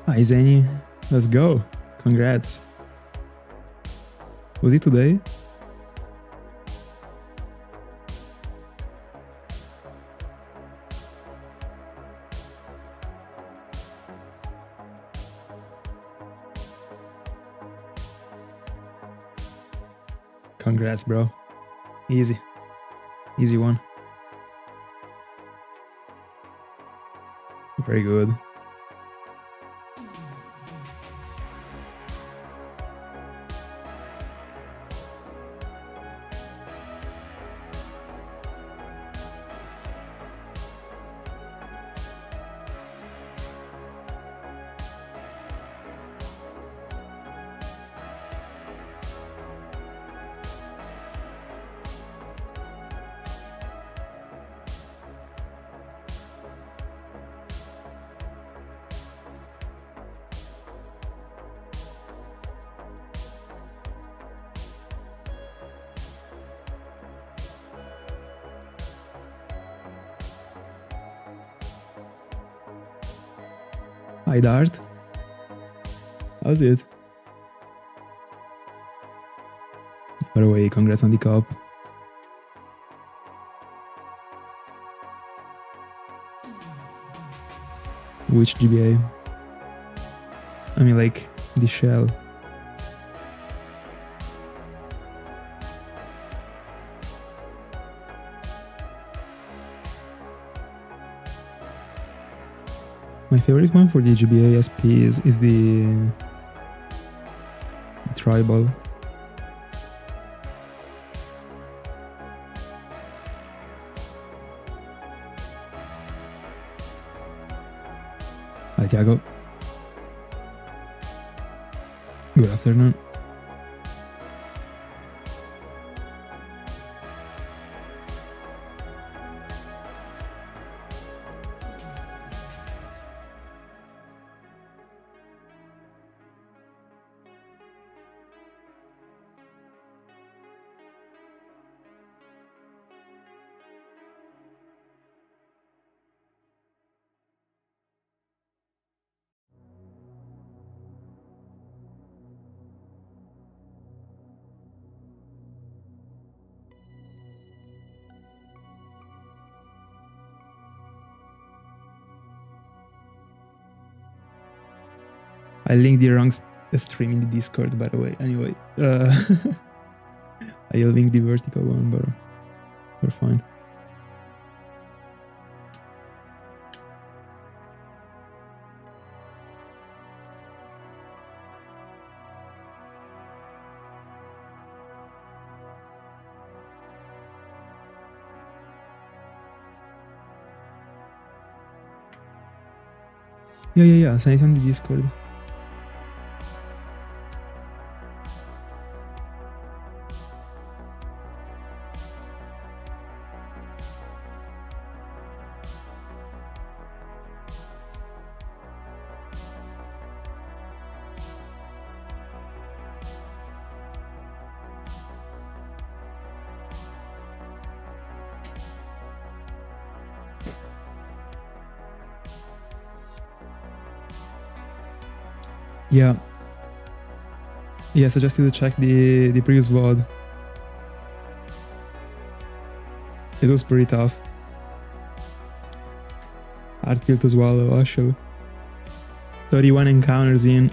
Hi Zany, let's go. Congrats. Was it today? Congrats, bro. Easy. Easy one. Very good. Hi Dart. How's it? By the way, congrats on the cup. Which GBA? I mean, like, the shell. My favorite one for the GBA SP is the tribal. Hi Tiago. Good afternoon. I linked the wrong stream in the Discord, by the way. Anyway, I linked the vertical one, but we're fine. Yeah. Send it on the Discord. Yeah. Yeah, suggested to check the previous VOD. It was pretty tough. Hard kill to swallow, actually. 31 encounters in.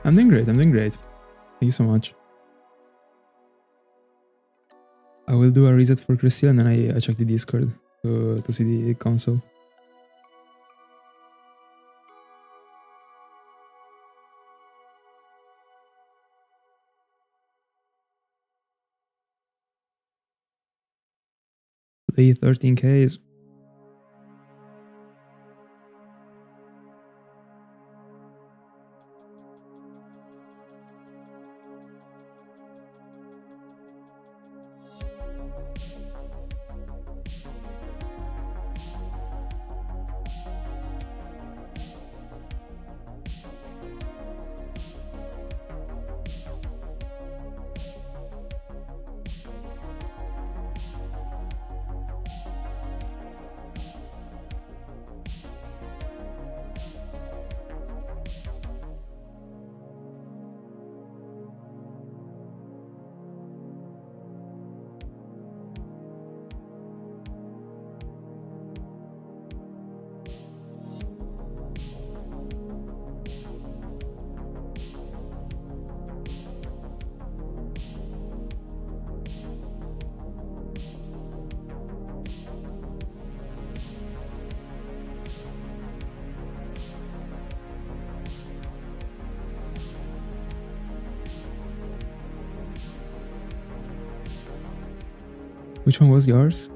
I'm doing great, I'm doing great. Thank you so much. I will do a reset for Cresselia and then I check the Discord to see the console. Play 13Ks. Which one was yours?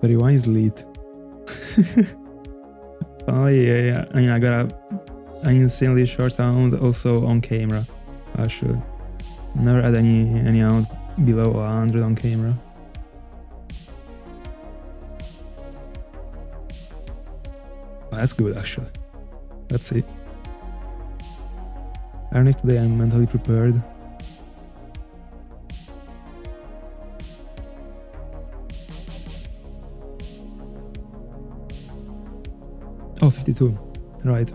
31 is lit. Finally, I mean, I got an insanely short hound also on camera. Actually, never had any hound below 100 on camera. Oh, that's good actually. Let's see. I don't know if today I'm mentally prepared. Oh, 52. Right.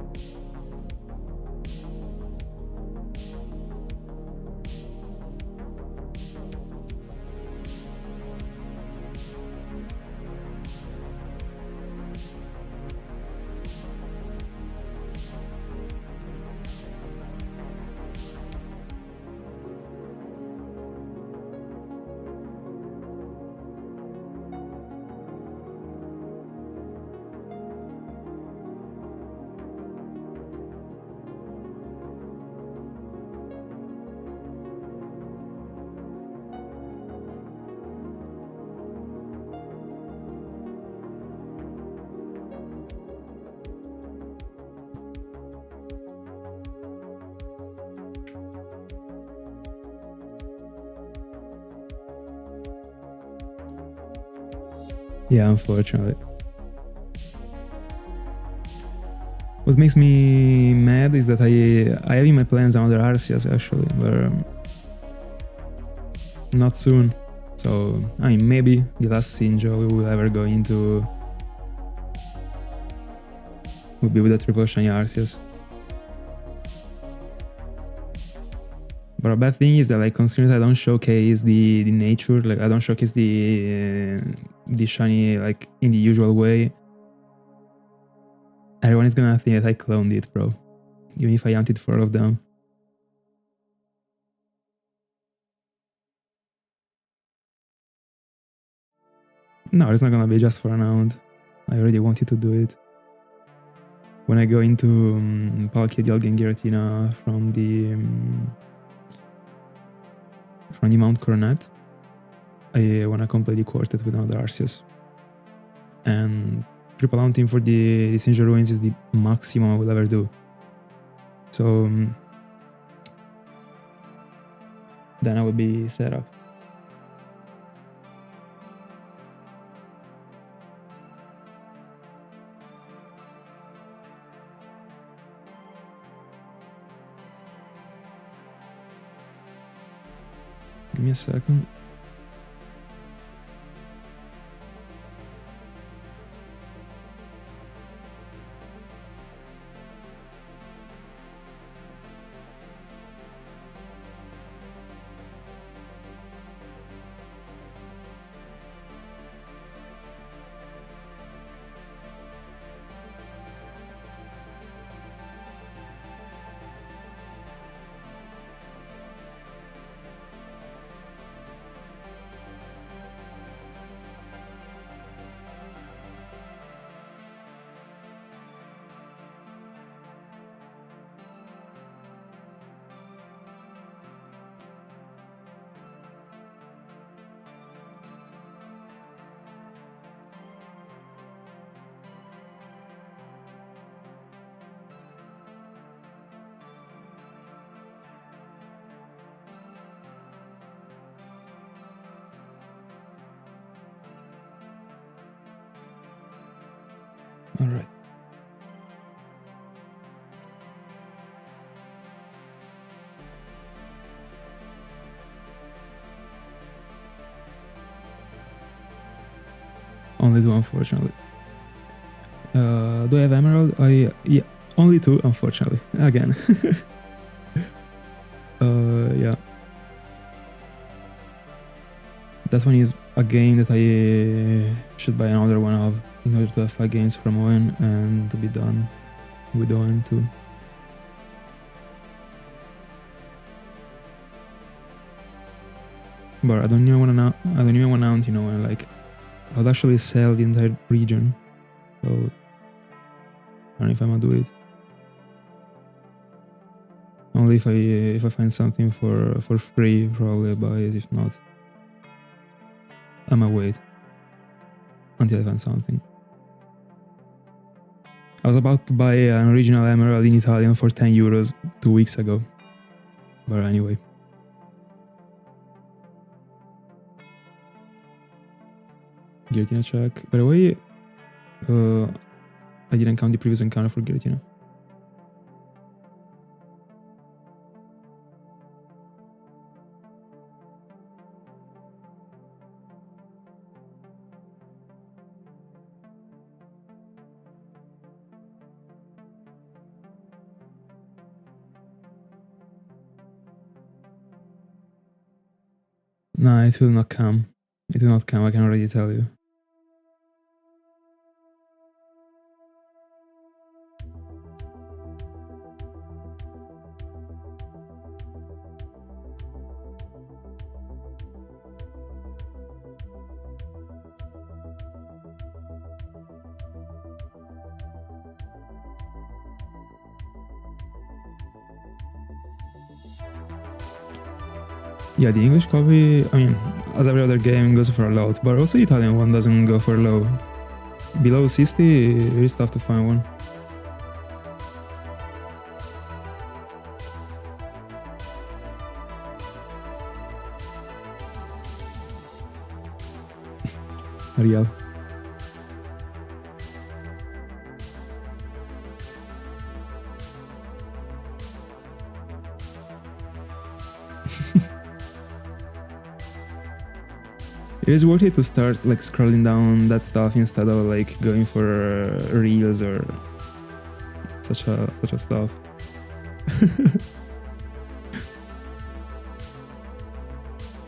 Yeah, unfortunately. What makes me mad is that I have in my plans another Arceus actually, but not soon. So, I mean, maybe the last Sinjoh we will ever go into will be with a triple shiny Arceus. But a bad thing is that, like, considering that I don't showcase the nature, like I don't showcase the shiny like in the usual way, everyone is gonna think that I cloned it, bro. Even if I hunted for all of them. No, it's not gonna be just for an hound. I already wanted to do it. When I go into Palkia, I'll get Giratina from the Mount Coronet. I wanna complete the quartet with another Arceus. And triple hunting for the Sinjoh Ruins is the maximum I will ever do. So then I will be set up. Give me a second. Alright. Only 2, unfortunately. Do I have emerald? Yeah, only 2, unfortunately. Again. Yeah. That one is a game that I should buy another one of in order to have 5 games from Owen and to be done with Owen too. But I don't even want to, you know, like I would actually sell the entire region. So I don't know if I'm gonna do it. Only if I find something for free, probably I'll buy it. If not, I'm gonna wait until I find something. I was about to buy an original emerald in Italian for 10 euros 2 weeks ago. But anyway. Giratina check. By the way, I didn't count the previous encounter for Giratina. Nah, it will not come. It will not come, I can already tell you. Yeah, the English copy, I mean, as every other game, goes for a lot, but also the Italian one doesn't go for low. Below 60, it's tough to find one. Real. It is worth it to start like scrolling down that stuff instead of like going for reels or such a stuff.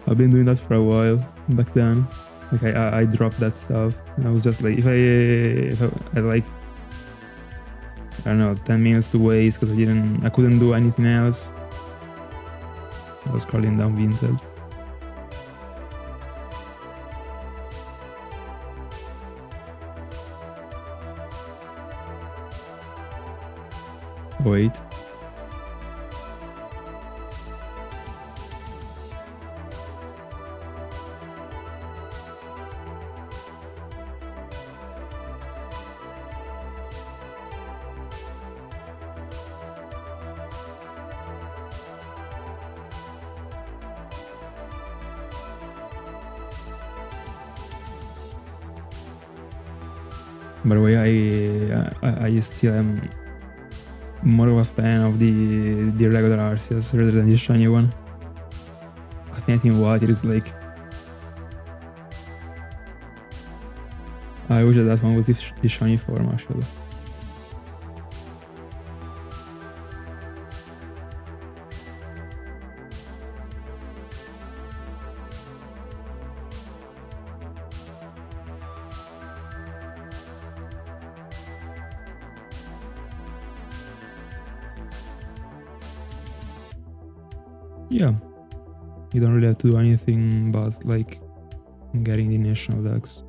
I've been doing that for a while back then. Like I dropped that stuff. And I was just like, if I like, I don't know, 10 minutes to waste because I couldn't do anything else. I was scrolling down Vinted. Wait. By the way, I still am more of a fan of the regular Arceus rather than the shiny one. I think what it is like. I wish that one was the shiny form actually. Yeah, you don't really have to do anything but like getting the national decks.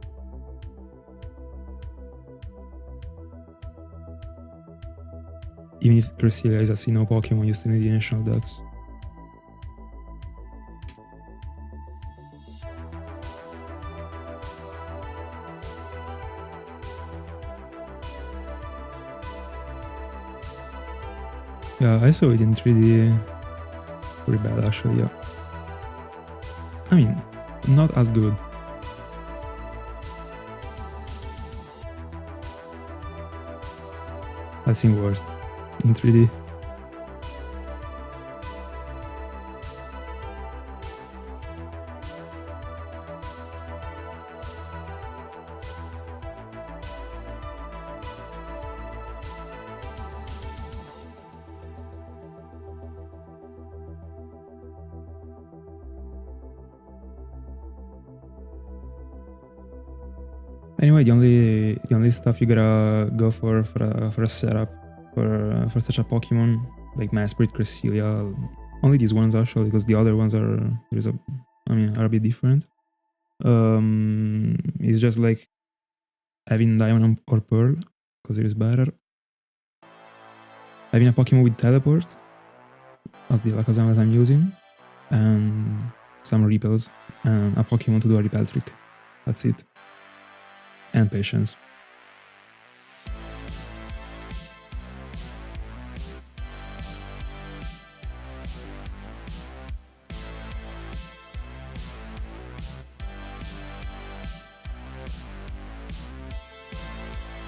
Even if Cresselia is a Sinjoh Pokemon, you still need the national decks. Yeah, I saw it in 3D. Pretty bad actually, yeah. I mean, not as good. I've seen worse in 3D. Anyway, the only stuff you gotta go for a setup for such a Pokemon like Masprit, Cresselia, only these ones actually, because the other ones are a bit different. It's just like having Diamond or Pearl, because it is better. Having a Pokemon with Teleport, as the Alakazam that I'm using, and some repels, and a Pokemon to do a repel trick. That's it. And patience.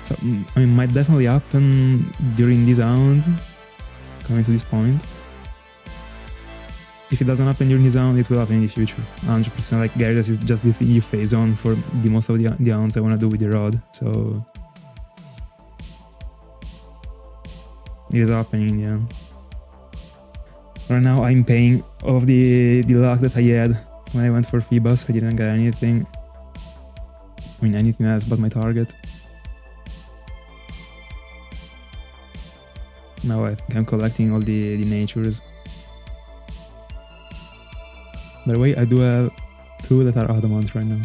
So, might definitely happen during this round, coming to this point. If it doesn't happen during this round, it will happen in the future. 100%. Like Gyarados is just the thing you phase on for the most of the rounds I want to do with the rod. So it is happening in the end. Right now I'm paying off the luck that I had when I went for Phoebus. I didn't get anything. Anything else but my target. Now I think I'm collecting all the natures. By the way, I do have 2 that are adamant right now.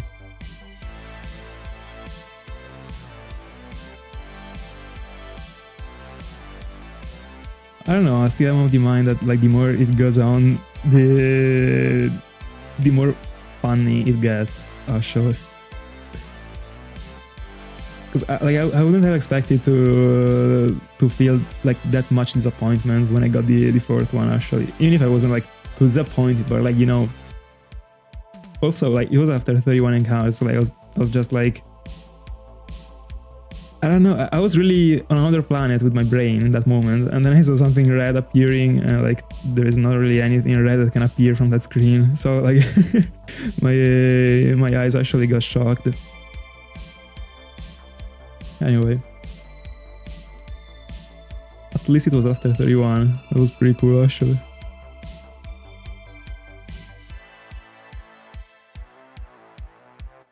I don't know, I still am of the mind that like the more it goes on, the more funny it gets, actually. Because I wouldn't have expected to feel like that much disappointment when I got the 4th one, actually. Even if I wasn't like too disappointed, but like, you know. Also, like, it was after 31 encounters, so like, I was just like, I don't know, I was really on another planet with my brain in that moment, and then I saw something red appearing, and like, there is not really anything red that can appear from that screen, so like, my eyes actually got shocked. Anyway. At least it was after 31, that was pretty cool actually.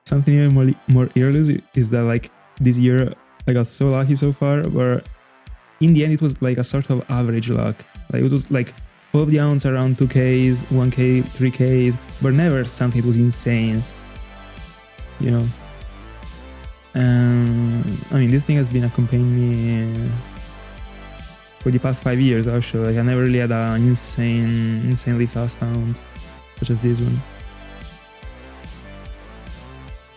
Something even more eerie is that like this year I got so lucky so far, where in the end it was like a sort of average luck. Like it was like all of the rounds around 2Ks, 1K, 3Ks, but never something that was insane, you know. And this thing has been accompanying me for the past 5 years actually. Like I never really had an insanely fast round such as this one.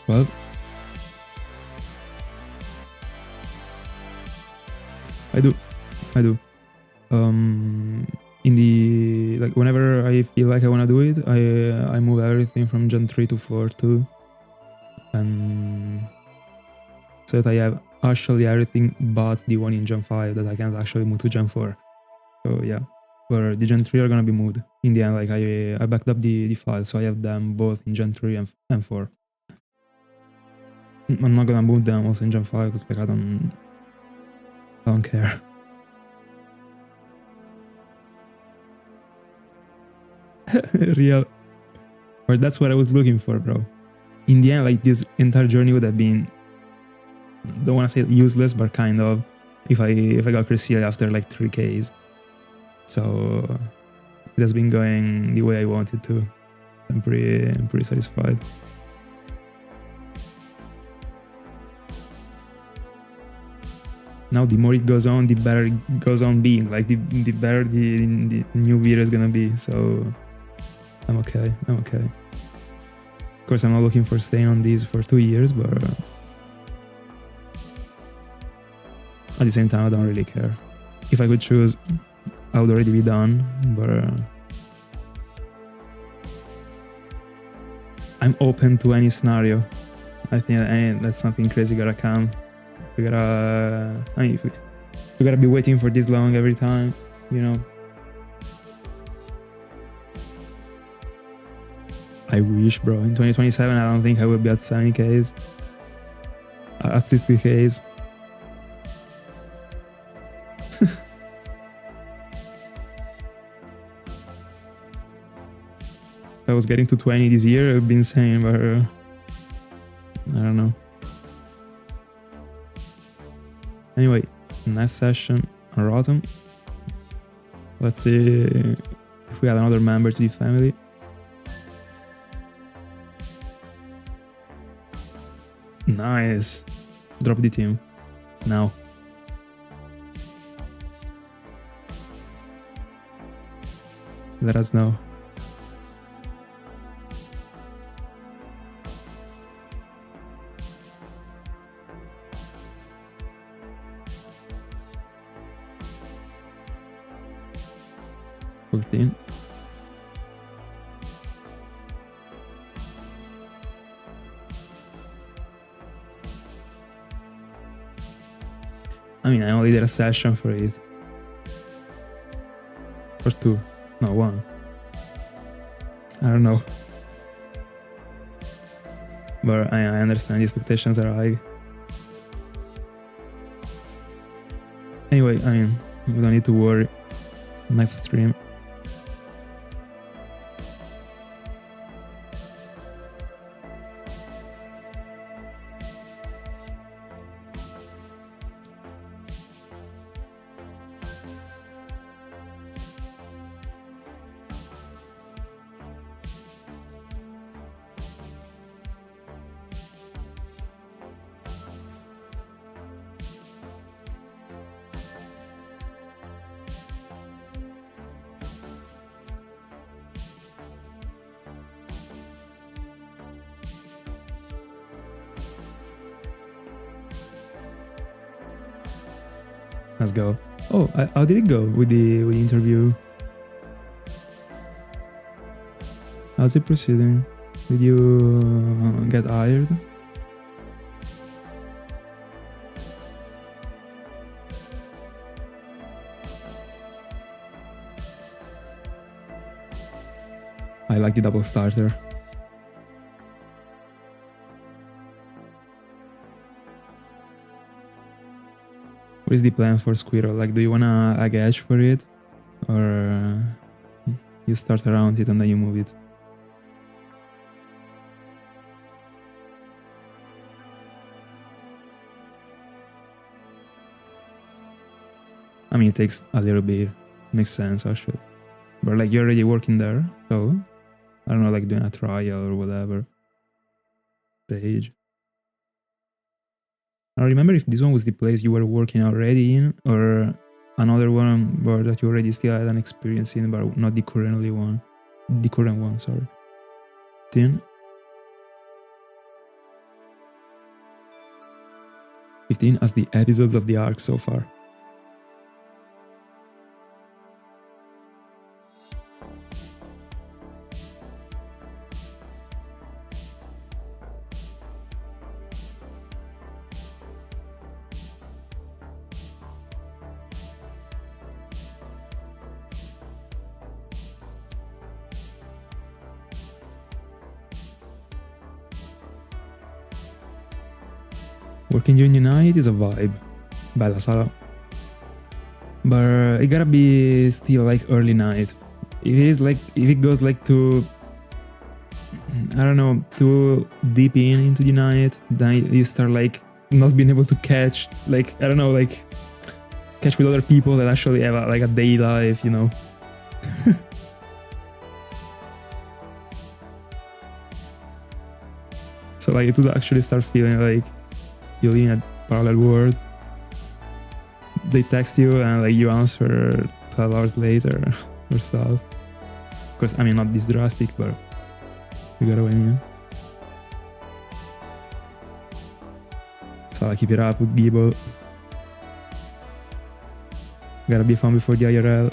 Well, I do. In the like whenever I feel like I wanna do it, I move everything from Gen 3 to 4 too, and so that I have actually everything but the one in Gen 5 that I can't actually move to Gen 4. So yeah, where the Gen 3 are gonna be moved in the end. Like I backed up the files, so I have them both in Gen 3 and 4. I'm not gonna move them also in Gen 5 because like I don't care. Real. But that's what I was looking for, bro. In the end, like this entire journey would have been, don't wanna say useless, but kind of, if I got Cresselia after like 3Ks. So it has been going the way I wanted to. I'm pretty satisfied. Now the more it goes on, the better it goes on being. Like the better the new video is gonna be. So I'm okay. Of course, I'm not looking for staying on these for 2 years, but at the same time, I don't really care. If I could choose, I would already be done, but I'm open to any scenario. I think that's something crazy gotta come. We gotta, You gotta be waiting for this long every time, you know. I wish, bro. In 2027, I don't think I will be at 70Ks. At 60Ks. If I was getting to 20 this year, it would be insane, but I don't know. Anyway, next session on Rotom. Let's see if we add another member to the family. Nice. Drop the team. Now. Let us know. I mean, I only did a session for it. Or two. No, one. I don't know. But I understand the expectations are high. Anyway, I mean, we don't need to worry. Next stream. Let's go. Oh, how did it go with the interview? How's it proceeding? Did you get hired? I like the double starter. What is the plan for Squirrel? Like, do you wanna edge for it? Or you start around it and then you move it? I mean, it takes a little bit. Makes sense, actually. But like, you're already working there, so I don't know, like doing a trial or whatever stage. I don't remember if this one was the place you were working already in, or another one but that you already still had an experience in, but not the current one. The current one, sorry. 15 as the episodes of the arc so far. Working during the night is a vibe. Bella sala. But it gotta be still like early night. If it goes like to, I don't know, too deep into the night, then you start like not being able to catch, like, I don't know, like catch with other people that actually have like a day life, you know. So like it would actually start feeling like you live in a parallel world. They text you and like you answer 12 hours later or stuff. Of course, I mean, not this drastic, but you got what I mean. So I keep it up with Gibble. Gotta be fun before the IRL.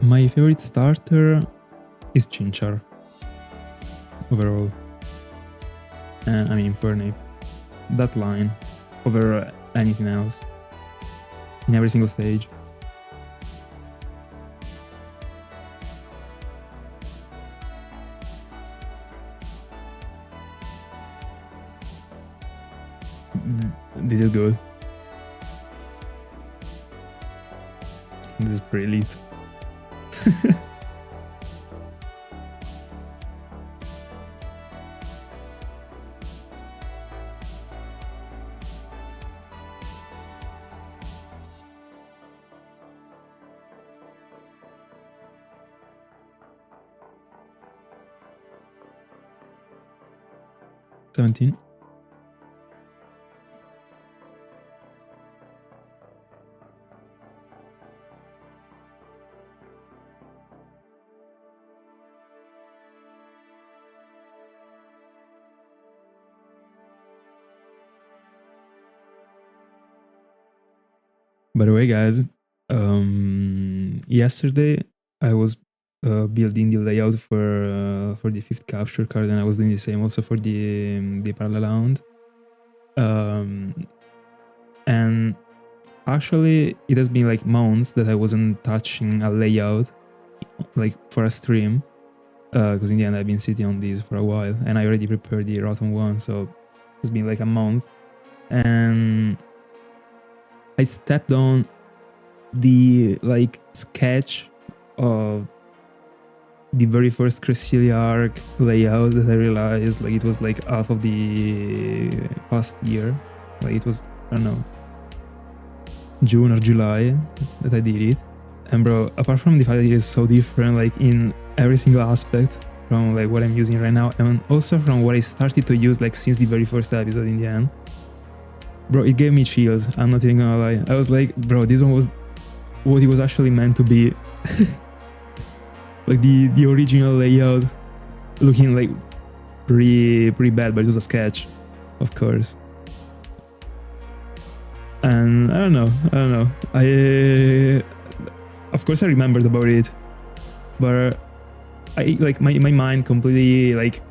My favorite starter is Chinchar overall. I mean Infernape. That line over anything else in every single stage. This is good. This is pretty elite. $17. By the way, guys, yesterday I was building the layout for the 5th capture card, and I was doing the same also for the parallel hound. And actually, it has been like months that I wasn't touching a layout like for a stream, because in the end I've been sitting on these for a while, and I already prepared the Rotom one, so it's been like a month, and I stepped on the like sketch of the very first Cresselia arc layout that I realized like it was like half of the past year. Like it was, I don't know, June or July that I did it. And bro, apart from the fact that it is so different like in every single aspect from like what I'm using right now, and also from what I started to use like since the very first episode in the end, bro, it gave me chills. I'm not even gonna lie. I was like, bro, this one was what it was actually meant to be. Like the original layout looking like pretty bad, but it was a sketch, of course. And I don't know. Of course I remembered about it, but I like my mind completely like,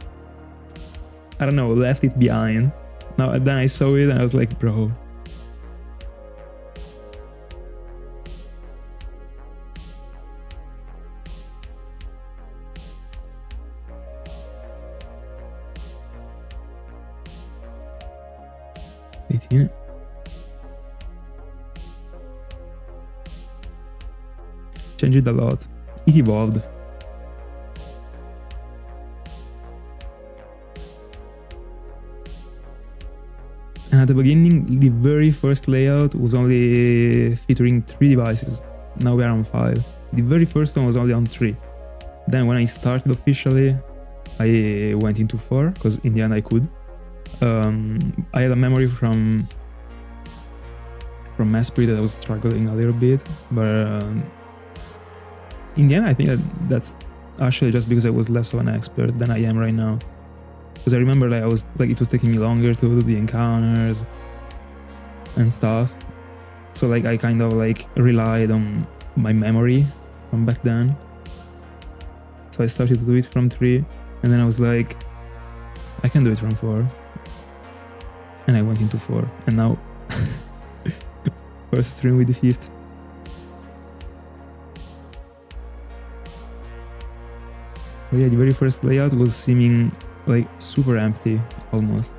I don't know, left it behind. Now then I saw it and I was like, bro. Changed it a lot. It evolved. And at the beginning, the very first layout was only featuring 3 devices. Now we are on 5. The very first one was only on 3. Then when I started officially, I went into 4, because in the end I could. I had a memory from Mastery that I was struggling a little bit, but in the end I think that's actually just because I was less of an expert than I am right now. Because I remember like it was taking me longer to do the encounters and stuff. So like I kind of like relied on my memory from back then. So I started to do it from 3, and then I was like, I can do it from 4. And I went into 4, and now first stream with the 5th. But yeah, the very first layout was seeming like super empty, almost,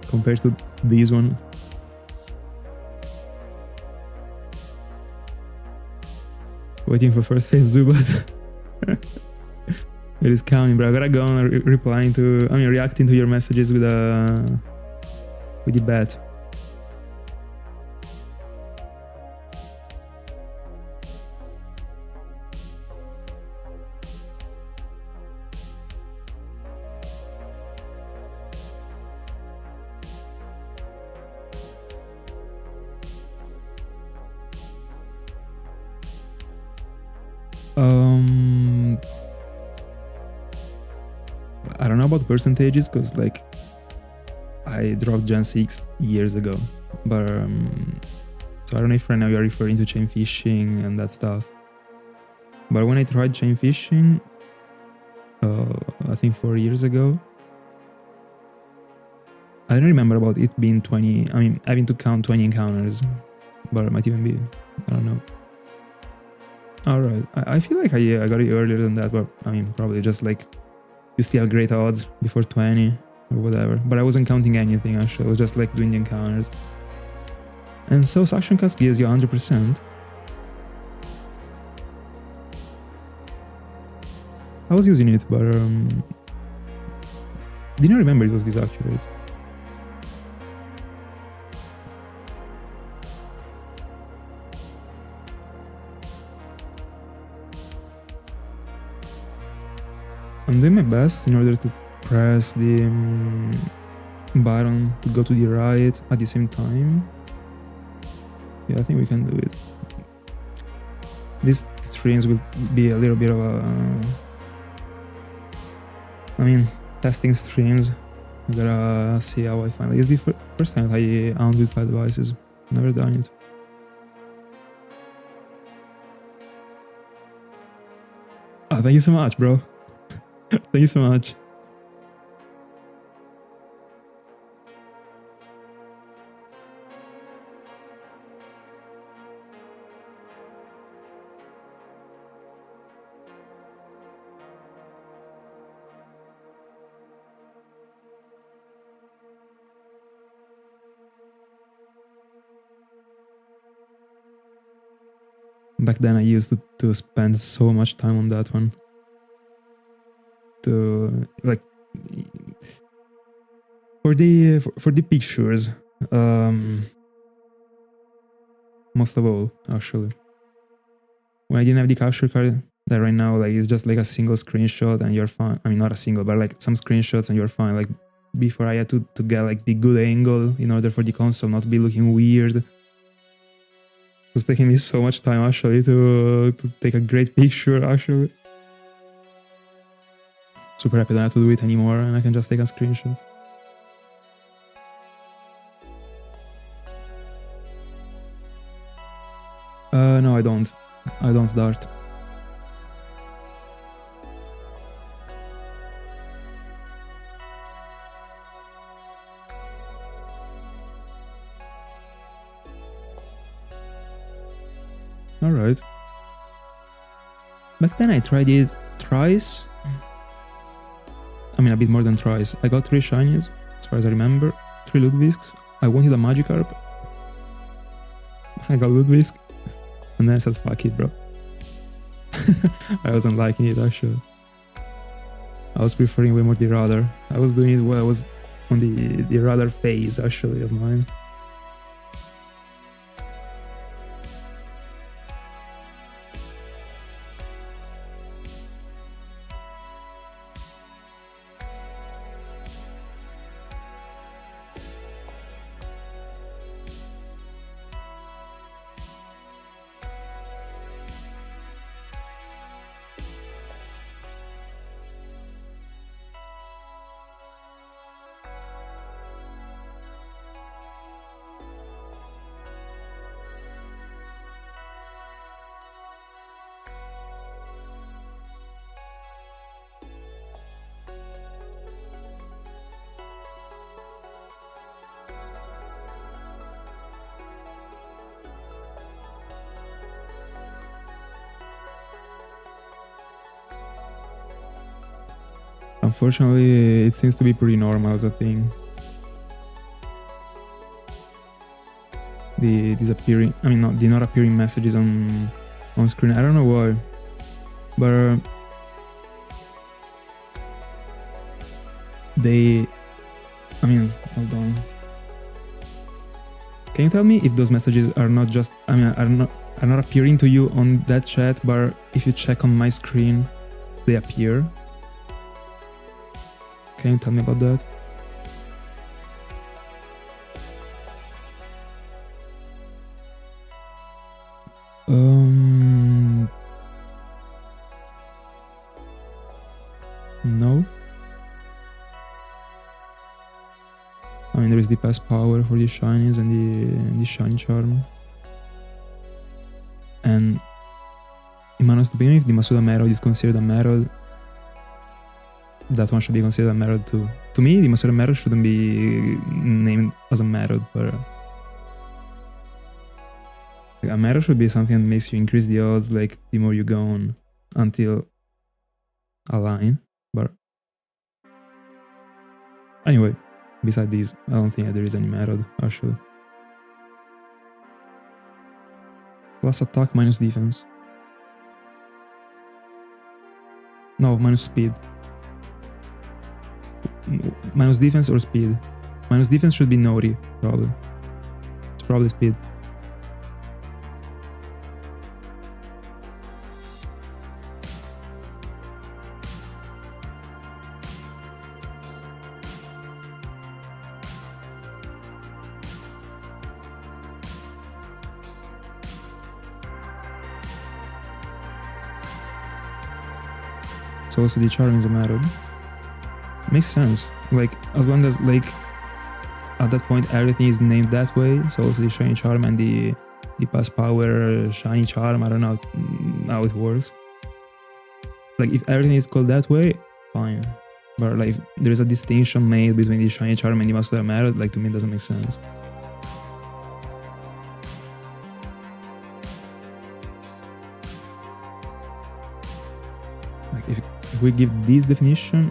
compared to this one. Waiting for first phase Zubat. It is coming, bro. I gotta go on reacting to your messages with the bat. I don't know about percentages, because like I dropped Gen 6 years ago, but So I don't know if right now you're referring to chain fishing and that stuff. But when I tried chain fishing, I think 4 years ago, I don't remember about it being 20, I mean, having to count 20 encounters, but it might even be, I don't know. Alright, I feel like I got it earlier than that, but I mean, probably just like, you still have great odds before 20 or whatever. But I wasn't counting anything actually, I was just like doing the encounters. And so Suction Cast gives you 100%. I was using it, but didn't remember it was this accurate. I'm doing my best in order to press the button to go to the right at the same time. Yeah, I think we can do it. These streams will be a little bit of a... I mean, testing streams. I gotta see how I find it. It's the first time I owned with 5 devices. Never done it. Oh, thank you so much, bro. Thank you so much. Back then I used to spend so much time on that one. To like for the pictures, most of all actually. When I didn't have the capture card, that right now like it's just like a single screenshot and you're fine. I mean, not a single, but like some screenshots and you're fine. Like before I had to get like the good angle in order for the console not to be looking weird. It was taking me so much time actually to take a great picture actually. Super happy that I don't have to do it anymore and I can just take a screenshot. No, I don't. I don't dart. Alright. Back then I tried it thrice. I mean, a bit more than thrice. I got 3 shinies, as far as I remember. 3 Ludwigs. I wanted a Magikarp. I got Ludwig. And then I said, fuck it, bro. I wasn't liking it, actually. I was preferring way more the Radar. I was doing it while I was on the Radar phase, actually, of mine. Unfortunately, it seems to be pretty normal as a thing. The disappearing, I mean, the not appearing messages on screen. I don't know why, but they, I mean, hold on. Can you tell me if those messages are not just, I mean, are not appearing to you on that chat, but if you check on my screen, they appear? Can you tell me about that? No. I mean, there is the pass power for the shinies and the shiny charm. And in my honest opinion, if the Masuda Merod is considered a Merod, that one should be considered a Merod too. To me, the Masuda Merod shouldn't be named as a Merod, but a Merod should be something that makes you increase the odds like the more you go on until a line. But anyway, beside these, I don't think that there is any Merod actually. Plus attack minus defense. No, minus speed. Minus defense or speed? Minus defense should be Nori, probably. It's probably speed. So also the charm is a Merod. Makes sense. Like, as long as, like, at that point everything is named that way, so also the shiny charm and the past power shiny charm, I don't know how it works. Like, if everything is called that way, fine. But like, if there is a distinction made between the shiny charm and the Master Merod, like, to me it doesn't make sense. Like, if we give this definition,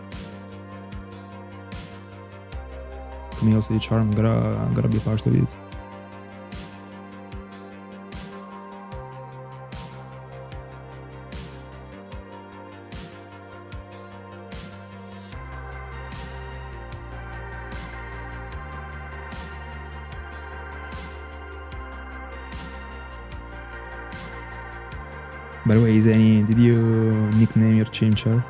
to me also the charm gotta be part of it. By the way, did you nickname your Chimchar?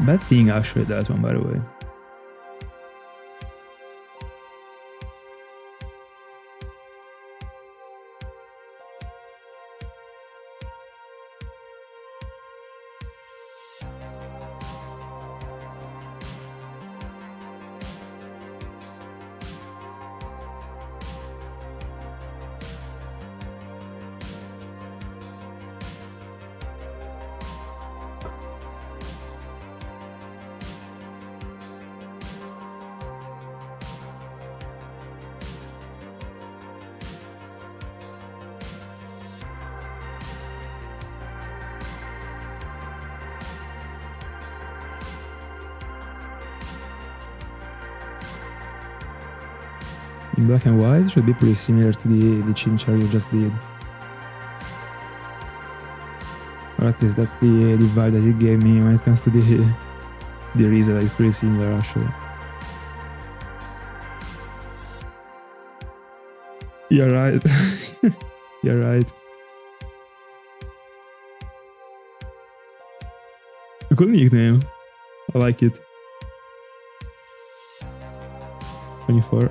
Bad thing actually, that one, by the way. In black and white, it should be pretty similar to the Chimchar you just did. Or at least that's the vibe that it gave me when it comes to the Riza. It's pretty similar actually. You're right. You're right. A cool nickname. I like it. 24.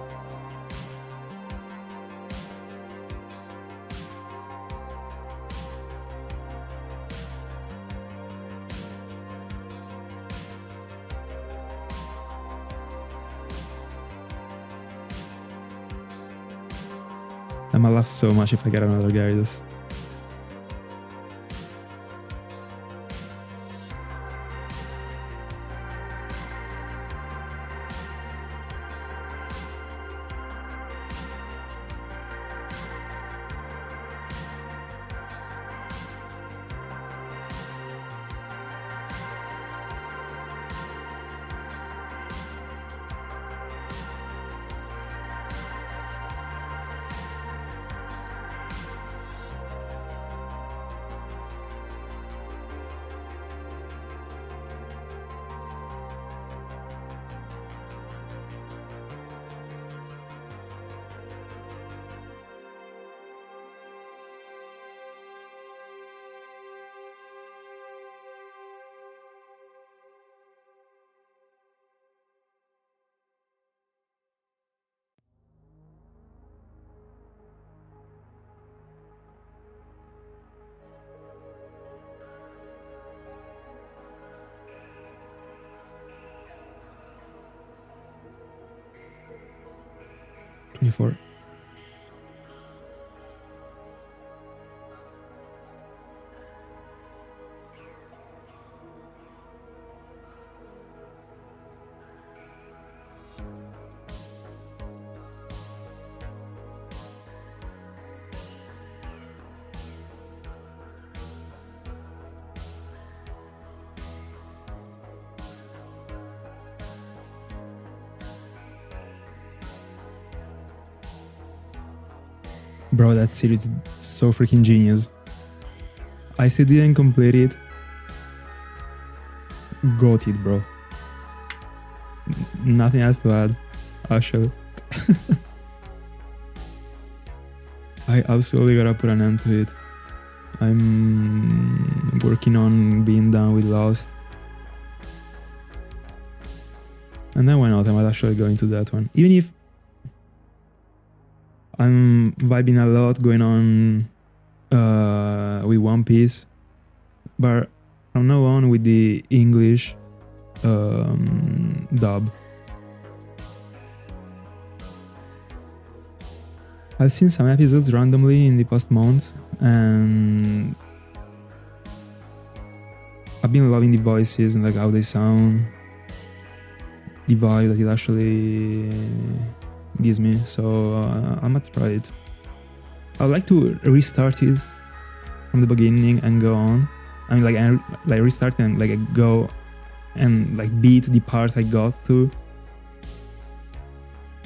I'm gonna laugh so much if I get another Gyarados. 24. Bro, that series is so freaking genius. I still didn't complete it. Got it, bro. Nothing else to add, actually. I absolutely gotta put an end to it. I'm working on being done with Lost. And then why not? I might actually go into that one. Even if I'm vibing a lot going on with One Piece, but from now on with the English dub. I've seen some episodes randomly in the past month, and I've been loving the voices and like how they sound, the vibe that it actually gives me, so I'm gonna try it. I'd like to restart it from the beginning and go on. I mean, like restart and like go and like beat the part I got to.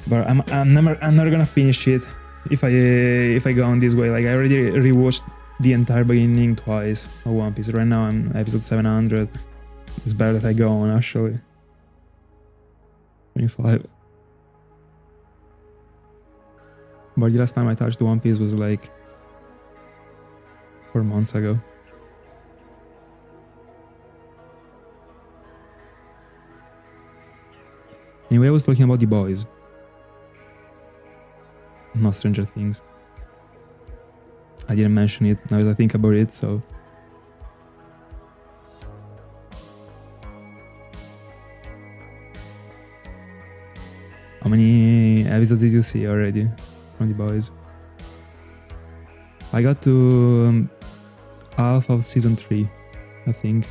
But I'm never gonna finish it if I go on this way. Like I already rewatched the entire beginning twice of One Piece. Right now I'm episode 700. It's better that I go on actually. 25. But the last time I touched One Piece was like 4 months ago. Anyway, I was talking about The Boys. Not Stranger Things. I didn't mention it now that I think about it, so... How many episodes did you see already from The Boys? I got to half of season 3, I think.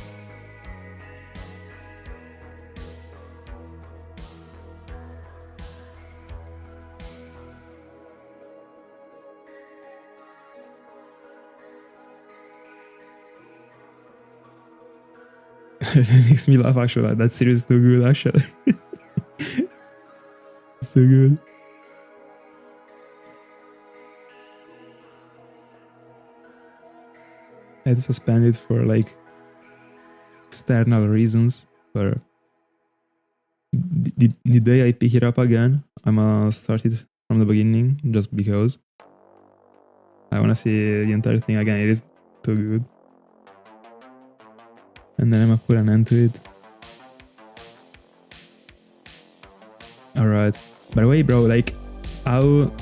It makes me laugh actually. That series is too good actually. It's too good. I had to suspend it for like external reasons, but the day I pick it up again, I'ma start it from the beginning just because I wanna see the entire thing again. It is too good. And then I'm gonna put an end to it. Alright. By the way, bro, like how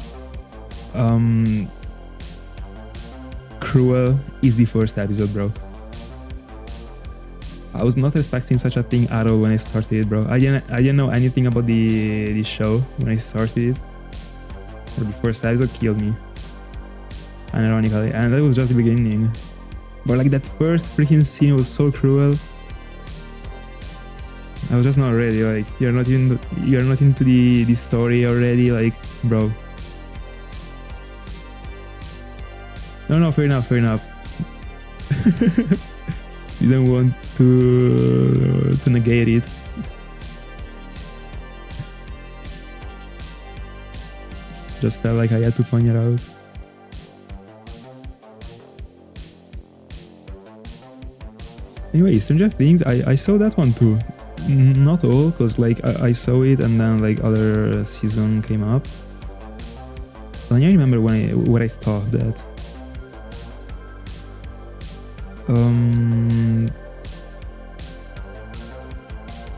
cruel is the first episode, bro? I was not expecting such a thing at all when I started it, bro. I didn't know anything about the show when I started it. But the first episode killed me. Unironically. And that was just the beginning. But like that first freaking scene was so cruel. I was just not ready. Like you're not into the story already. Like, bro. No, fair enough. Didn't want to negate it. Just felt like I had to point it out. Anyway, Stranger Things, I saw that one too. Not all, because like I saw it and then like other season came up. But I don't remember where I stopped at.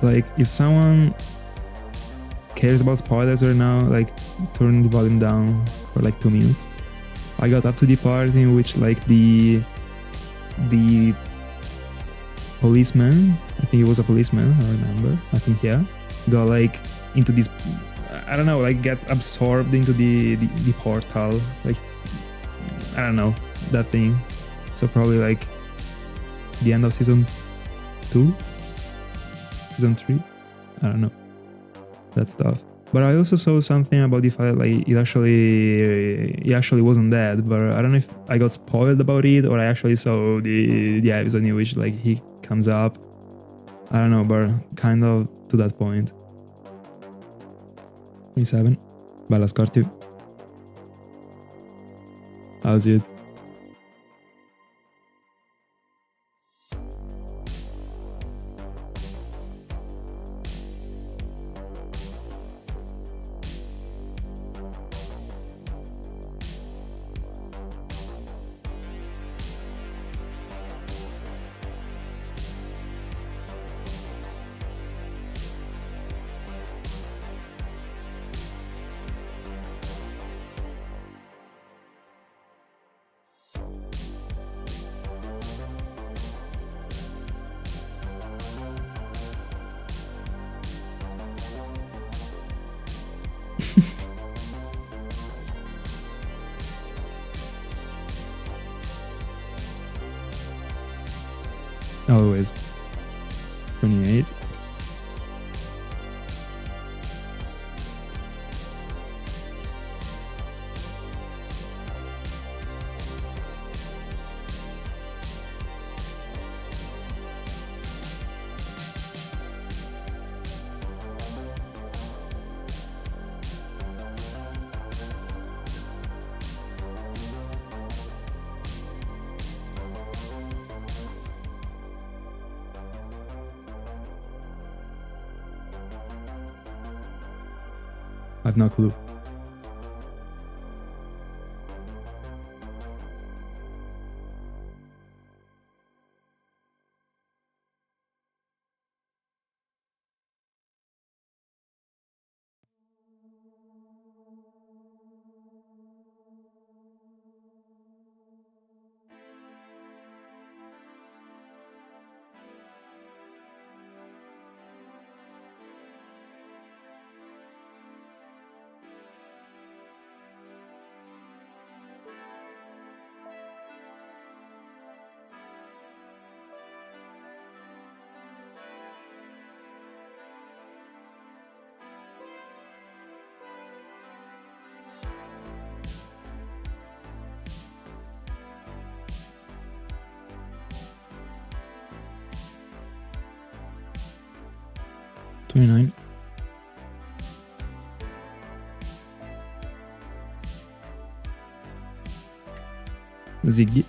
Like if someone cares about spoilers right now, like turn the volume down for like 2 minutes. I got up to the part in which like the policeman, I think he was a policeman, I remember, I think, yeah, got like into this, I don't know, like gets absorbed into the portal. Like, I don't know, that thing. So probably like the end of season 2? Season 3? I don't know. That stuff. But I also saw something about the fact that like he actually wasn't dead, but I don't know if I got spoiled about it or I actually saw the episode in which like he comes up. I don't know, but kind of to that point. 27. Bella Scorti. How's it? Always. 28. I've no clue. $29. Ziggy.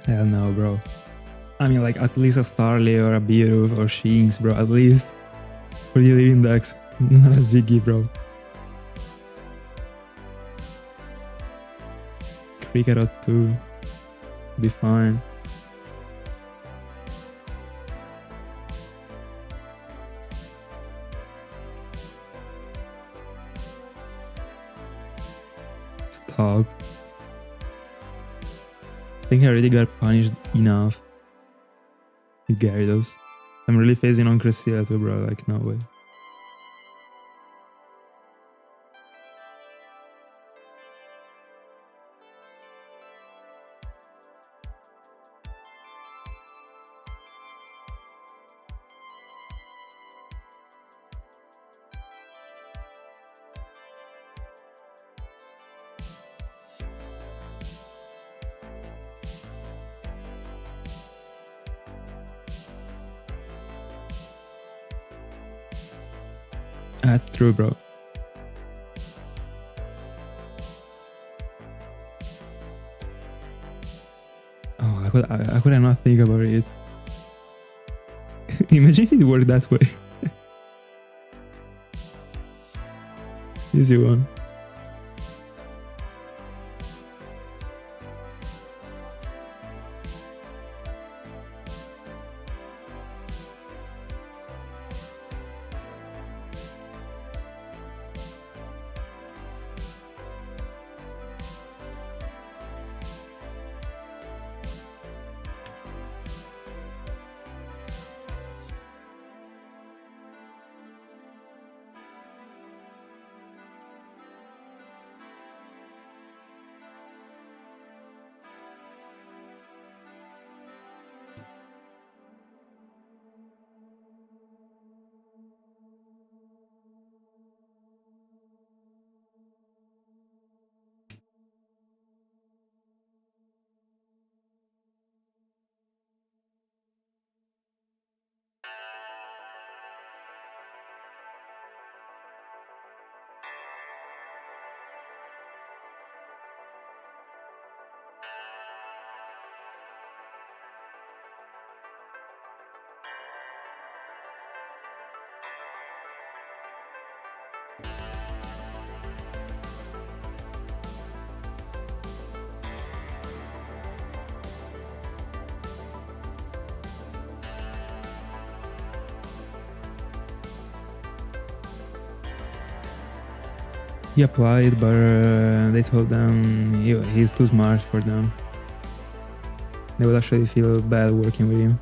Hell no, bro. I mean, like, at least a Starly or a Beeroof or Shinx, bro, at least. For the Elite Index. Not a Ziggy, bro. Kricketot too. Be fine. Stop. I think I already got punished enough with Gyarados. I'm really phasing on Cresselia too, bro. Like, no way. That's true, bro. Oh, I could not think about it. Imagine if it worked that way. Easy one. He applied, but they told them he's too smart for them. They would actually feel bad working with him.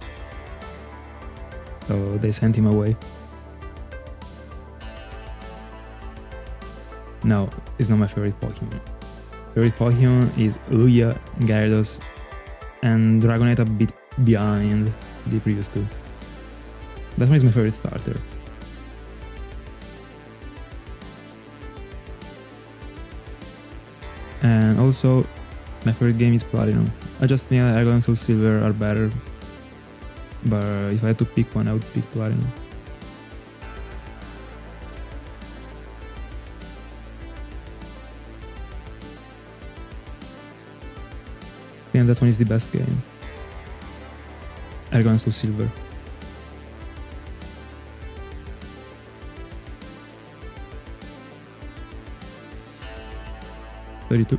So they sent him away. No, it's not my favorite Pokemon. Favorite Pokemon is Lugia, Gyarados, and Dragonite a bit behind the previous two. That one is my favorite starter. And also, my favorite game is Platinum. I just think Dragon and SoulSilver are better. But if I had to pick one, I would pick Platinum. I think that one is the best game. Dragon and SoulSilver. $32.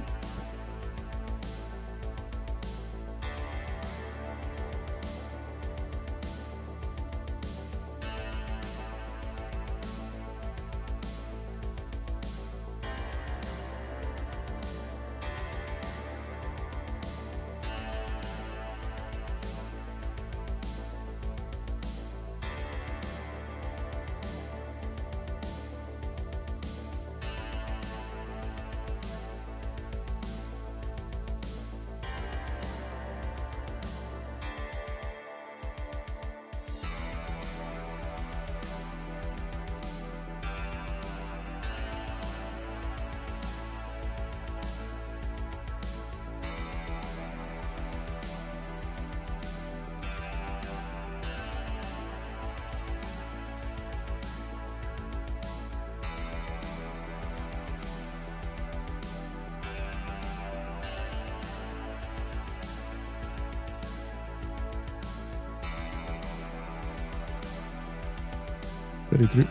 $33.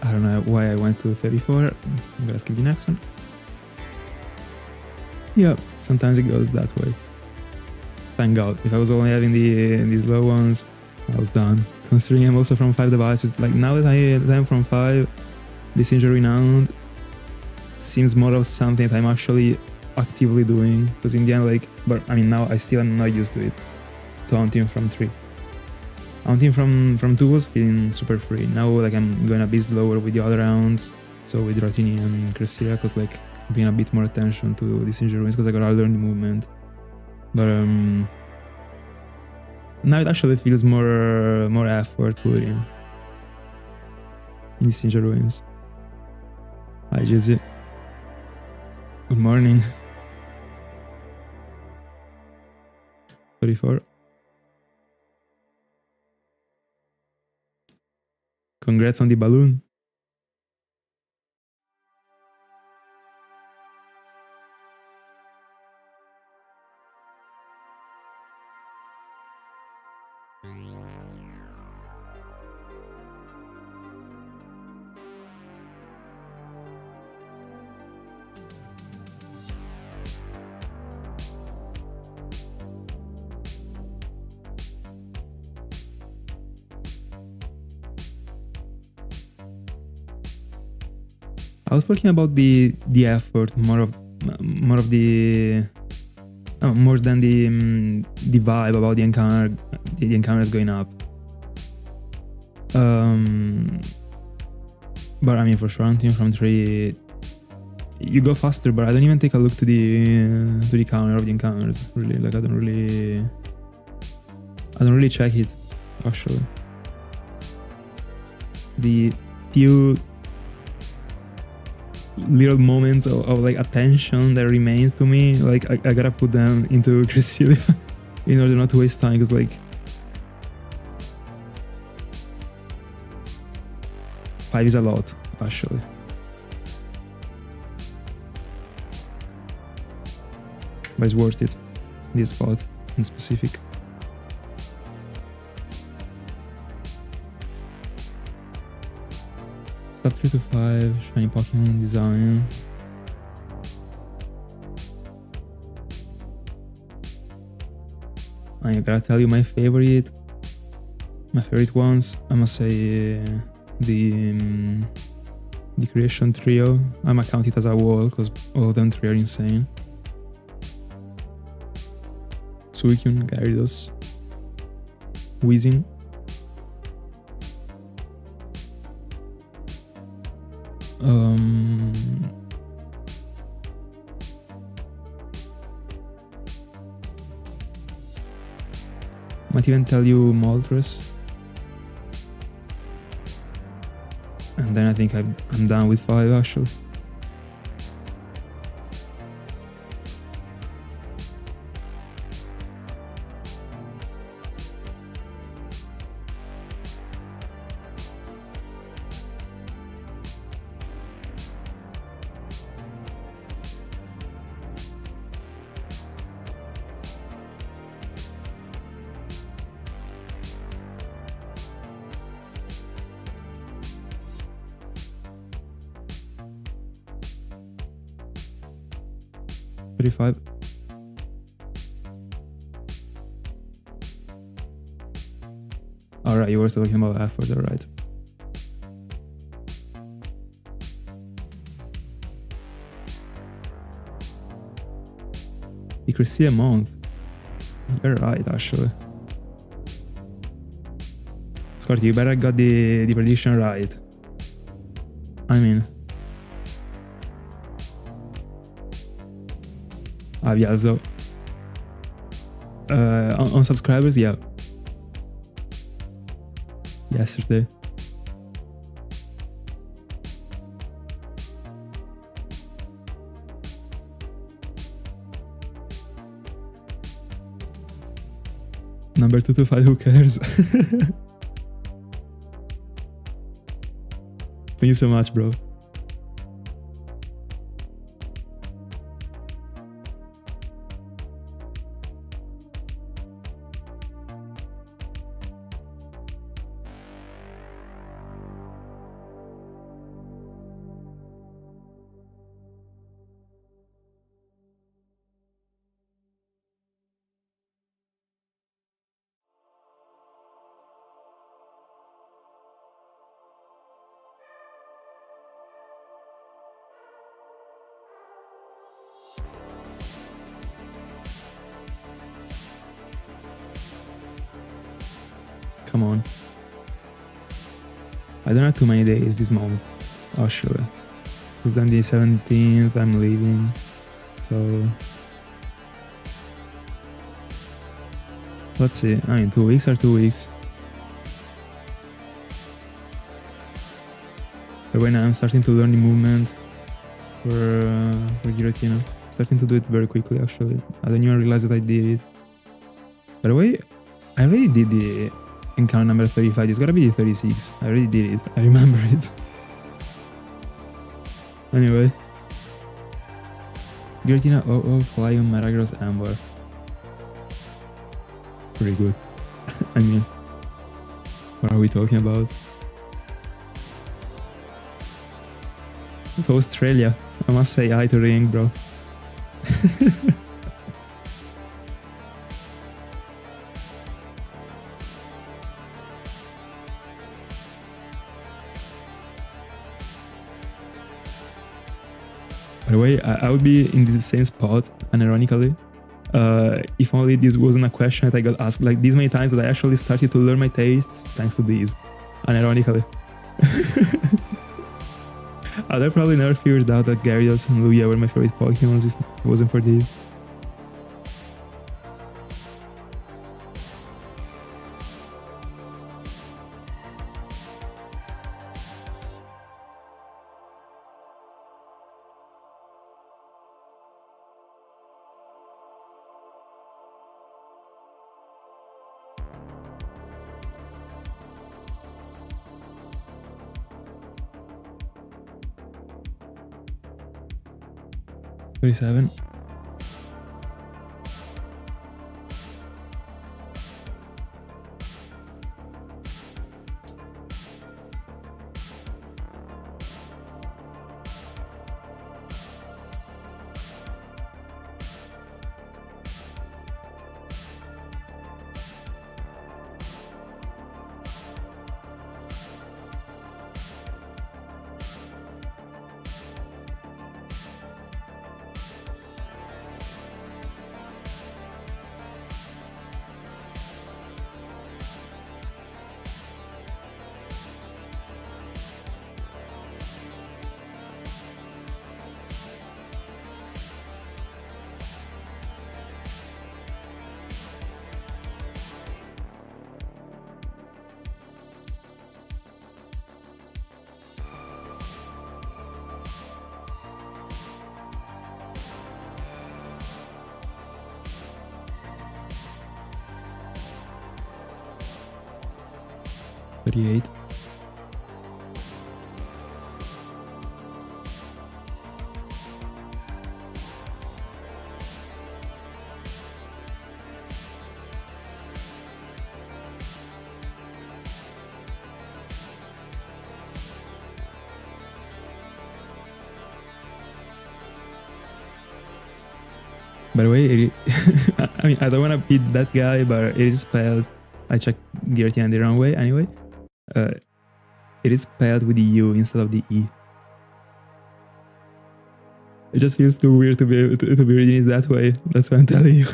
I don't know why I went to 34. I'm gonna skip the next one. Yeah, sometimes it goes that way. Thank God. If I was only having these low ones, I was done. Considering I'm also from 5 devices, like now that I am from 5, the Sinjoh Ruins seems more of something that I'm actually actively doing. Because in the end, like, but I mean now I still am not used to it. To hunting from 3. Hunting from 2 was feeling super free. Now like I'm going a bit slower with the other rounds. So with Dratini and Cresselia, because like paying a bit more attention to the Sinjoh Ruins because I gotta learn the movement. But now it actually feels more effort put in Sinjoh Ruins. Hi, Jizzy. Good morning. 34. Congrats on the balloon. I was talking about the effort, more than the vibe about the encounter. The encounter is going up. But I mean, for sure, hunting from 3, you go faster. But I don't even take a look to the counter of the encounters. Really, like I don't really check it. Actually, the few little moments of like attention that remains to me, like I gotta put them into Cresselia in order not to waste time, because like 5 is a lot actually. But it's worth it, this spot in specific. Top 3 to 5, shiny Pokemon design. I gotta tell you my favorite ones. I must say the creation trio. I might count it as a wall because all of them 3 are insane. Suicune, Gyarados, Weezing. Might even tell you Moltres, and then I think I'm done with 5 actually. $35. Alright, you were still talking about effort, alright. The Cresselia month. You're right, actually. Scotty, you better got the prediction right. I mean, yeah, so on subscribers, yeah, yesterday. Number 2 to 5, who cares? Thank you so much, bro. Come on. I don't have too many days this month, actually. Because then the 17th I'm leaving. So let's see. I mean, 2 weeks are 2 weeks. But when I'm starting to learn the movement, for Giratina. Starting to do it very quickly actually. I don't even realize that I did it. By the way, I already did the encounter number 35. It's gotta be the 36. I already did it. I remember it. Anyway. Giratina Flying Metagross Amber. Pretty good. I mean, what are we talking about? To Australia. I must say hi to Ring, bro. By the way, I would be in the same spot, unironically, if only this wasn't a question that I got asked like this many times that I actually started to learn my tastes thanks to these, unironically. I'd have probably never figured out that Gyarados and Lugia were my favorite Pokémon if it wasn't for these. $37. $38. By the way, I mean, I don't want to beat that guy, but it is spelled. I checked Giratina the wrong way anyway. It is spelled with the U instead of the E. It just feels too weird to be reading it that way. That's what I'm telling you.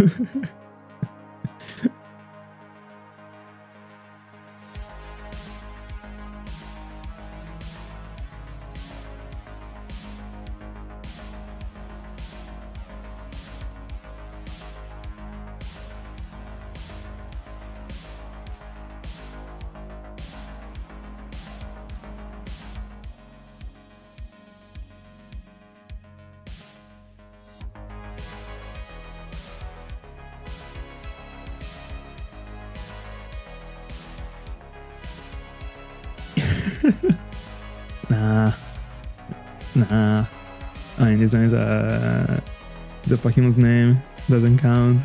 Nah. I mean, this one is a Pokemon's name. Doesn't count.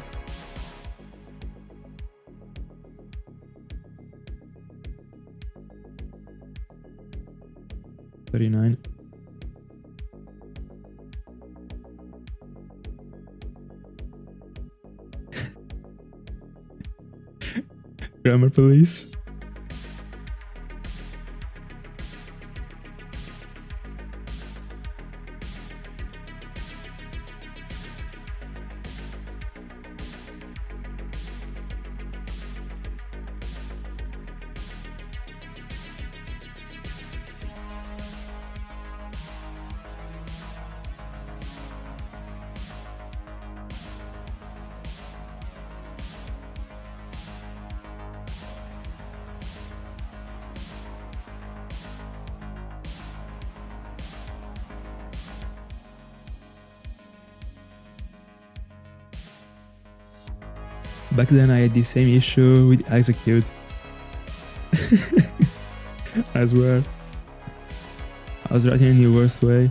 $39. Grammar police. Back then I had the same issue with execute. I swear. I was writing in the worst way.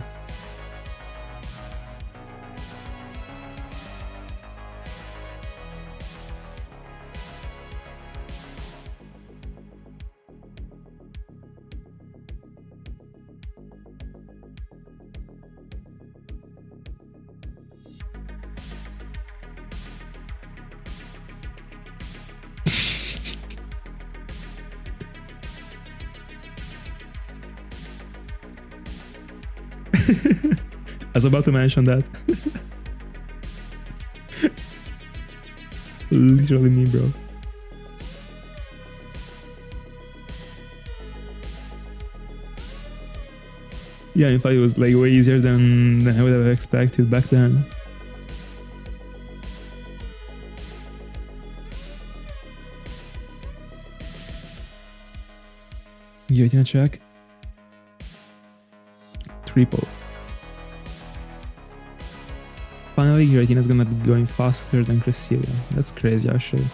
I was about to mention that. Literally me, bro. Yeah, in fact, it was like way easier than I would have expected back then. Giratina check. Triple. Finally, Giratina's gonna be going faster than Cresselia. That's crazy, actually.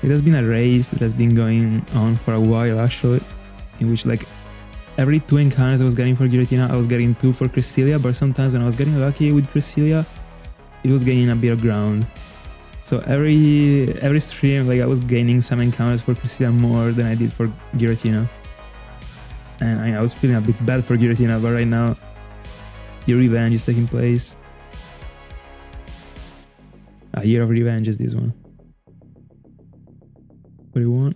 It has been a race that has been going on for a while, actually, in which, like, every 2 encounters I was getting for Giratina, I was getting 2 for Cresselia, but sometimes when I was getting lucky with Cresselia, it was gaining a bit of ground. So every stream, like, I was gaining some encounters for Cresselia more than I did for Giratina. And I was feeling a bit bad for Giratina, but right now, the revenge is taking place. A year of revenge is this one. What do you want?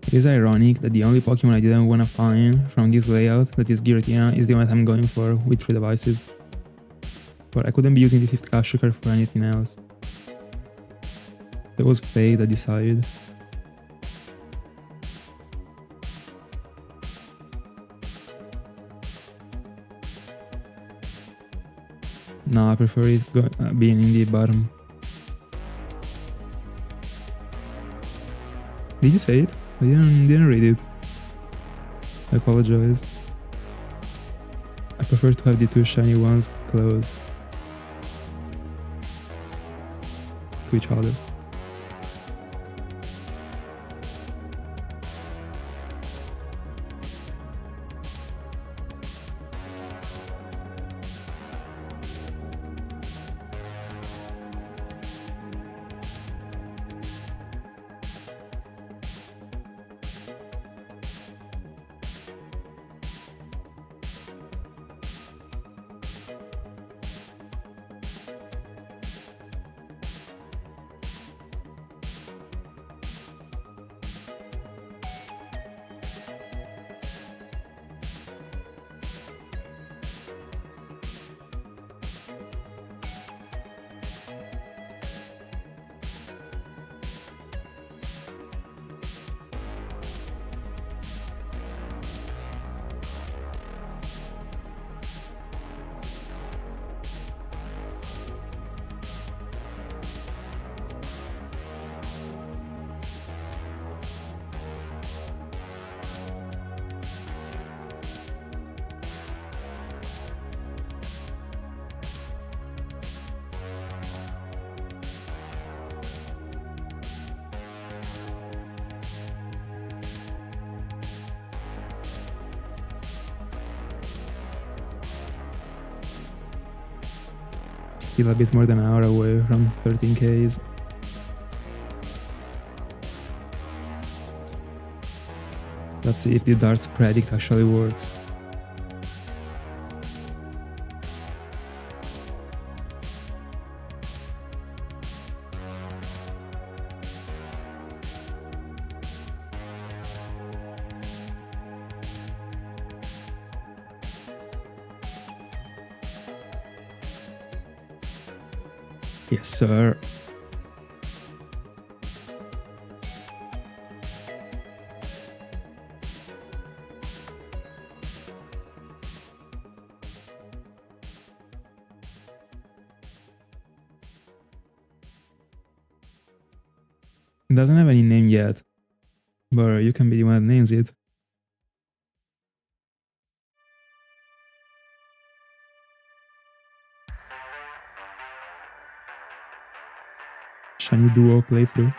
It is ironic that the only Pokemon I didn't want to find from this layout, that is Giratina, is the one I'm going for with 3 devices. But I couldn't be using the 5th Cashew card for anything else. It was fate that decided. No, I prefer it being in the bottom. Did you say it? I didn't read it. I apologize. I prefer to have the 2 shiny ones close to each other. Still a bit more than an hour away from 13Ks. Let's see if the darts predict actually works. Yes, sir. It doesn't have any name yet, but you can be the one that names it. Shiny Duo playthrough.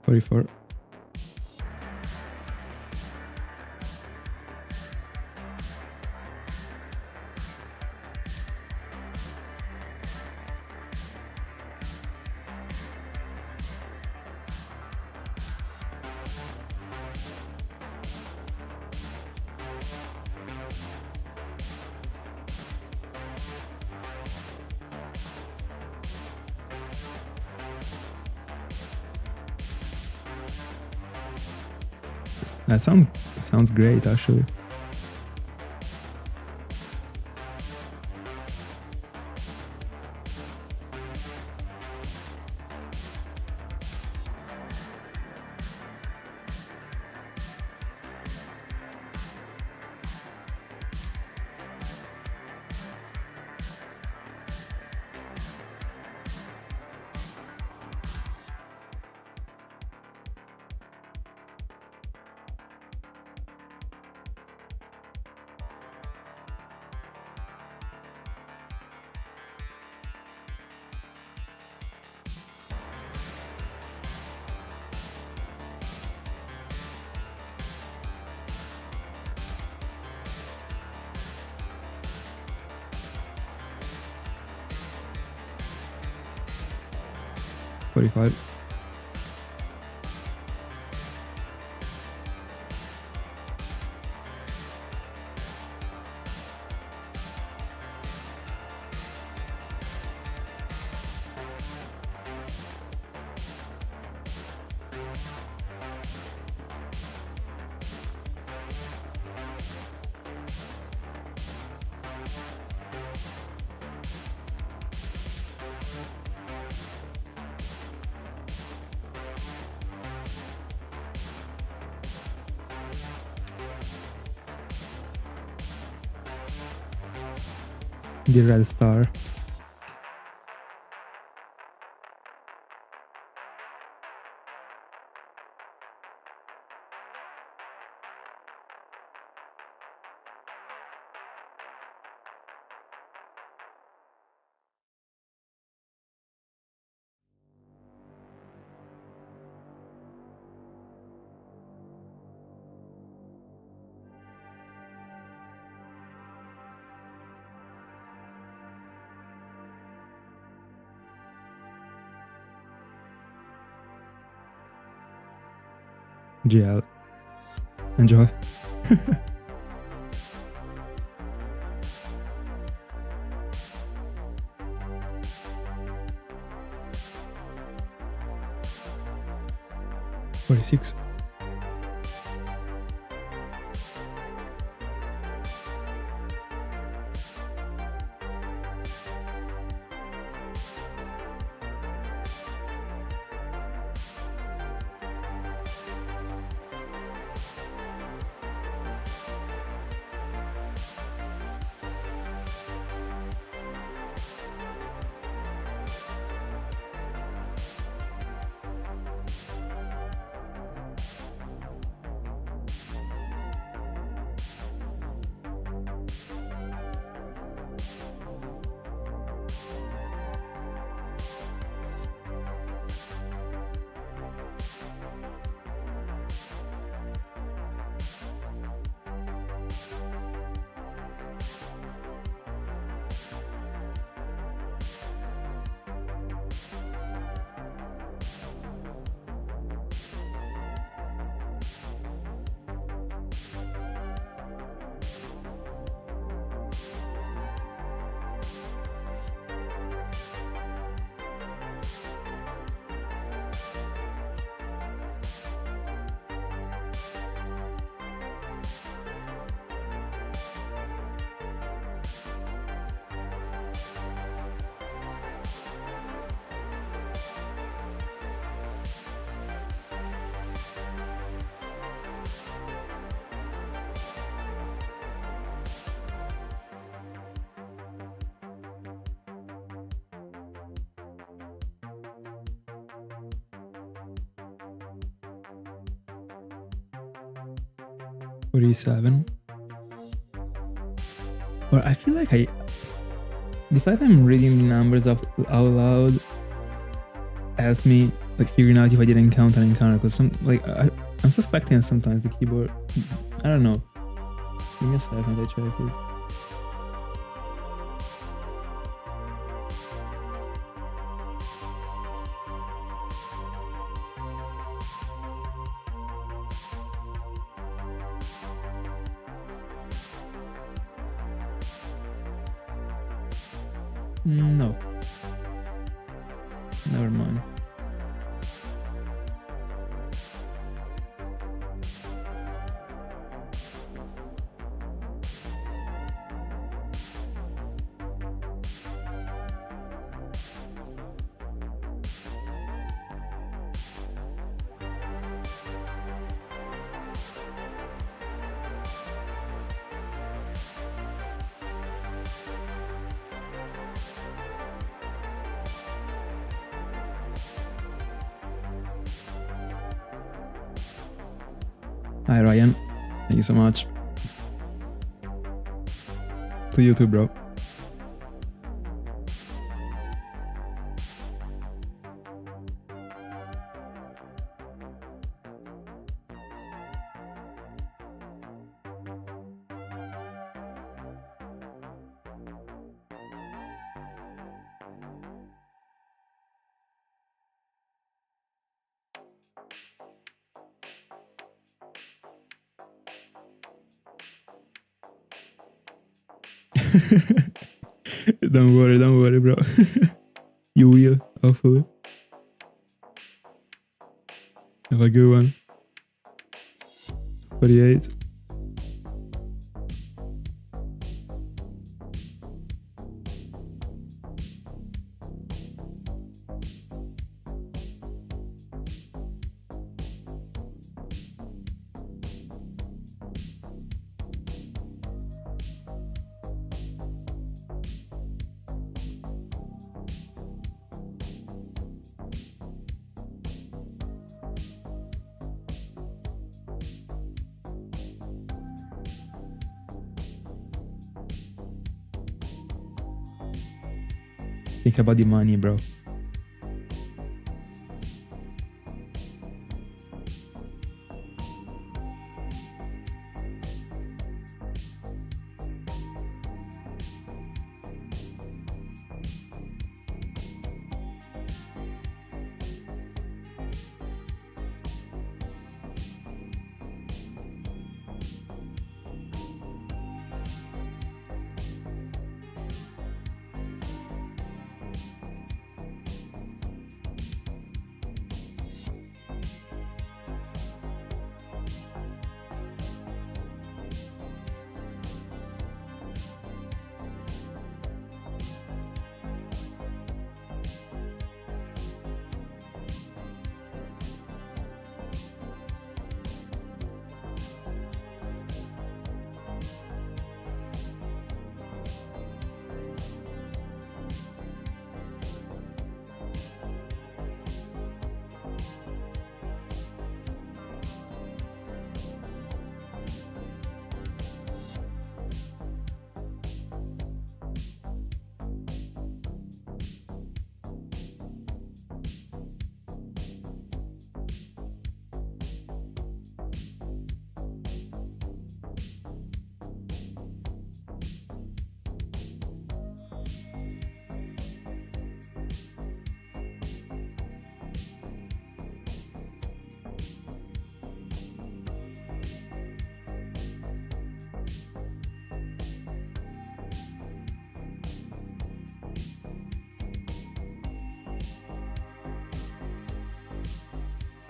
$44. That sounds great, actually. $45. The red star. GL. Enjoy. $46. 47. But I feel like the fact I'm reading the numbers out loud helps me like figuring out if I did encounter an encounter, because I'm suspecting that sometimes the keyboard, I don't know. Give me a second, I check it. No. Never mind. Hi Ryan, thank you so much. To you too, bro. Don't worry, bro. You will, hopefully. Have a good one. 48. Think about the money, bro.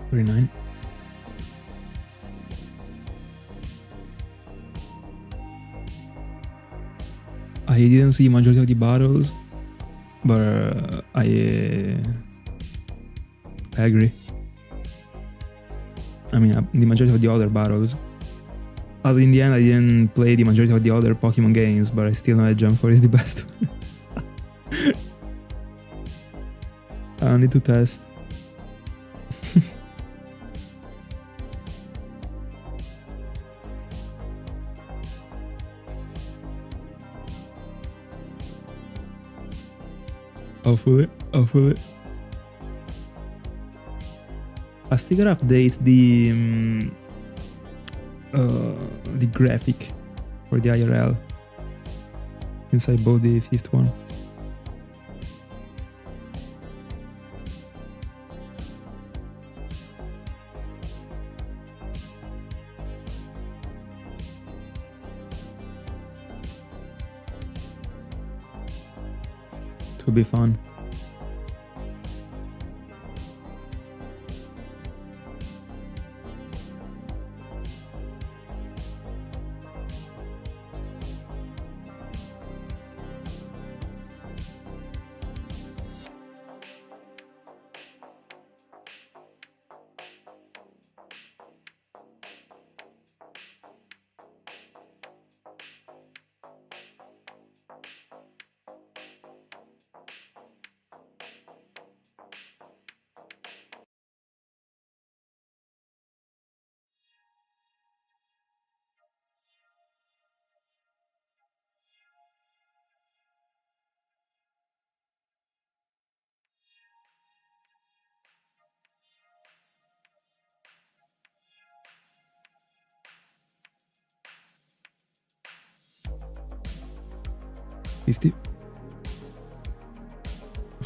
Very nice. I didn't see majority of the battles, but I agree. I mean, the majority of the other battles. As in the end, I didn't play the majority of the other Pokemon games, but I still know that Jump 4 is the best. I need to test. Hopefully. I still gotta update the graphic for the IRL since I bought the 5th one. It will be fun.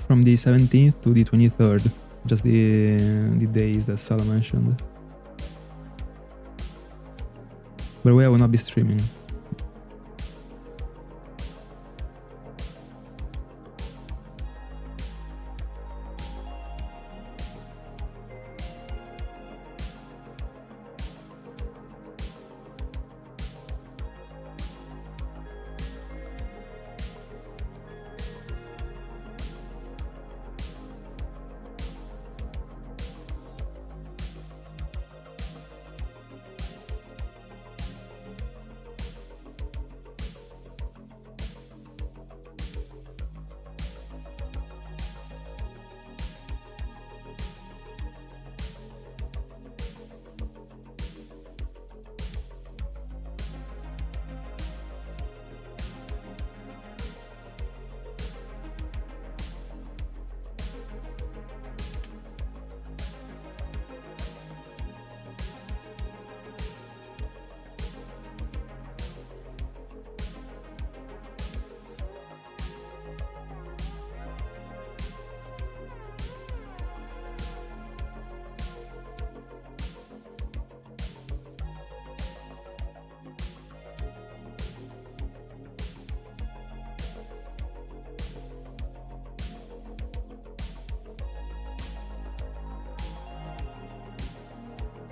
From the 17th to the 23rd, just the days that Sala mentioned. By the way, I will not be streaming.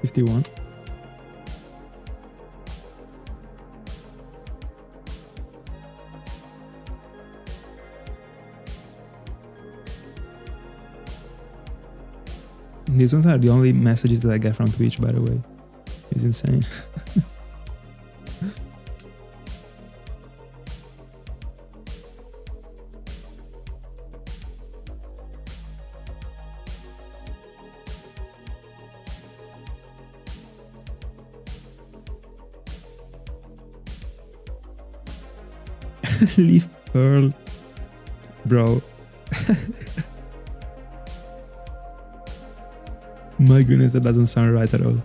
$51. These ones are the only messages that I get from Twitch, by the way. It's insane. Leaf Pearl. Bro. My goodness, that doesn't sound right at all.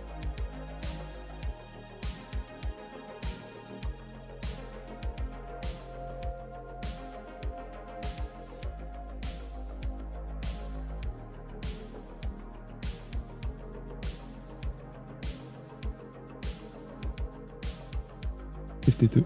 $52.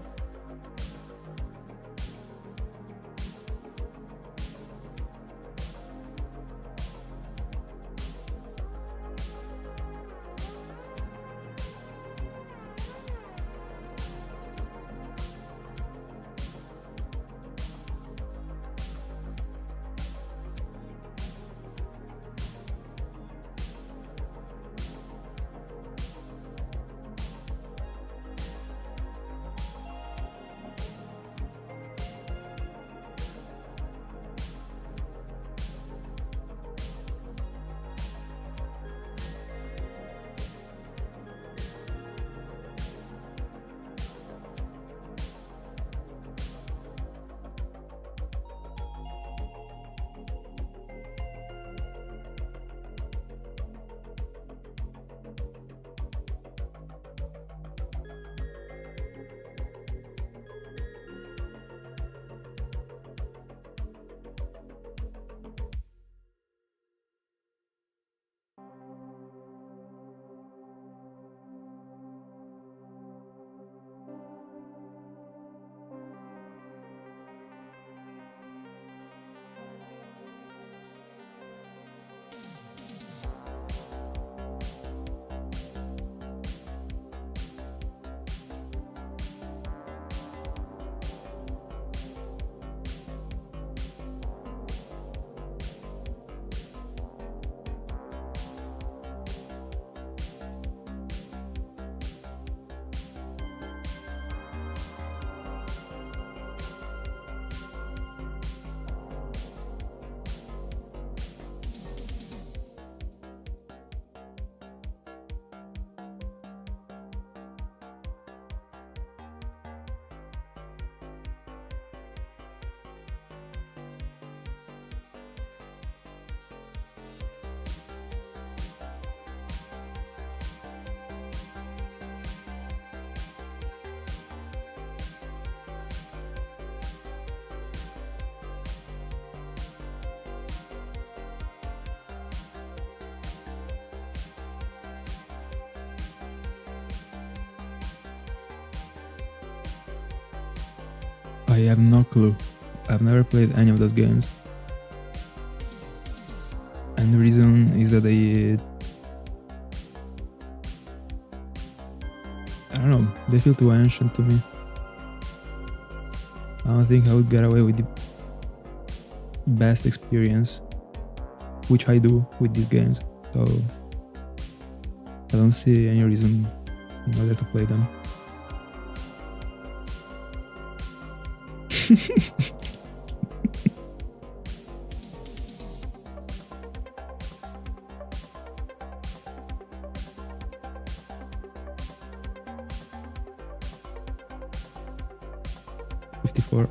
I have no clue. I've never played any of those games. And the reason is that I don't know, they feel too ancient to me. I don't think I would get away with the best experience, which I do with these games. So I don't see any reason in order to play them. $54.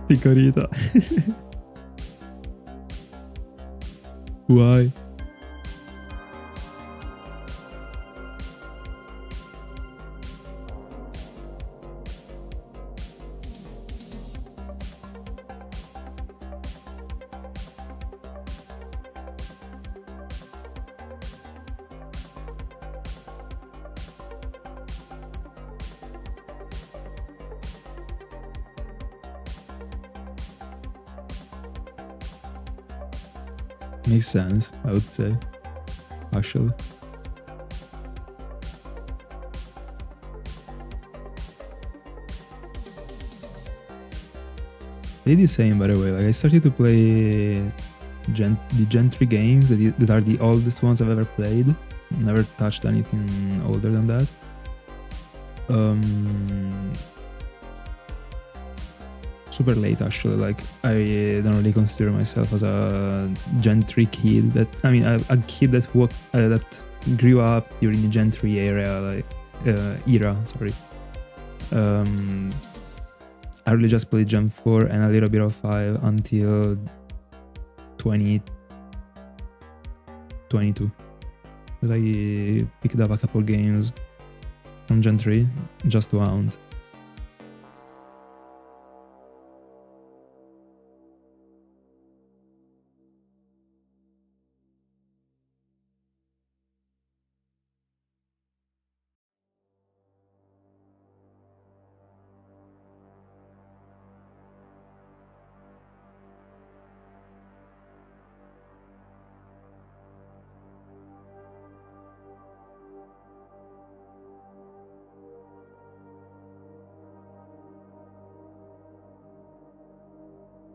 Picarita. Why? Makes sense, I would say, actually. I did the same, by the way. Like, I started to play the Gen 3 games that are the oldest ones I've ever played. Never touched anything older than that. Super late, actually. Like, I don't really consider myself as a Gen 3 kid. A kid that grew up during the Gen 3 era. Sorry. I really just played Gen 4 and a little bit of 5 until 2022. But I picked up a couple games from Gen 3 just to hound.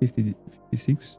$56.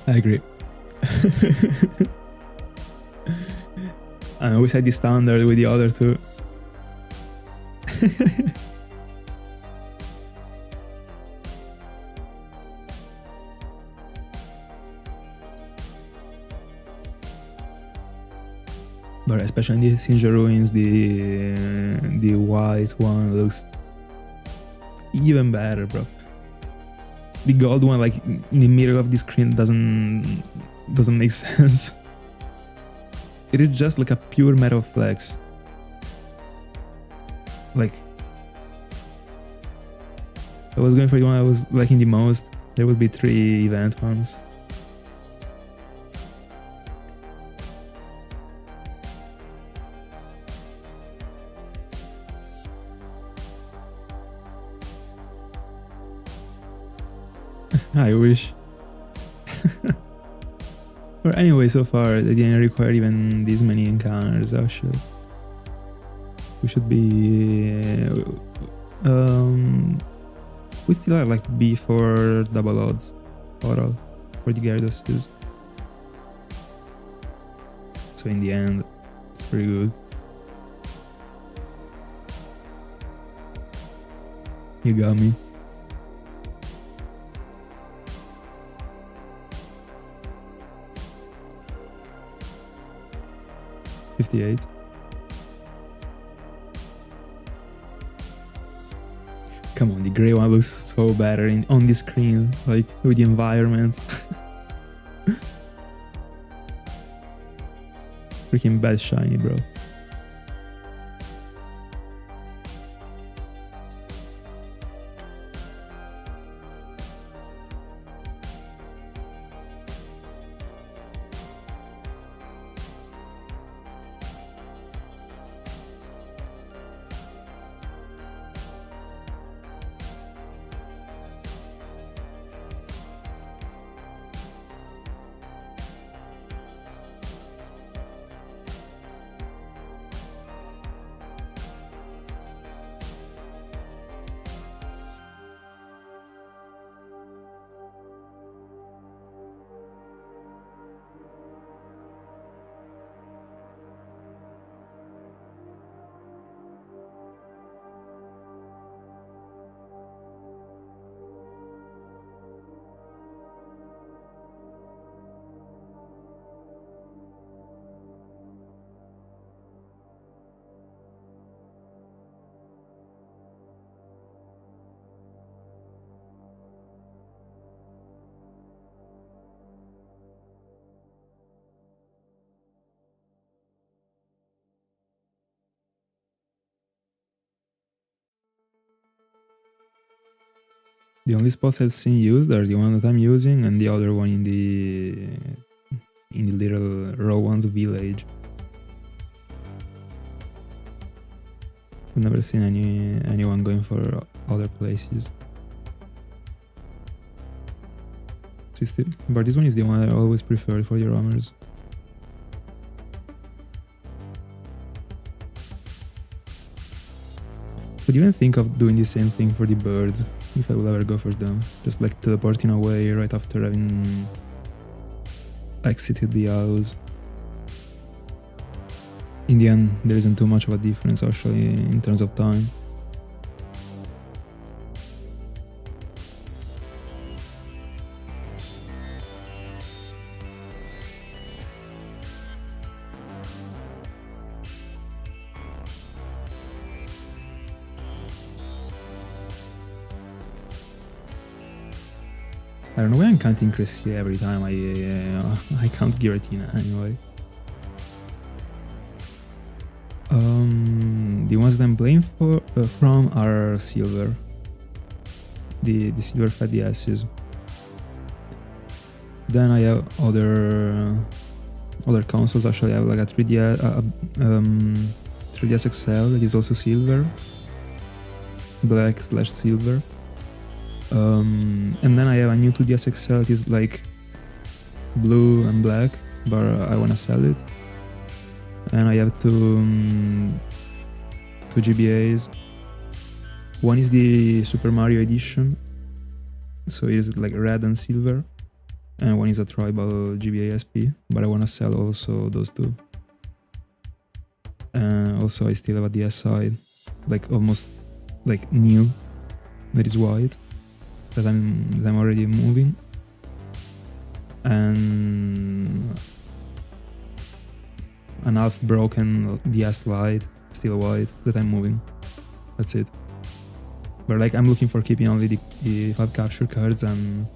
I agree. And we set the standard with the other two. But especially in the Sinjoh Ruins, the white one looks even better, bro. The gold one, like in the middle of the screen, doesn't make sense. It is just like a pure metal flex. Like, if I was going for the one I was liking the most, there would be 3 event ones. I wish. But anyway, so far they didn't require even this many encounters. Actually, we should be. We still are like B for double odds overall for the Gyarados. So in the end, it's pretty good. You got me. $58. Come on, the grey one looks so better on the screen, like with the environment. Freaking bad shiny, bro. The only spots I've seen used are the one that I'm using and the other one in the little Rowan's village. I've never seen anyone going for other places. But this one is the one I always prefer for the roamers. Could you even think of doing the same thing for the birds, if I will ever go for them? Just like teleporting away right after having exited the house. In the end, there isn't too much of a difference actually in terms of time. I don't know why I'm counting Cresselia every time I count Giratina anyway. The ones that I'm playing from are silver. The silver fatty acids. Then I have other consoles. Actually, I have like a 3DS XL that is also silver, black/silver. And then I have a new 2DS XL that is like blue and black, but I wanna sell it. And I have two GBAs. One is the Super Mario edition, so it is like red and silver, and one is a tribal GBASP, but I want to sell also those two. Also, I still have a DS side, like almost like new, that is white, that I'm already moving, and an half broken DS Lite, still white, that I'm moving. That's it. But like I'm looking for keeping only the 5 capture cards and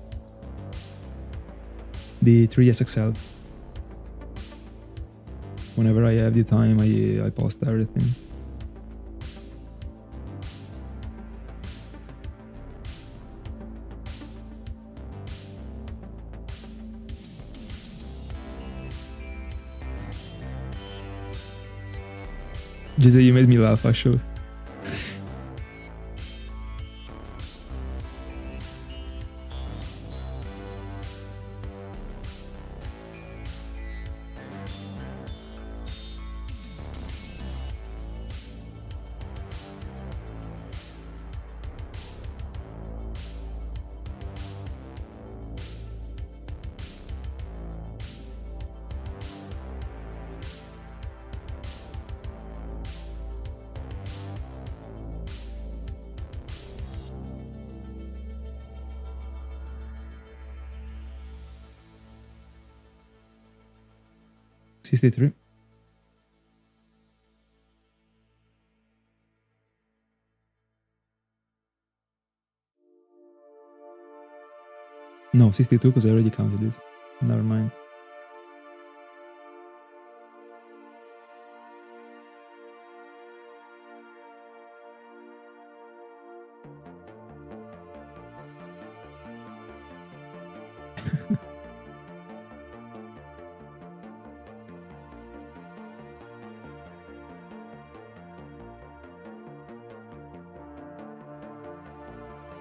the 3DS XL. Whenever I have the time, I post everything. Jose, you made me laugh actually. $63. No, 62 because I already counted it. Never mind.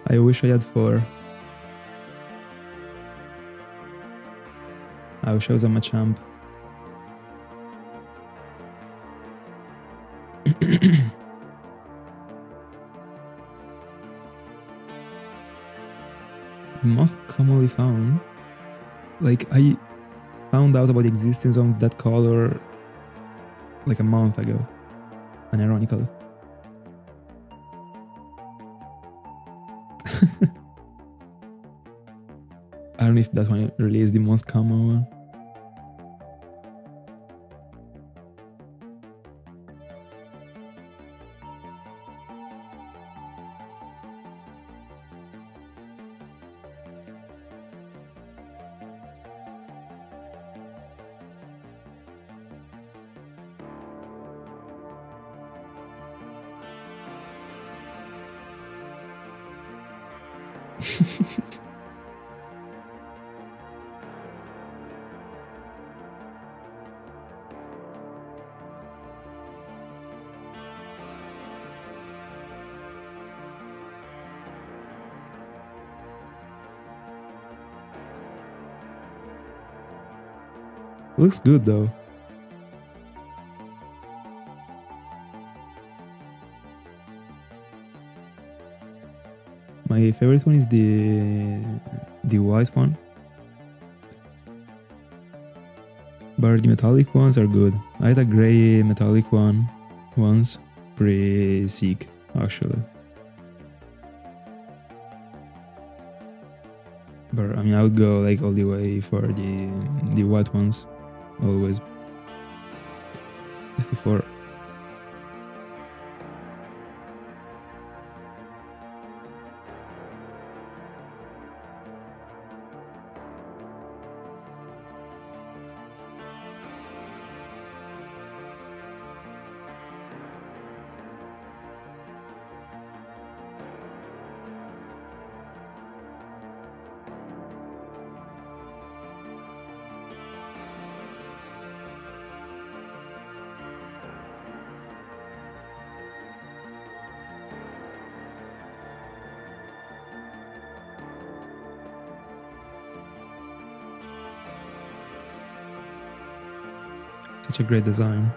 I wish I had 4. I wish I was a Machamp. Most commonly found. Like I found out about the existence of that color like a month ago, unironically. I don't know if that one really is the most common one. Looks good though. My favorite one is the white one. But the metallic ones are good. I had a gray metallic one once. Pretty sick, actually. But I mean, I would go like all the way for the white ones. Always. 64. Such a great design.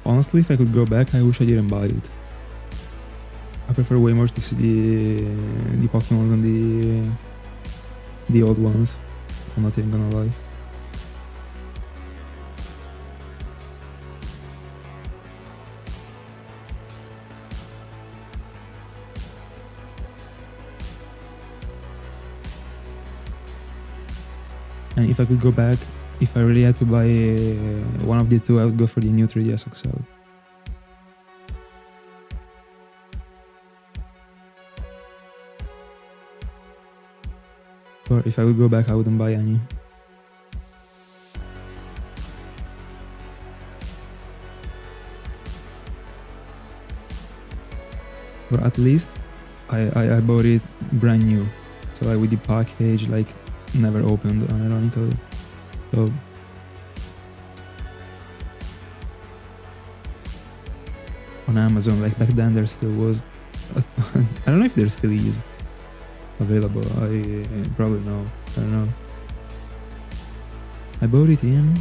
Honestly, if I could go back, I wish I didn't buy it. I prefer way more to see the Pokémons and the old ones. I'm not even gonna lie. And if I could go back, if I really had to buy one of the two, I would go for the new 3DS XL. Or if I would go back, I wouldn't buy any. Or at least I bought it brand new. So like with the package like never opened, unironically. So on Amazon, like back then there still was I don't know if there still is available. I probably no. I don't know. I bought it in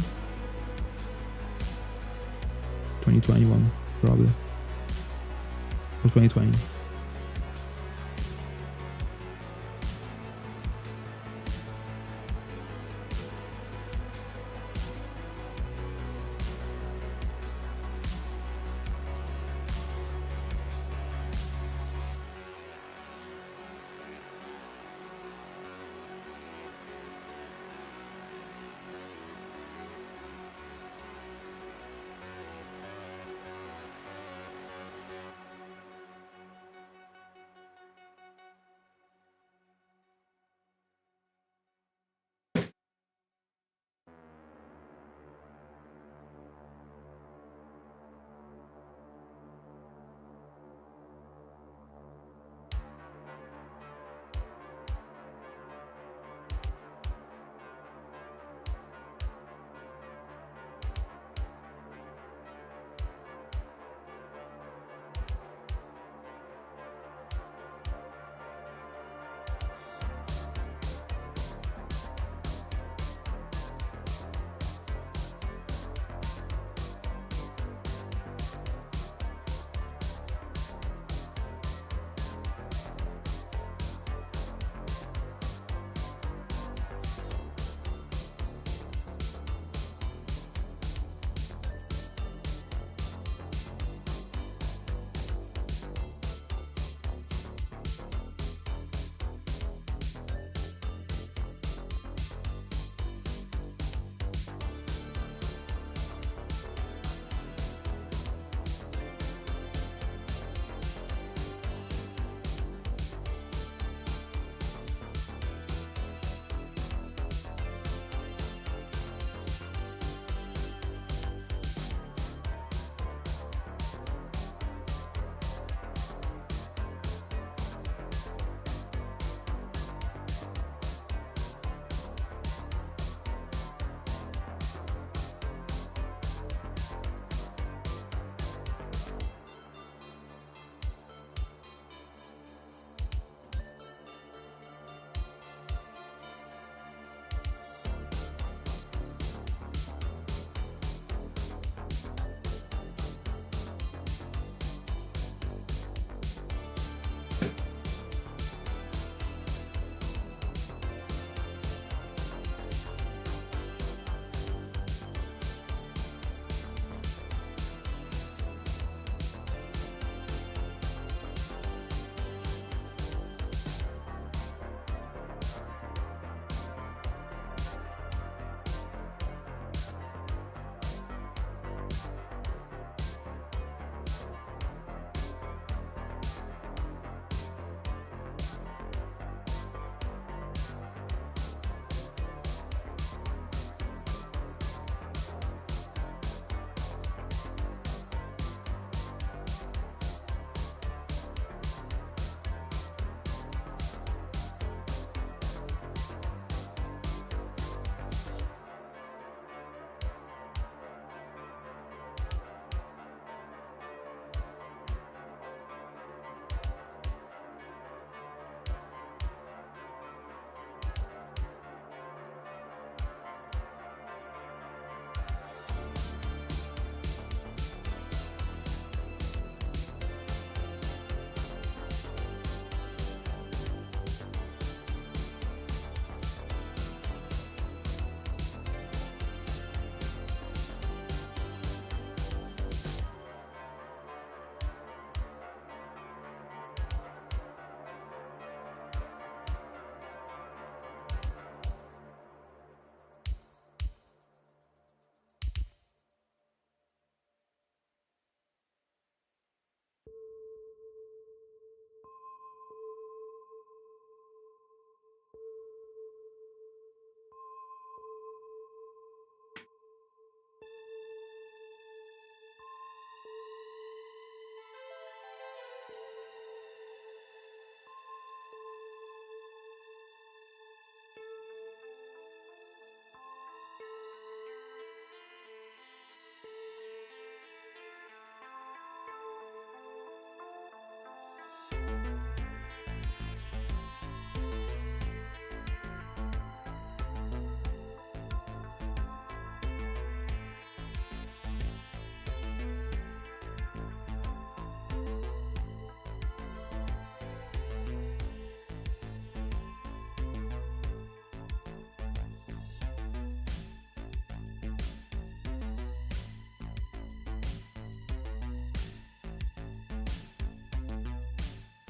2021 probably. Or 2020.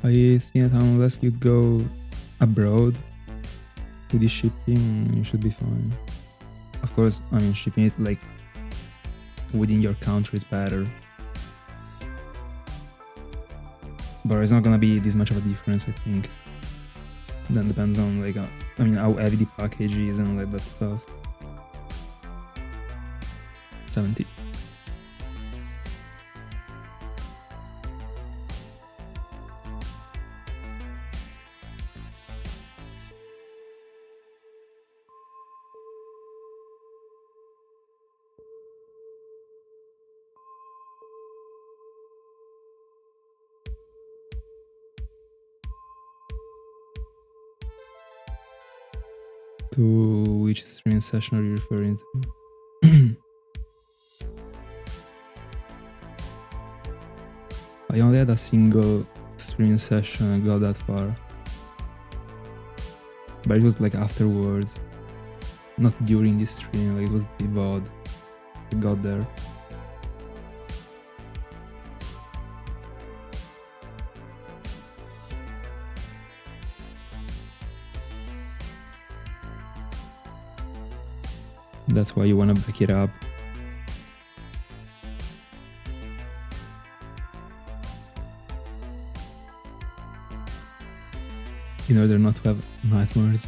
I think that unless you go abroad with the shipping, you should be fine. Of course, I mean, shipping it like within your country is better. But it's not gonna be this much of a difference, I think. Then depends on like, I mean, how heavy the package is and like that stuff. 70. To which streaming session are you referring to? I only had a single streaming session and got that far. But it was like afterwards. Not during the stream, like it was the VOD. I got there. That's why you wanna back it up. In order not to have nightmares.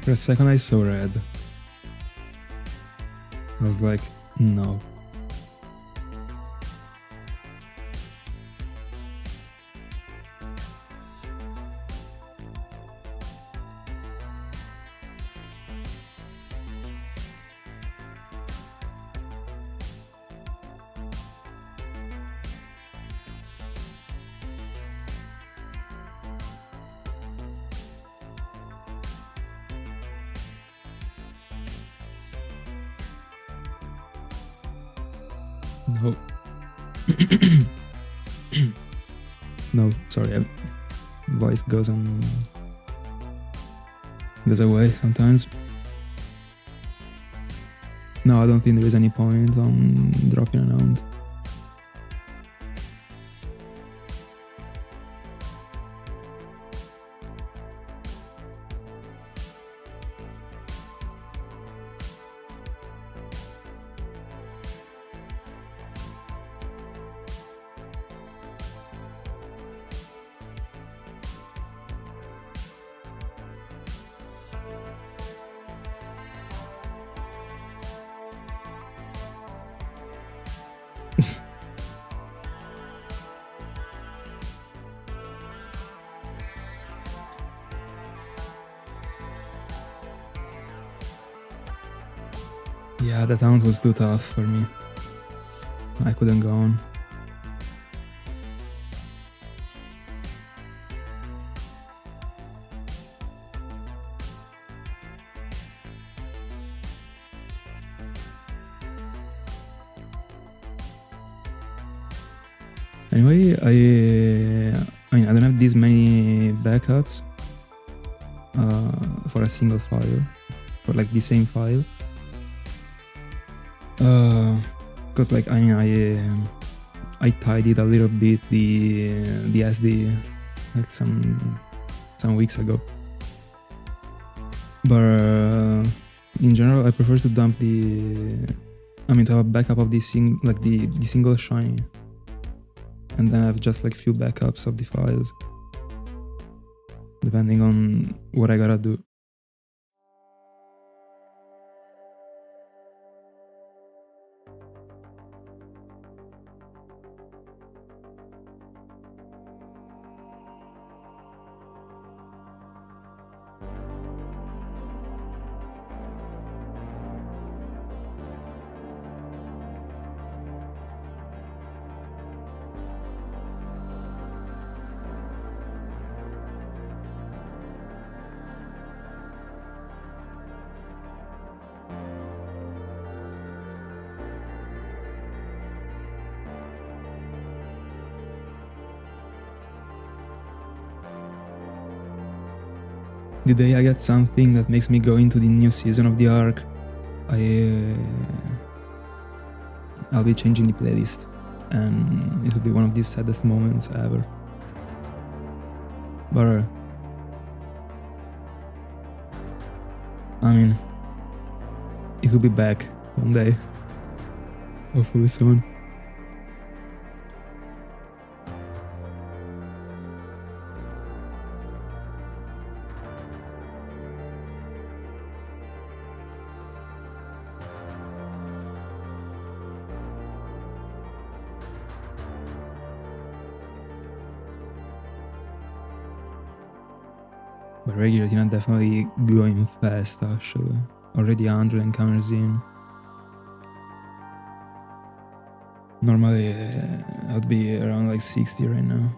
For a second I saw red. I was like, no. No. No, sorry. Voice goes away sometimes. No, I don't think there is any point on dropping an hound. Yeah, that hunt was too tough for me. I couldn't go on. Anyway, I mean, I don't have this many backups for a single file, for like the same file. Because like I tidied a little bit the SD like some weeks ago, but in general I prefer to dump to have a backup of the single shiny, and then I have just like few backups of the files depending on what I gotta do. the day I get something that makes me go into the new season of the arc, I'll be changing the playlist, and it will be one of the saddest moments ever. But I mean, it will be back one day, hopefully soon. But Giratina definitely going fast actually. Already 100 encounters in. Normally I'd be around like 60 right now.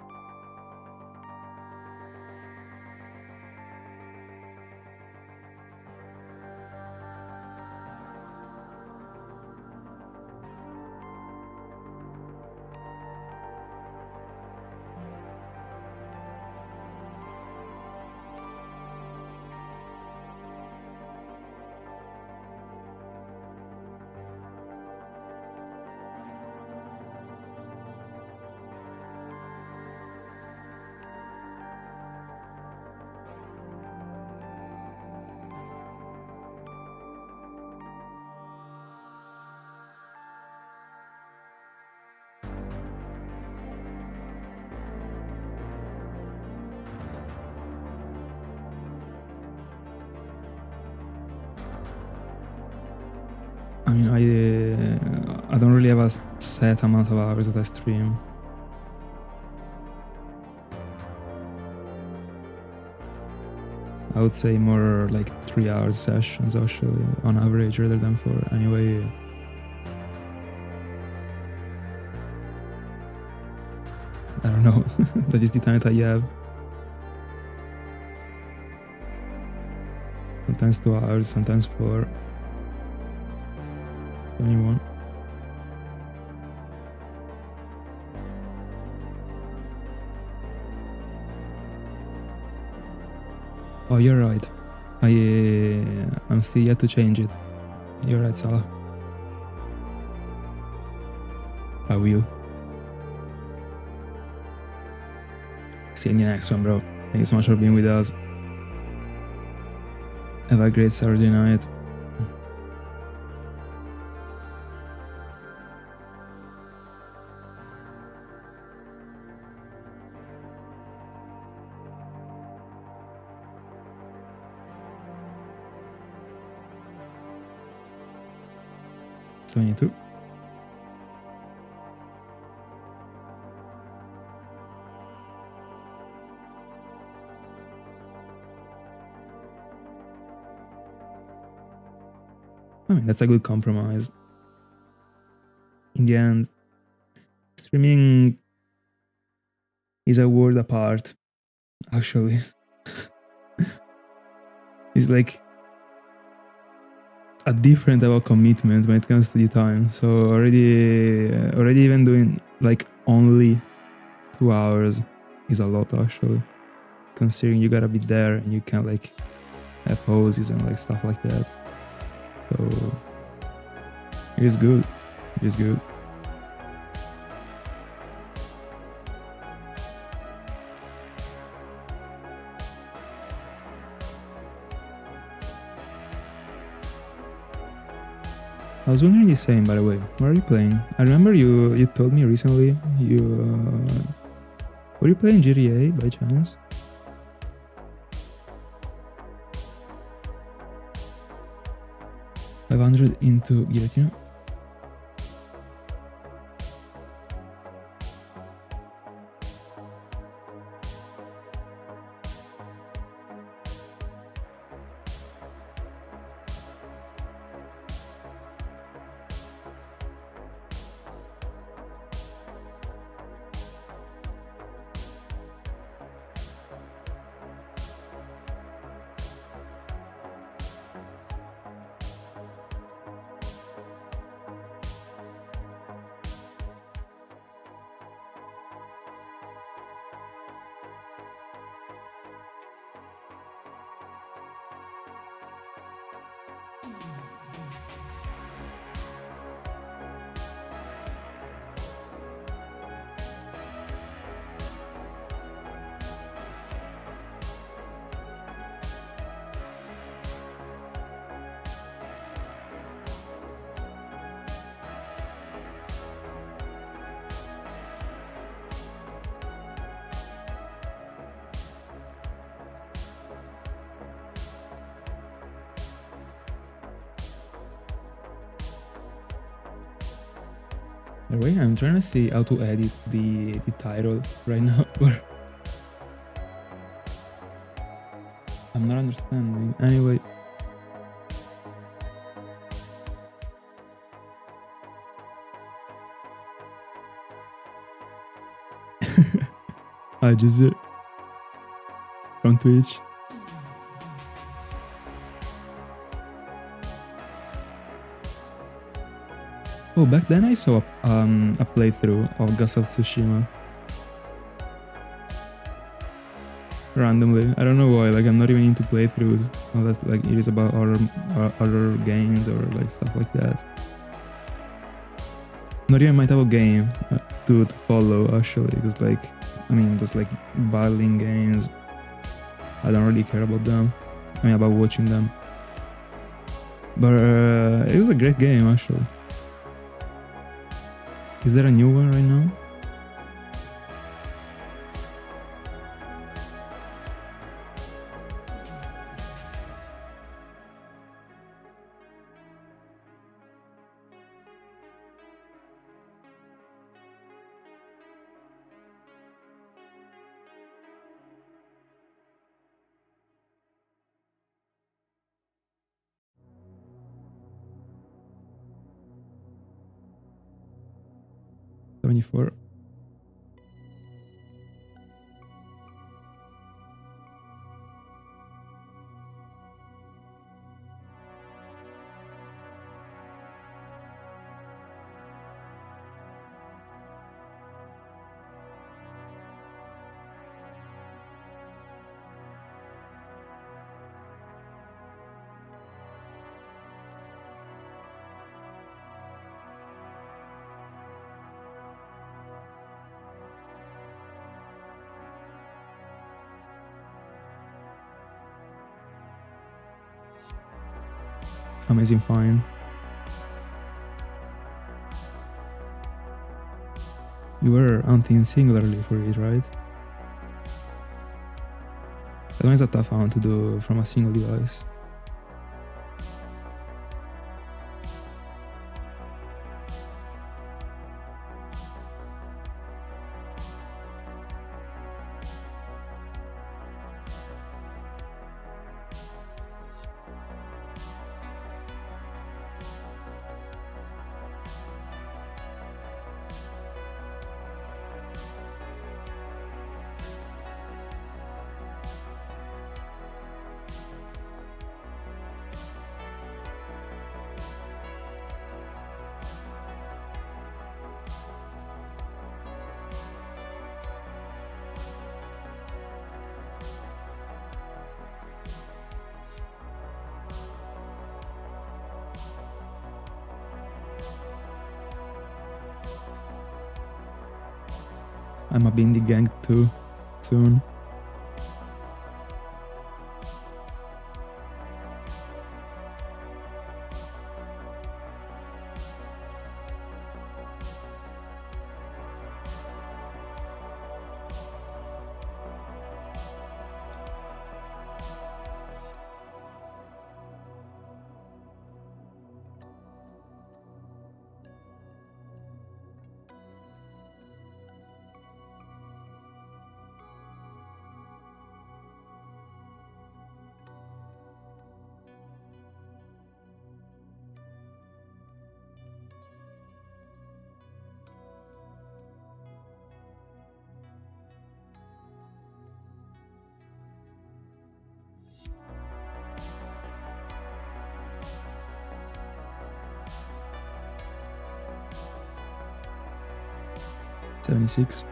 I mean, I don't really have a set amount of hours that I stream. I would say more like 3 hours sessions actually on average rather than 4. Anyway, I don't know. That is the time that I have. Sometimes 2 hours, sometimes 4. 21. Oh, you're right. I'm still yet to change it. You're right, Salah. I will. See you in the next one, bro. Thank you so much for being with us. Have a great Saturday night. $22. I mean, that's a good compromise. In the end, streaming is a world apart, actually. It's like a different type of commitment when it comes to the time. So already even doing like only 2 hours is a lot actually, considering you gotta be there and you can like have pauses and like stuff like that. So it is good. It is good. I was wondering the same, by the way. What are you playing? I remember you told me recently were you playing GTA by chance? $500 into Giratina. By the way, I'm trying to see how to edit the title right now. I'm not understanding. Anyway. Hi, Jizzy. From Twitch. Oh, back then I saw a playthrough of Ghost of Tsushima. Randomly. I don't know why, like I'm not even into playthroughs unless like it is about other games or like stuff like that. Not even my type of game to follow actually, because like, I mean, those like battling games, I don't really care about them. I mean, about watching them. But it was a great game actually. Is there a new one right now? '74. Amazing find. You were hunting singularly for it, right? That one is a tough one to do from a single device. I'm a be in the gang too, soon. '76.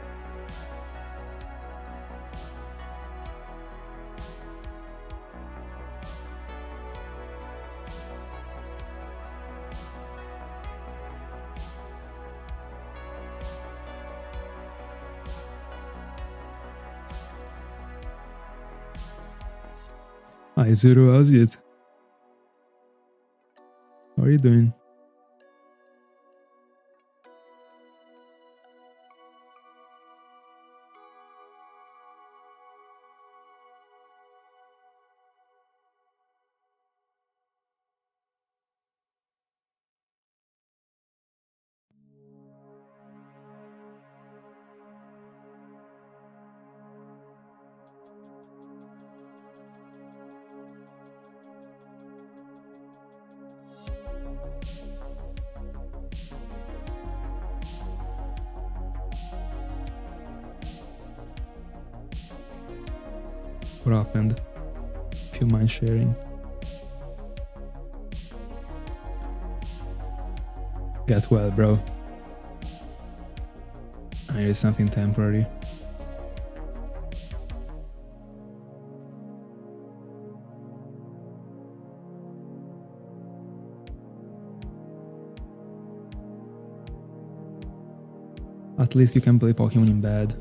Hi Zero, how's it? How are you doing? What happened? If you mind sharing. Get well, bro. I mean, it's something temporary. At least you can play Pokemon in bed.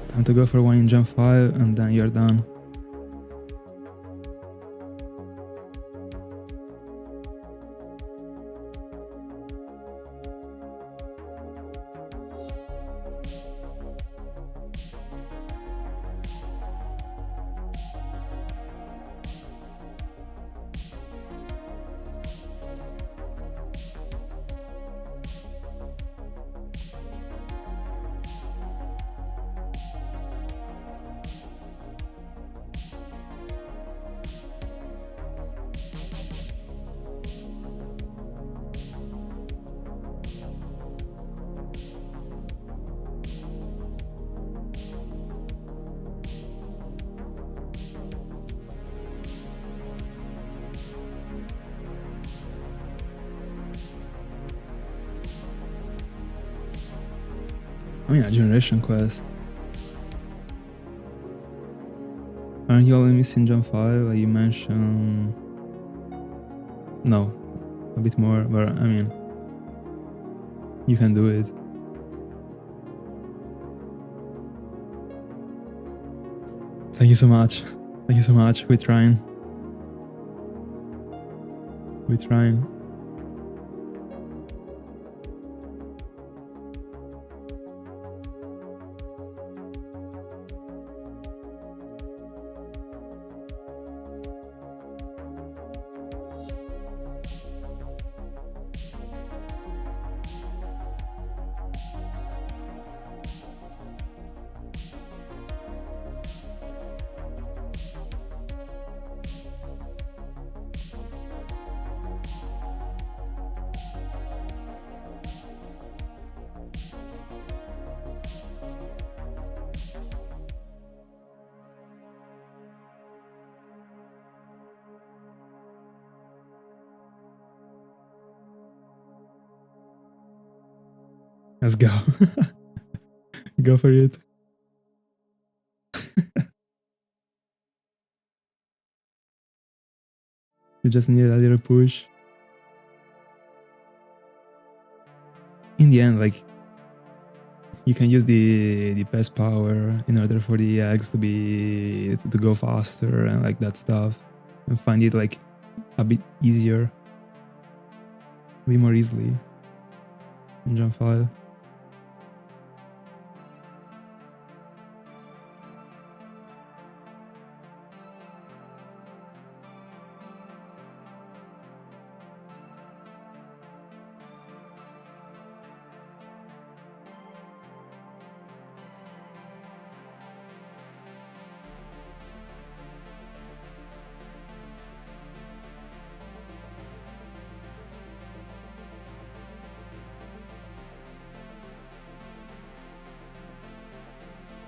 Time to go for one in Gen 5 and then you're done. I mean, a generation quest. Aren't you only missing Gen 5? Like you mentioned. No, a bit more, but I mean, you can do it. Thank you so much. Thank you so much. We're trying. We're trying. Let's go. Go for it. You just need a little push. In the end, like, you can use the best power in order for the eggs to go faster and like that stuff, and find it like a bit easier, a bit more easily in Gen 5.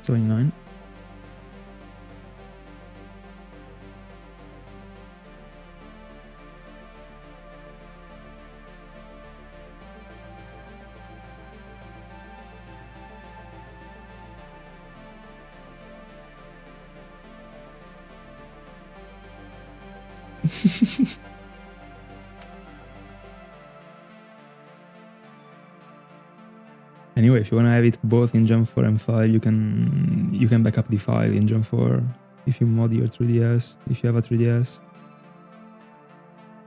$29. Anyway, if you want to have it both in Gen 4 and 5, you can back up the file in Gen 4 if you mod your 3DS. If you have a 3DS,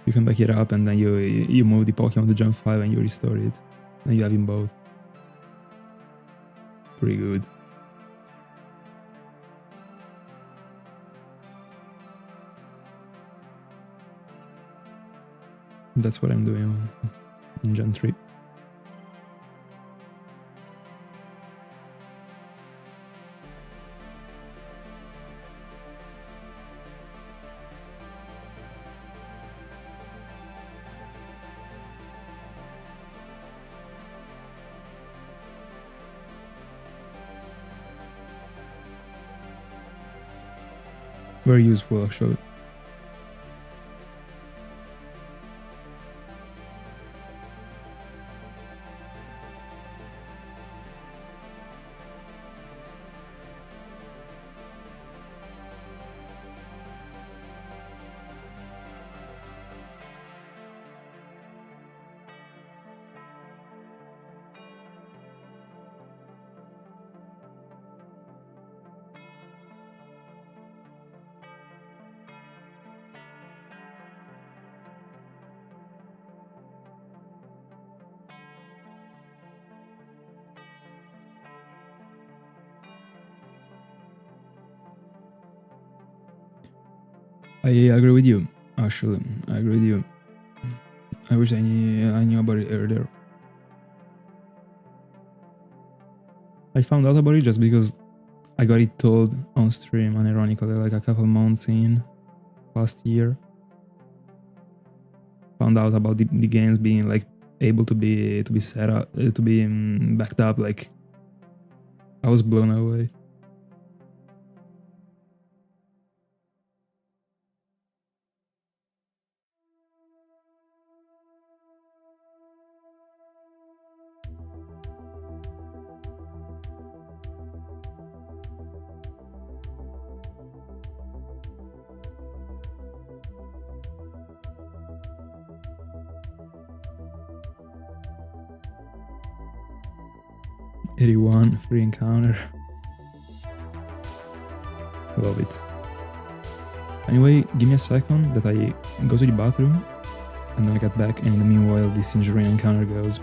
you can back it up and then you move the Pokemon to Gen 5 and you restore it. And you have them both. Pretty good. That's what I'm doing in Gen 3. Very useful actually. I agree with you, actually. I agree with you. I wish I knew about it earlier. I found out about it just because I got it told on stream, unironically, like a couple months in last year. Found out about the games being like able to be set up, to be backed up. Like, I was blown away. '81 free encounter. Love it. Anyway, give me a second that I go to the bathroom and then I get back, and in the meanwhile the Sinjoh Ruins encounter goes.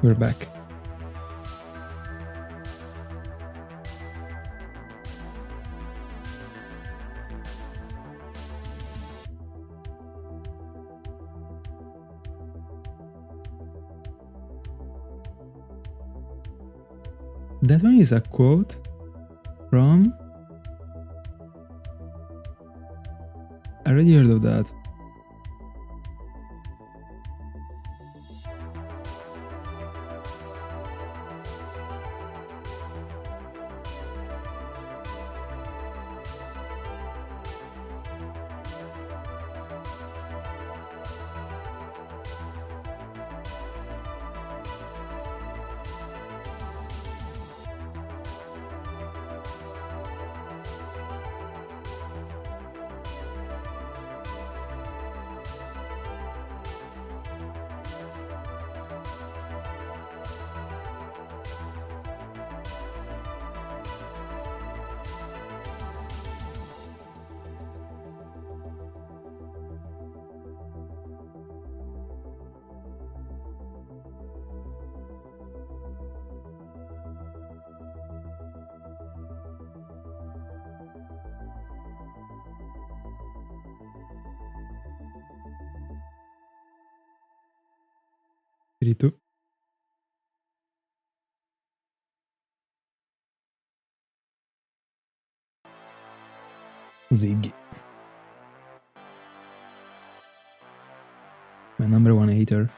We're back. That one is a quote from... I already heard of that. 32. Ziggy. My number one hater.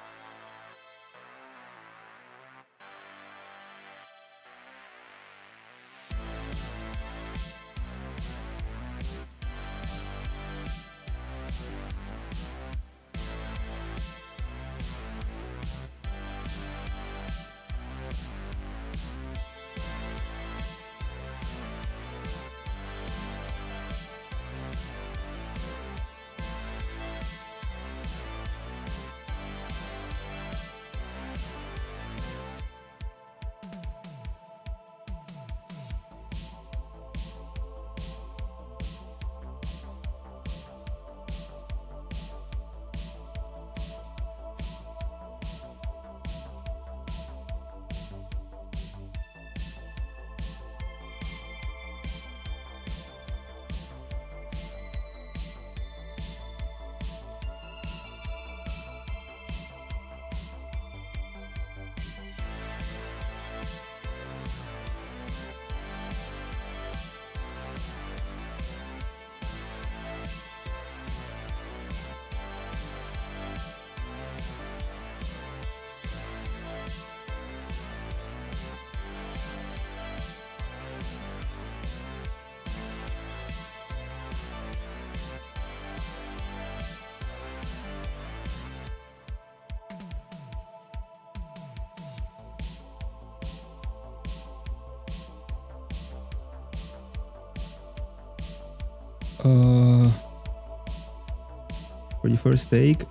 For the first take,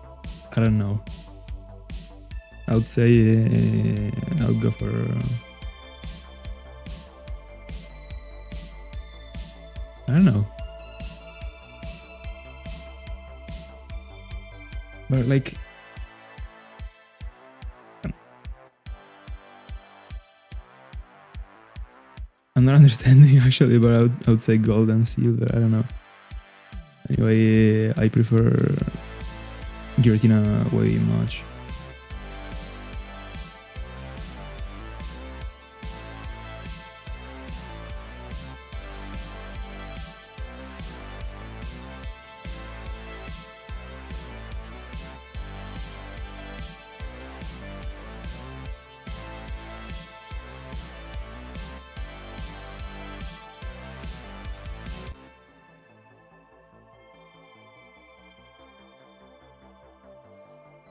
I don't know. I would say I would go for I don't know. But like I'm not understanding actually, but I would say gold and silver. I don't know. Anyway, I prefer Giratina way much.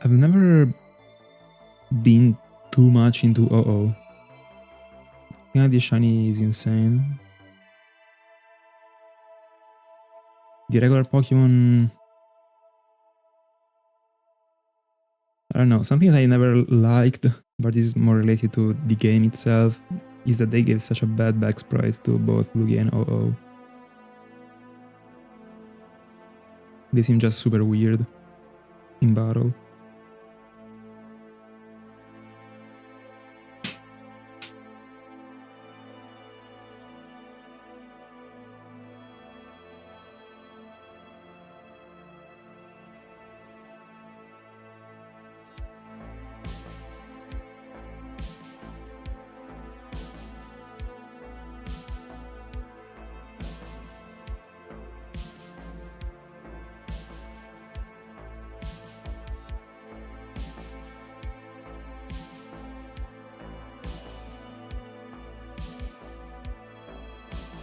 I've never been too much into OO. Yeah, the shiny is insane. The regular Pokemon, I don't know, something that I never liked, but is more related to the game itself, is that they gave such a bad back sprite to both Lugia and OO. They seem just super weird in battle.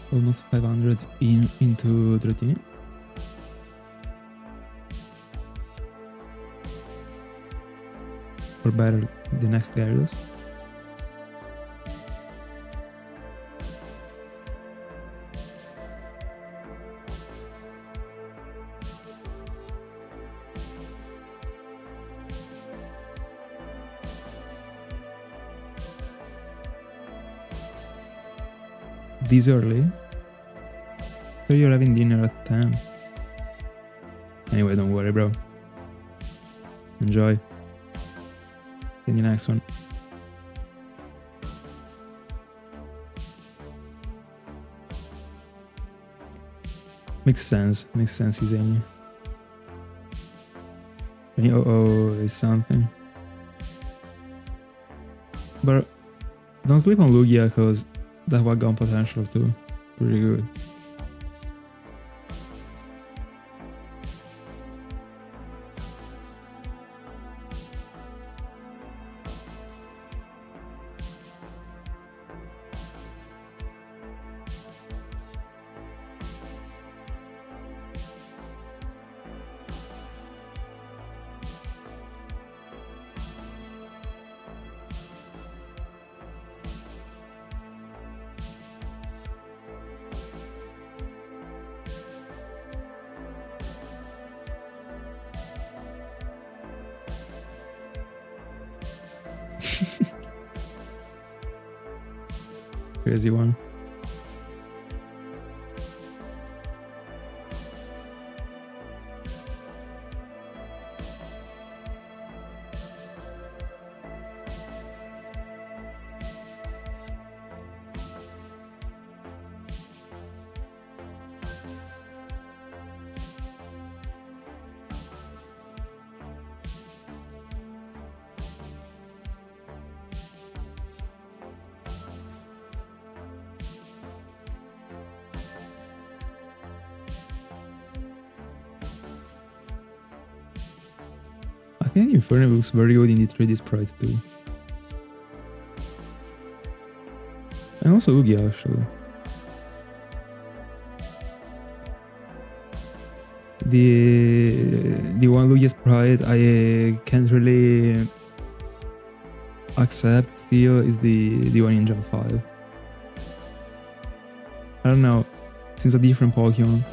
Almost 500 into Dratini. Or better, the next Gyarados. This early? So you're having dinner at 10. Anyway, don't worry, bro. Enjoy. See you in the next one. Makes sense, Iseni. Any OO is something. But don't sleep on Lugia because that was gun potential too. Pretty good. Crazy one. I think Inferno looks very good in the 3D sprite too. And also Lugia actually. The one Lugia sprite I can't really accept still is the one in Gen 5. I don't know, it seems a different Pokemon.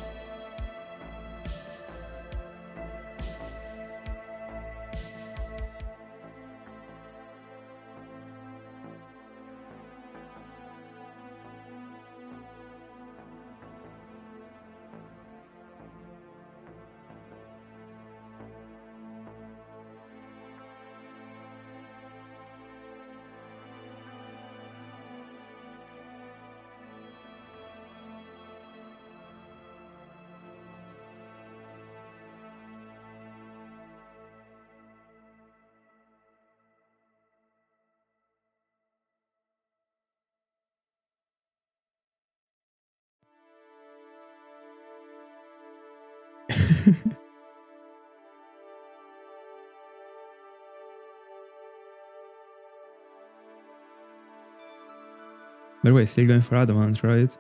By the way, still going for Adamant, right?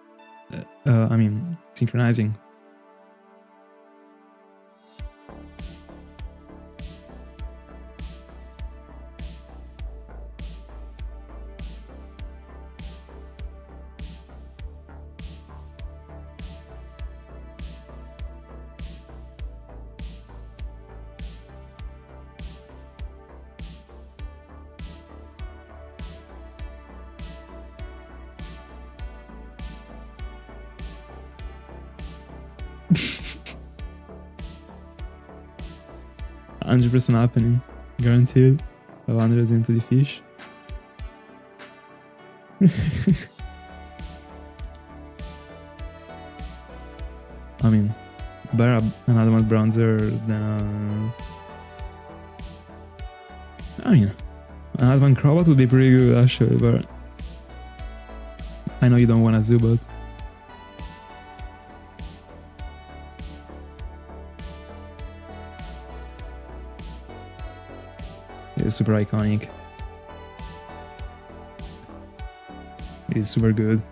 I mean, synchronizing. %100% happening, guaranteed. 500 into the fish. I mean, better an Adamant bronzer than I mean, an Adamant Crobat would be pretty good actually, but I know you don't want a Zubat. It's super iconic. It is super good.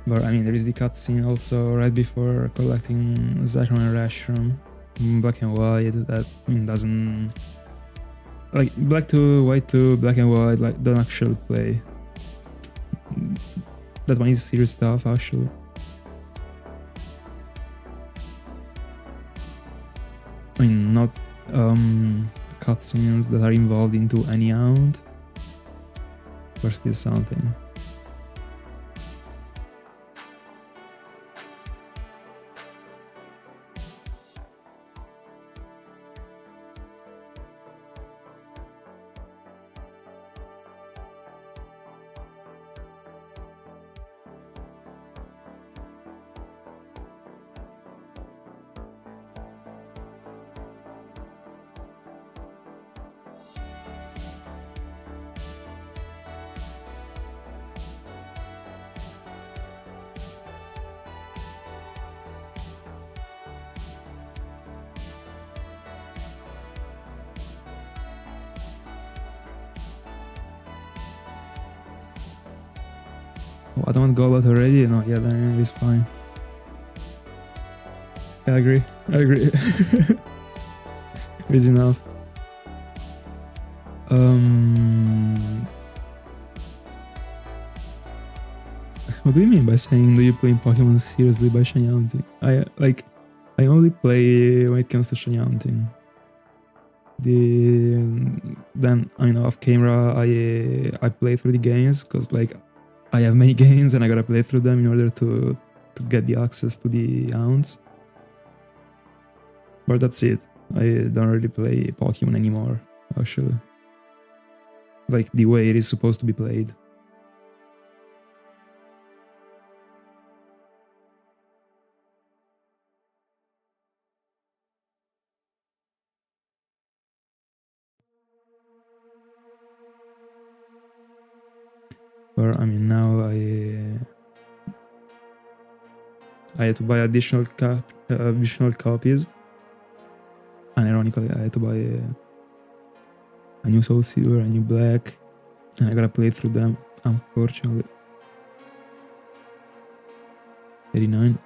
But I mean, there is the cutscene also right before collecting Zekrom and Reshiram, Black and White. That doesn't like Black to White to Black and White like don't actually play. That one is serious stuff actually. I mean, not cutscenes that are involved into any hound, but still something. Oh, I don't want Golbat already? No, yeah, then it's fine. I agree. Easy enough. What do you mean by saying do you play Pokemon seriously by shinyhunting? I only play when it comes to shinyhunting. Then I mean off camera I play through the games because like I have many games and I gotta play through them in order to get the access to the hounds. But that's it. I don't really play Pokemon anymore, actually. Like the way it is supposed to be played. But I mean now I had to buy additional copies. And ironically, I had to buy a new SoulSilver, a new Black, and I gotta play through them, unfortunately. 89.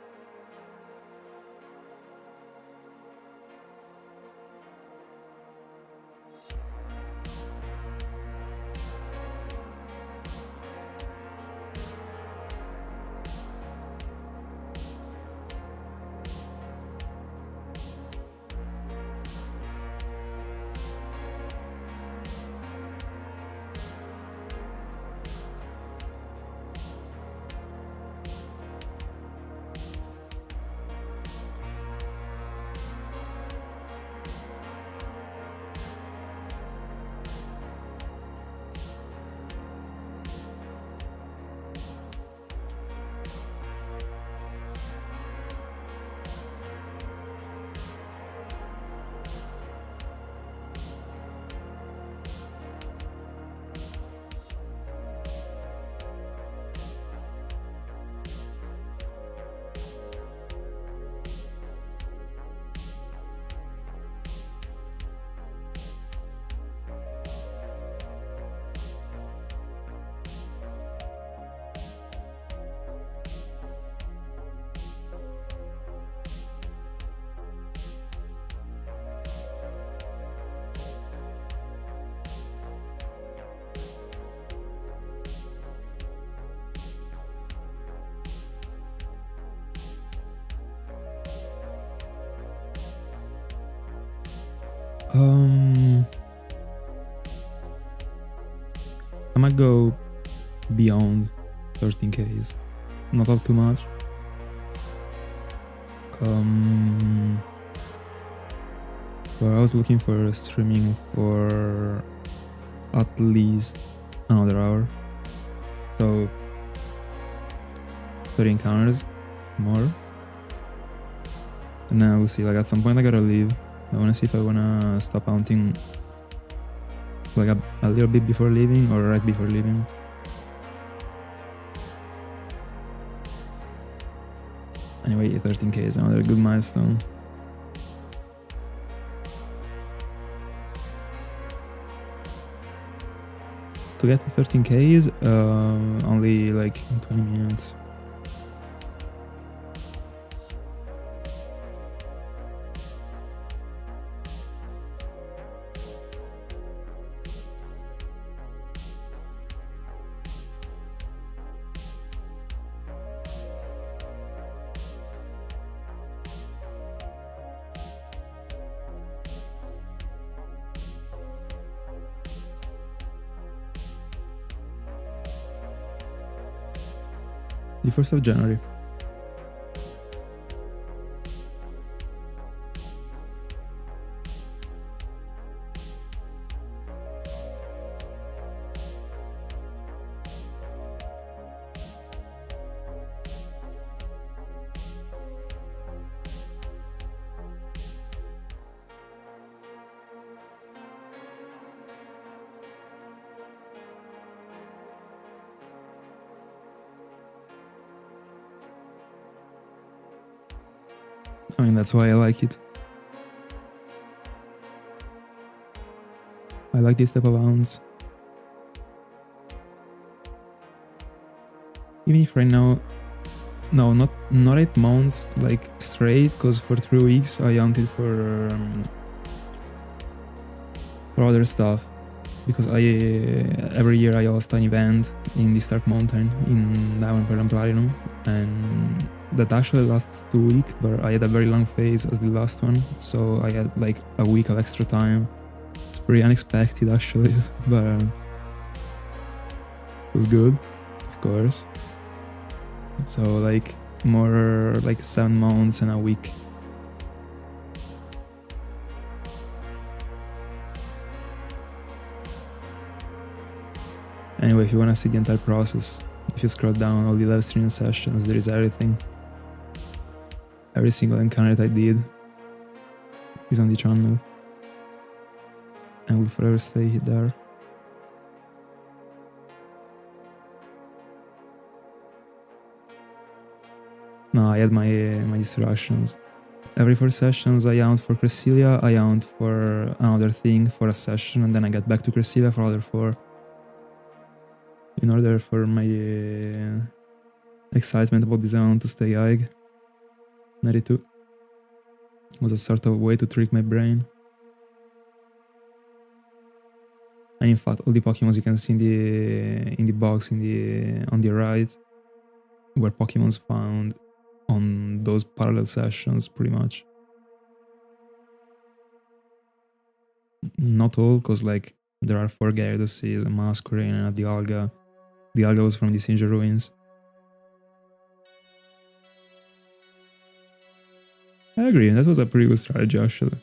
I might go beyond 13Ks. Not up too much. But I was looking for streaming for at least another hour. So 30 encounters more. And then we'll see, like at some point I gotta leave. I wanna see if I wanna stop hunting like a little bit before leaving or right before leaving. Anyway, 13K is another good milestone. To get to 13K is only like 20 minutes. The 1st of January. I mean, that's why I like it. I like this type of hounds. Even if right now, no, not 8 months like straight, because for 3 weeks I hunted for other stuff, because I every year I host an event in the Stark Mountain in Diamond, Pearl and Platinum, and that actually lasts 2 weeks, but I had a very long phase as the last one, so I had like a week of extra time. It's pretty unexpected actually, but it was good, of course. So like more like 7 months and a week. Anyway, if you want to see the entire process, if you scroll down all the live streaming sessions, there is everything. Every single encounter that I did is on the channel and will forever stay there. No, I had my distractions. Every 4 sessions I hunt for Cresselia, I hunt for another thing for a session, and then I get back to Cresselia for another 4. In order for my excitement about this hunt to stay high. 92 was a sort of way to trick my brain. And in fact, all the Pokémons you can see in the box on the right were Pokémons found on those parallel sessions, pretty much. Not all, because like there are 4 Gyarados, a Masquerain, and a Dialga. Dialga was from the Sinjoh Ruins. I agree, that was a pretty good strategy actually.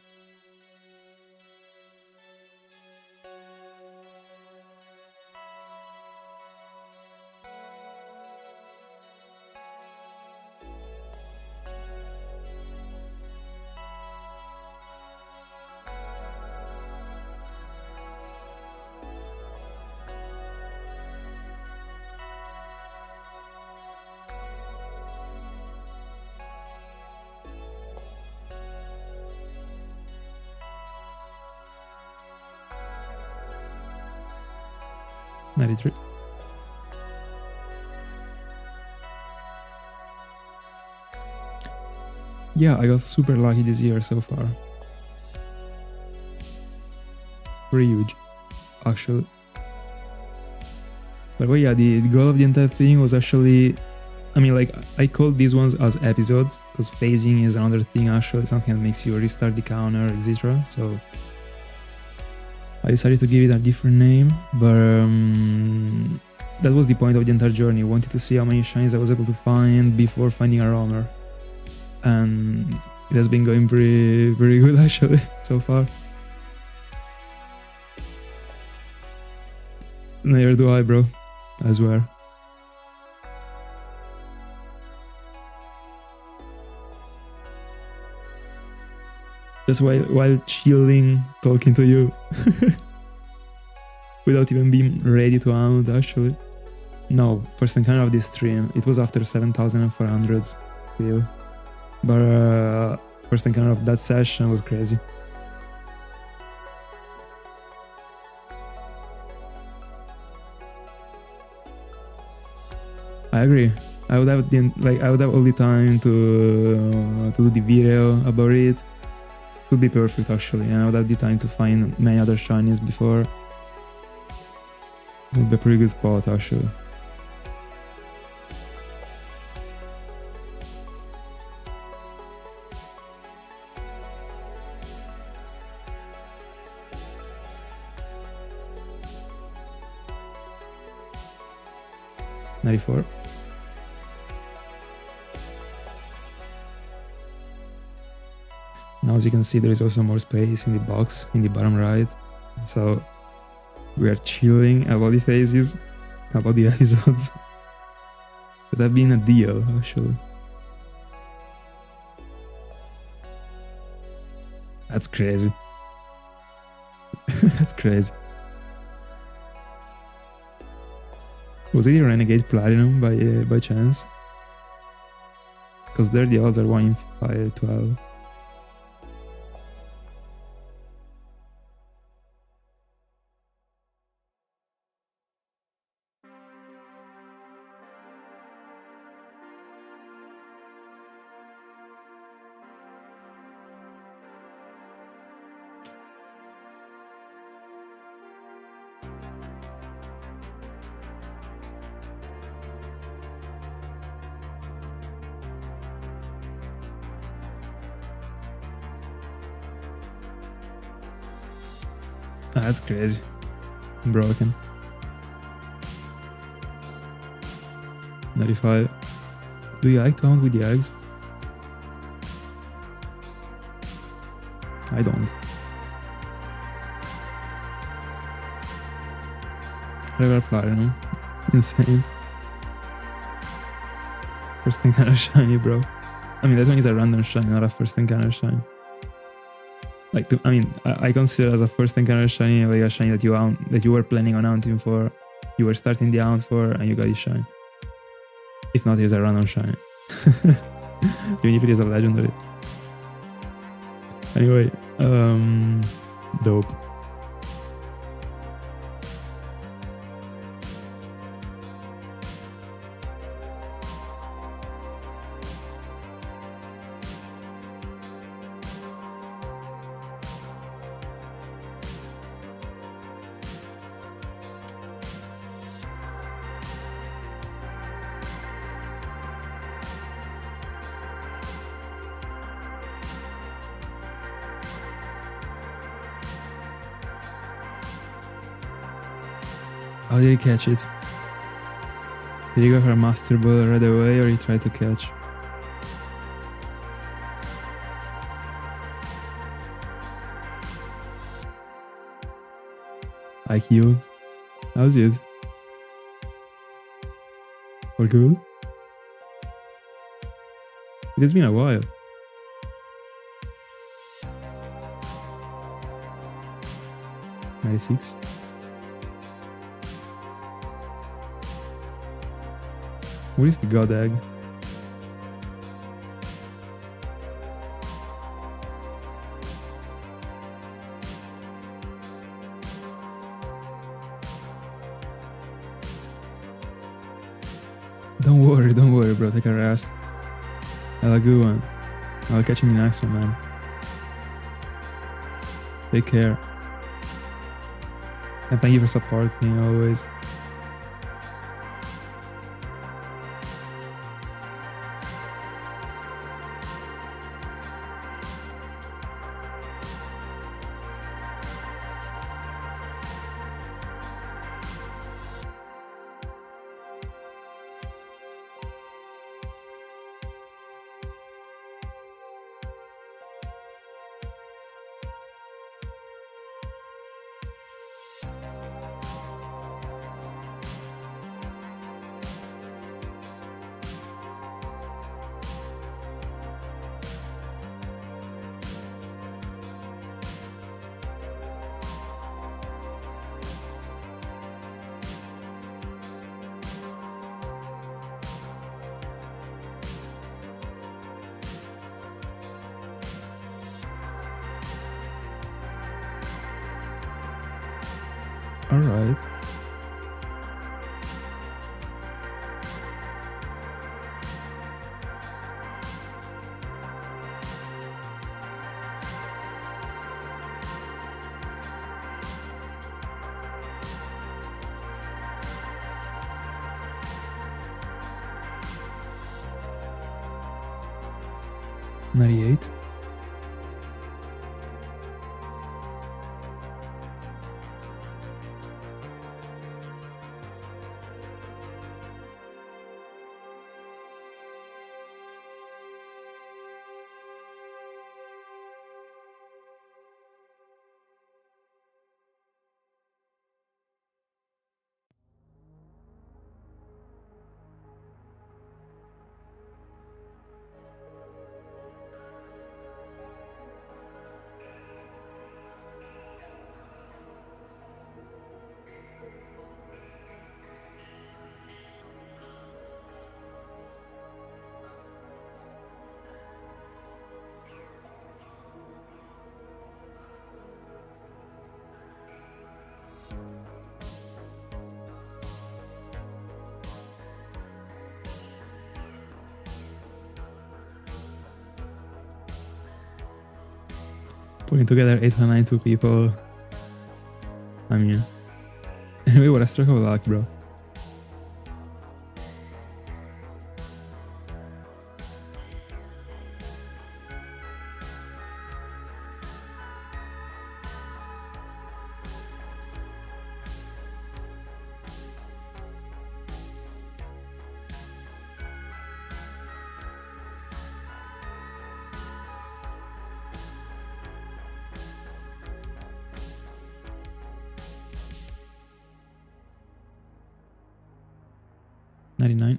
Yeah, I got super lucky this year so far. Pretty huge, actually. But well, yeah, the goal of the entire thing was actually, I mean, like, I called these ones as episodes, because phasing is another thing actually, something that makes you restart the counter, etc. So I decided to give it a different name, but that was the point of the entire journey. I wanted to see how many shinies I was able to find before finding a runner. And it has been going pretty good actually so far. Neither do I, bro. I swear. Just while chilling, talking to you. Without even being ready to hunt, actually. No, first encounter of this stream. It was after 7,400 still. But first encounter of that session was crazy. I agree. I would have all the time to do the video about it. It would be perfect actually, and I would have the time to find many other shinies before. It would be a pretty good spot actually. $94. Now as you can see, there is also more space in the box in the bottom right, so we are chilling about the phases, about the episodes. But have been a deal actually. That's crazy. That's crazy. Was it a Renegade Platinum by chance? Because there the odds are 1 in 512. That's crazy. Broken. 95. Do you like to hunt with the eggs? I don't. Regular platinum. Insane. First encounter shiny, bro. I mean, that one is a random shiny, not a first encounter shiny. Like, I consider it as a first encounter shiny, like a shiny that you were planning on hunting for, you were starting the hunt for, and you got it shiny. If not, it's a random shiny. Even if it is a legendary. Anyway, dope. How did he catch it? Did he go for a master ball right away, or he tried to catch? IQ. How's it? All good? It has been a while. '96. What is the god egg? Don't worry, bro. Take a rest. Have a good one. I'll catch you in the next one, man. Take care. And thank you for supporting always. All right. '98. Putting together 892 people. I mean, anyway, what a stroke of luck, bro. 99.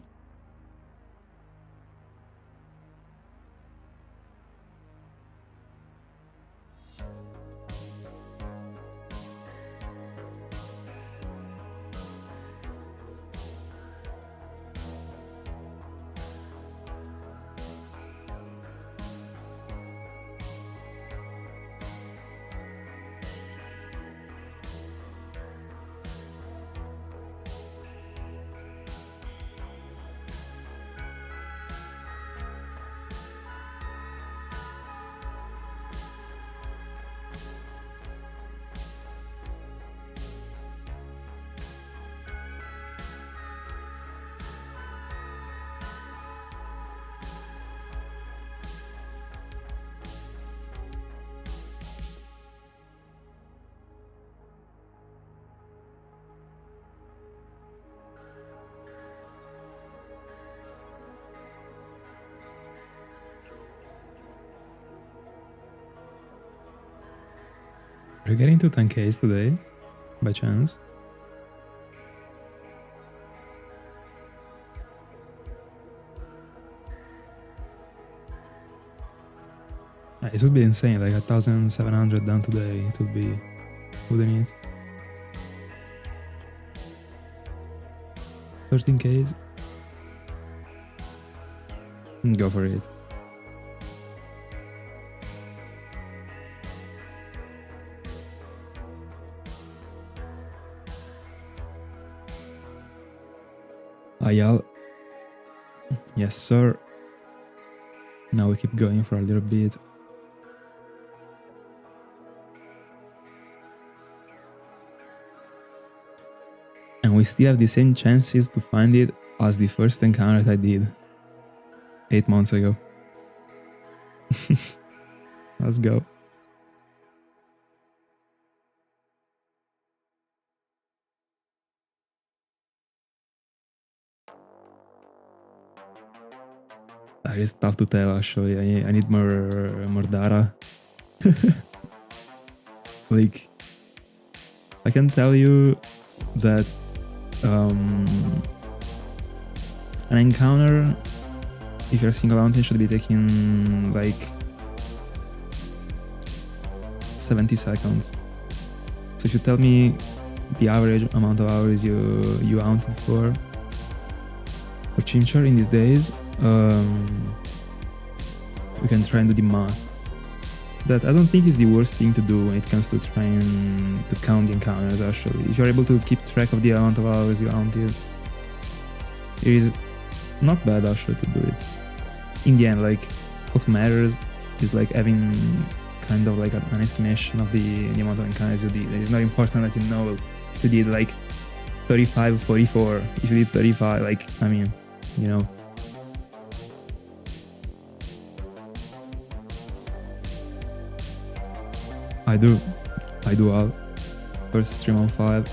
Are you getting to 10Ks today, by chance? It would be insane, like 1,700 done today. It would be, wouldn't it? 13Ks? Go for it. Ayal. Yes, sir. Now we keep going for a little bit. And we still have the same chances to find it as the first encounter that I did 8 months ago. Let's go. It's tough to tell actually. I need more data. Like, I can tell you that an encounter, if you're single hunting, should be taking like 70 seconds. So if you tell me the average amount of hours you hunted for Chimchar in these days, we can try and do the math. That I don't think is the worst thing to do when it comes to trying to count the encounters actually. If you're able to keep track of the amount of hours you hunted, it is not bad actually to do it. In the end, like, what matters is like having kind of like an estimation of the amount of encounters you did. It's not important that you know if you did like 35 or 44. If you did 35, like, I mean, you know. I do all. First stream on 5.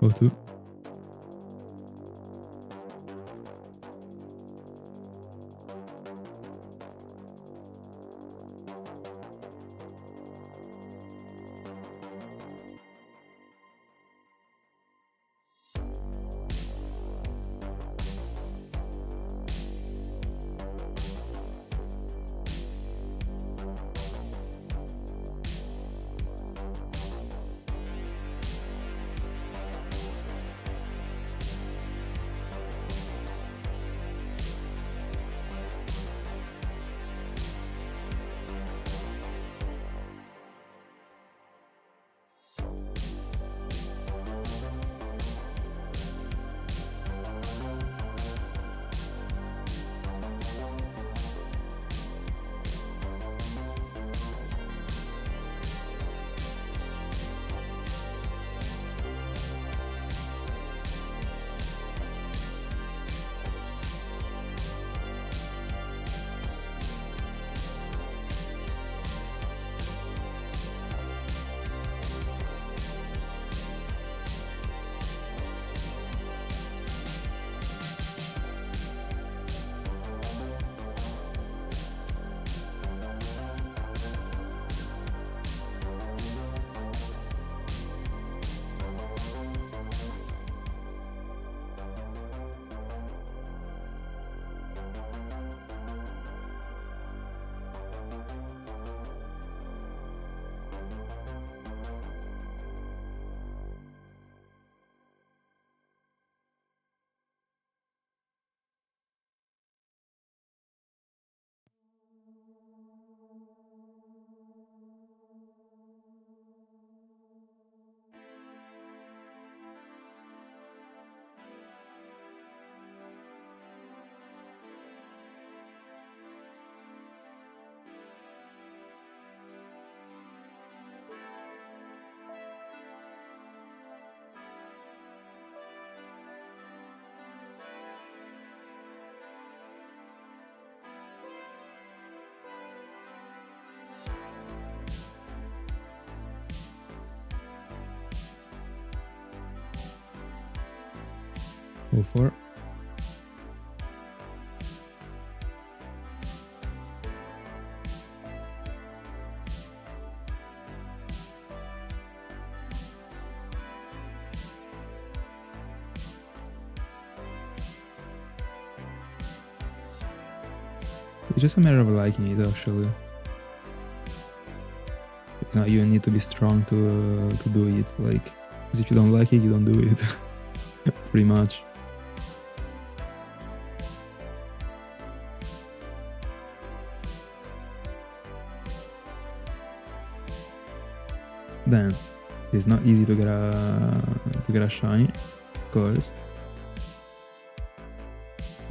O2. 04. It's just a matter of liking it, actually. It's not, you need to be strong to do it. Like, because if you don't like it, you don't do it. Pretty much. Then it's not easy to get a shiny, of course.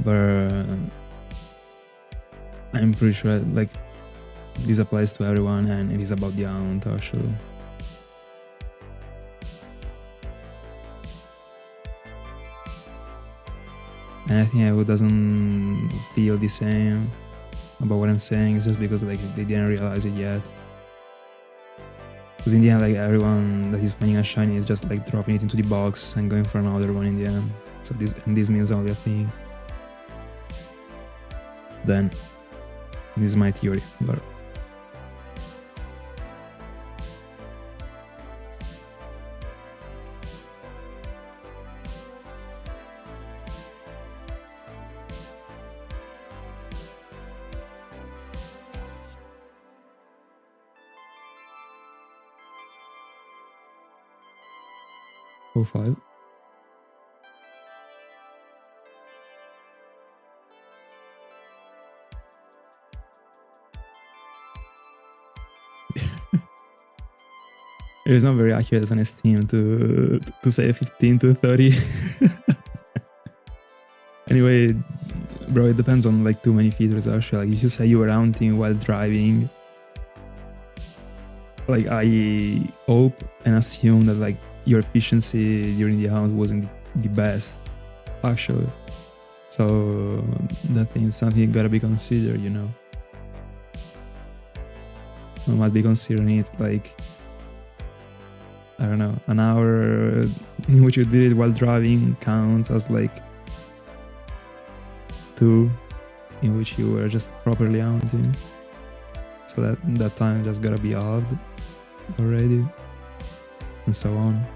But I'm pretty sure like this applies to everyone, and it is about the amount actually. And I think everyone doesn't feel the same about what I'm saying. It's just because like they didn't realize it yet. Because in the end, like everyone that is finding a shiny is just like dropping it into the box and going for another one in the end. So this means only a thing. Then this is my theory, but oh 05. It is not very accurate as an estimate to say 15 to 30. Anyway, bro, it depends on like too many features actually. Like if you say you were hunting while driving, like I hope and assume that like your efficiency during the hunt wasn't the best actually. So that is something you gotta be considered, you know. You might be considering it like, I don't know, an hour in which you did it while driving counts as like 2 in which you were just properly hunting. So that time just gotta be halved already, and so on.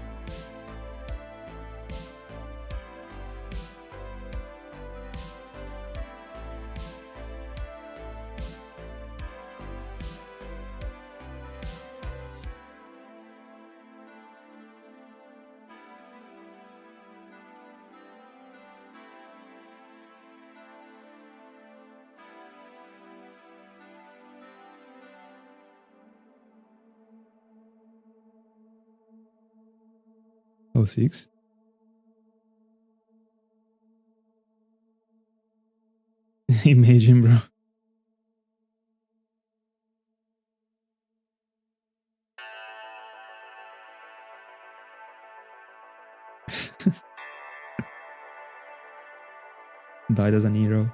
Oh 06. Imagine, bro. Died as an hero.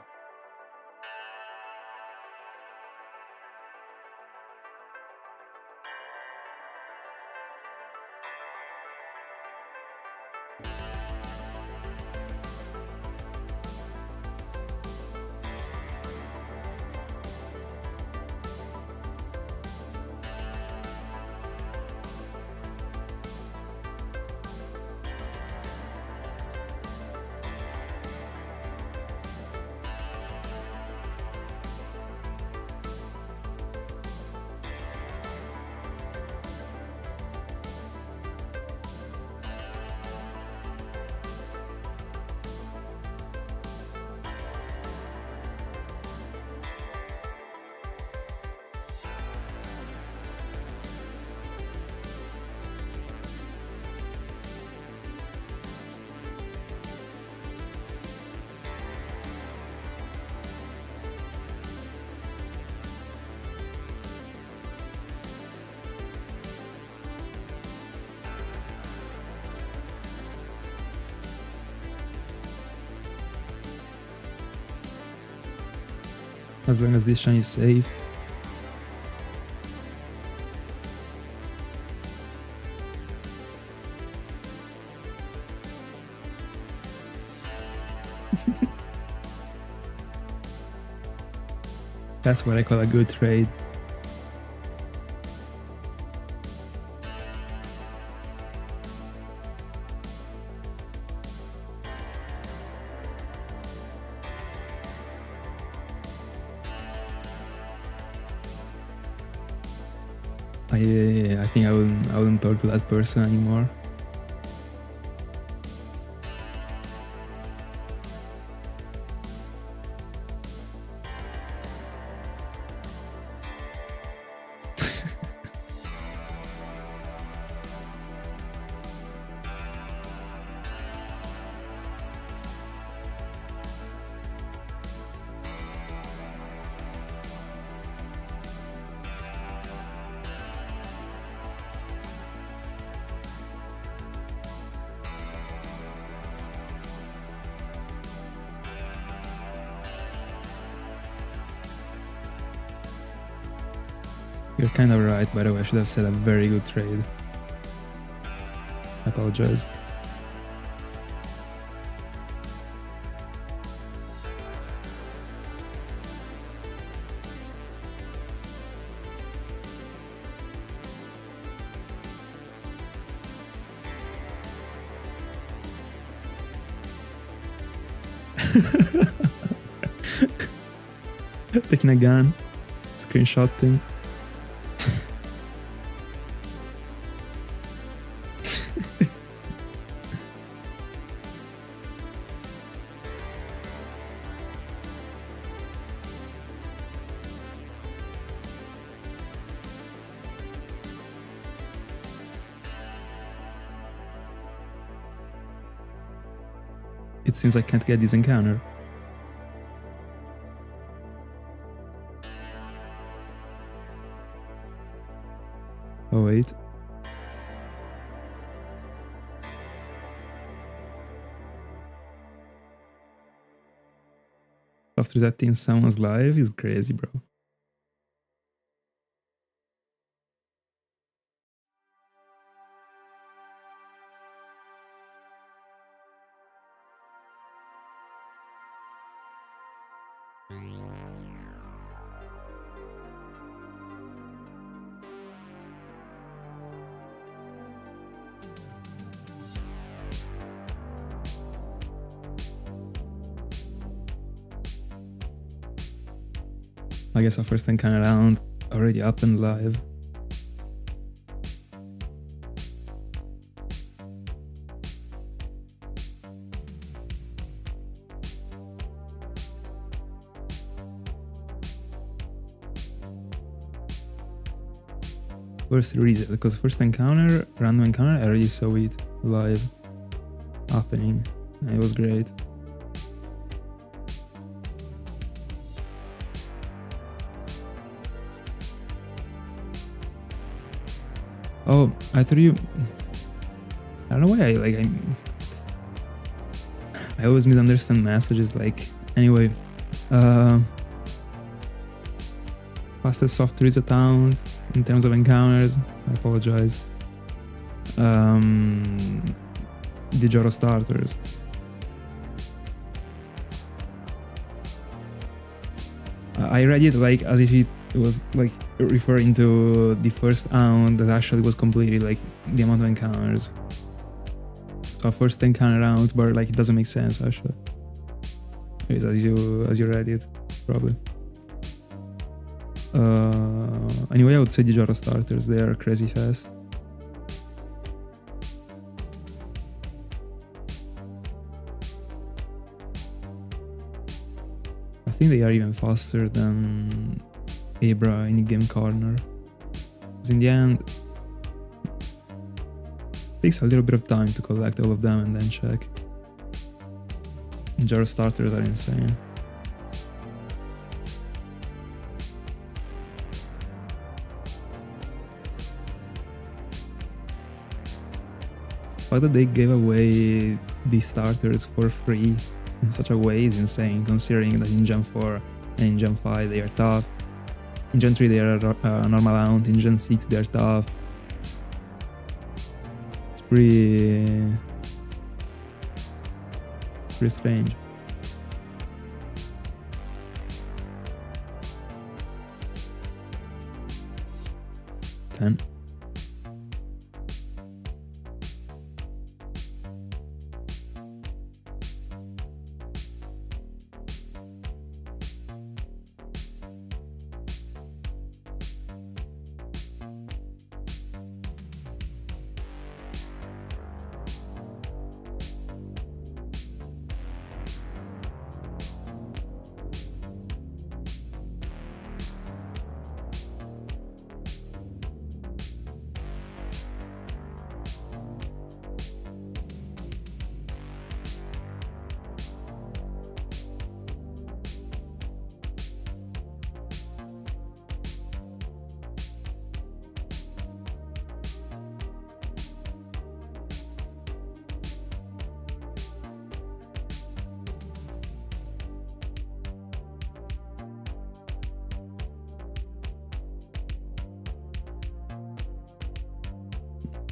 As long as this shine is safe. That's what I call a good trade. I think I wouldn't talk to that person anymore. You're kind of right, by the way. I should have said a very good trade. I apologize. Taking a gun, screenshotting. It seems I can't get this encounter. Oh wait. After that in someone's life is crazy, bro. I guess our first encounter round already up and live. First reset, because first encounter, random encounter, I already saw it live happening. And it was great. Oh, I thought you... I don't know why I always misunderstand messages, like... Anyway... fastest soft reset count in terms of encounters. I apologize. The Joro starters. I read it like as if it was like referring to the first round that actually was completed, like the amount of encounters. So first encounter round, but like it doesn't make sense actually. As you read it, probably. Anyway, I would say the Joro starters, they are crazy fast. I think they are even faster than Abra in game corner. Because in the end, it takes a little bit of time to collect all of them and then check. Joro starters are insane. The fact that they gave away these starters for free in such a way is insane, considering that in Gen 4 and in Gen 5 they are tough. In Gen 3 they are a normal amount, in Gen 6 they are tough. It's pretty strange. can.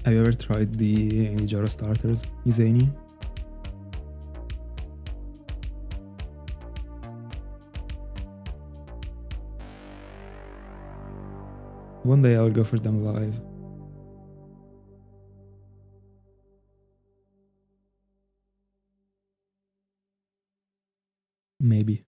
Have you ever tried the Jara starters, Izani? One day I'll go for them live. Maybe.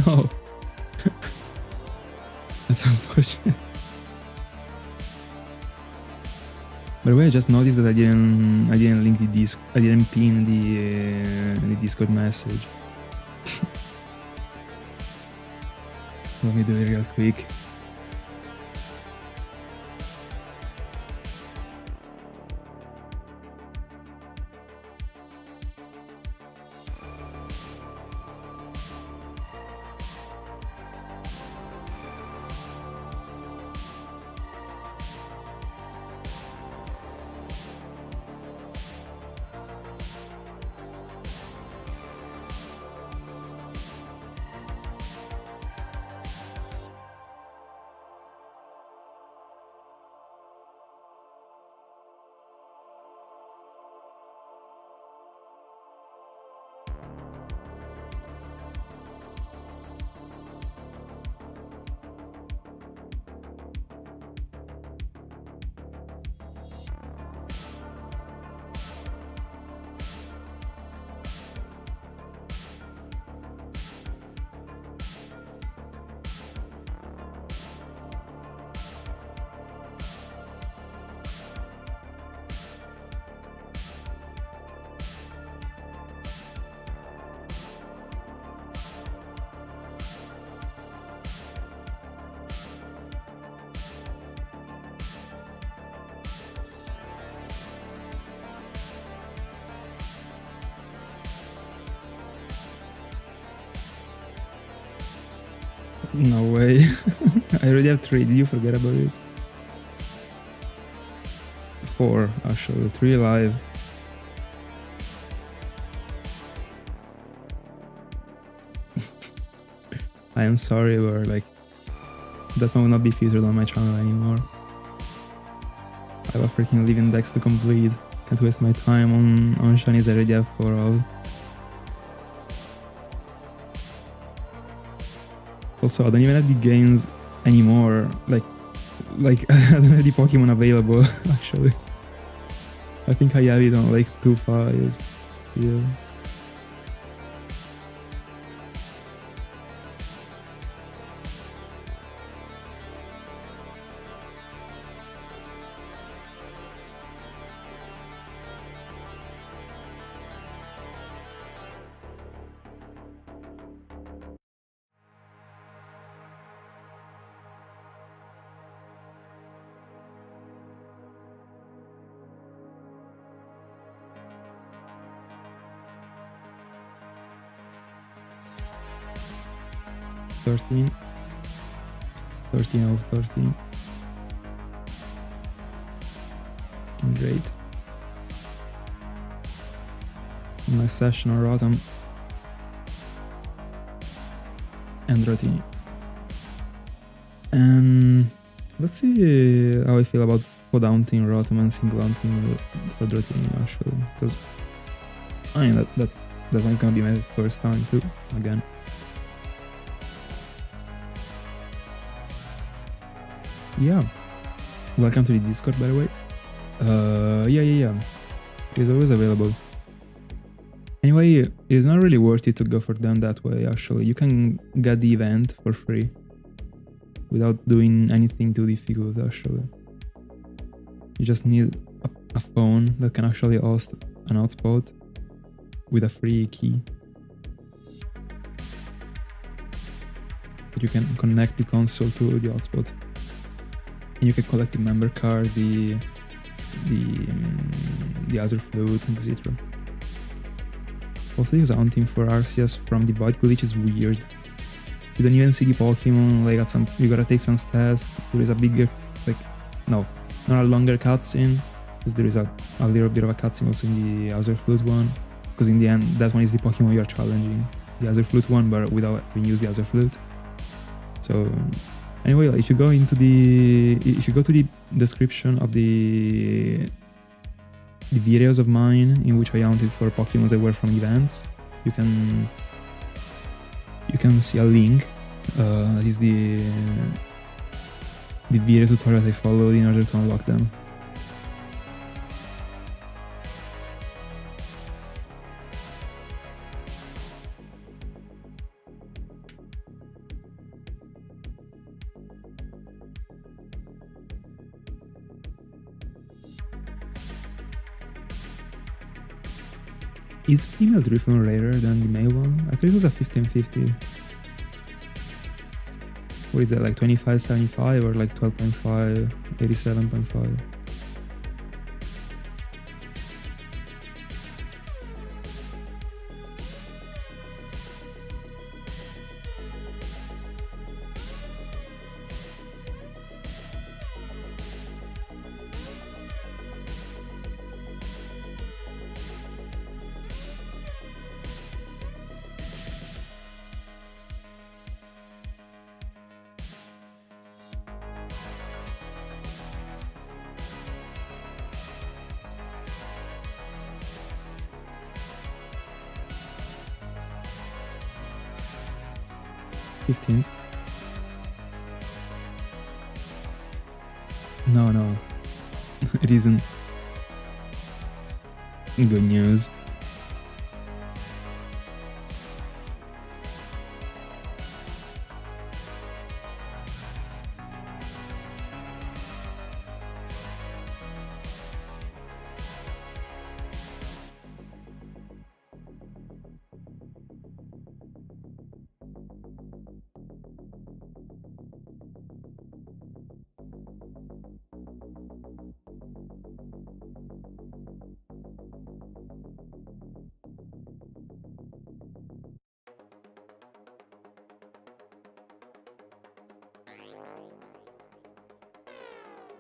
No. That's unfortunate. By the way, I just noticed that I didn't link the disc. I didn't pin the Discord message. Let me do it real quick. No way. I already have 3. Did you forget about it? 4, actually. 3 live. I am sorry, but like, that one will not be featured on my channel anymore. I have a freaking living dex to complete. Can't waste my time on shinies I already have 4 of. Also, I don't even have the games anymore. Like I don't have the Pokemon available, actually. I think I have it on like 2 files. Yeah. 13. 13 out of 13. Great. Nice session on Rotom. And Dratini. And let's see how I feel about Podhaunting Rotom and Sinjoh for Dratini actually. Because I mean that one's gonna be my first time too, again. Yeah. Welcome to the Discord, by the way. Yeah. It's always available. Anyway, it's not really worth it to go for them that way, actually. You can get the event for free without doing anything too difficult, actually. You just need a phone that can actually host an hotspot with a free key. You can connect the console to the hotspot. And you can collect the member card, the other flute, etc. Also, use hunting for Arceus from the Void glitch is weird. You don't even see the Pokemon, like you gotta take some steps. There is a bigger, not a longer cutscene, because there is a little bit of a cutscene also in the other flute one. Because in the end, that one is the Pokemon you're challenging. The other flute one, but without having used the other flute. So, anyway, if you go to the description of the videos of mine in which I hunted for Pokemon that were from events, you can see a link. That is the video tutorial I followed in order to unlock them. Is female Drifloon rarer than the male one? I thought it was a 1550. What is that, like 2575 or like 12.5, 87.5? No, it isn't. Good news.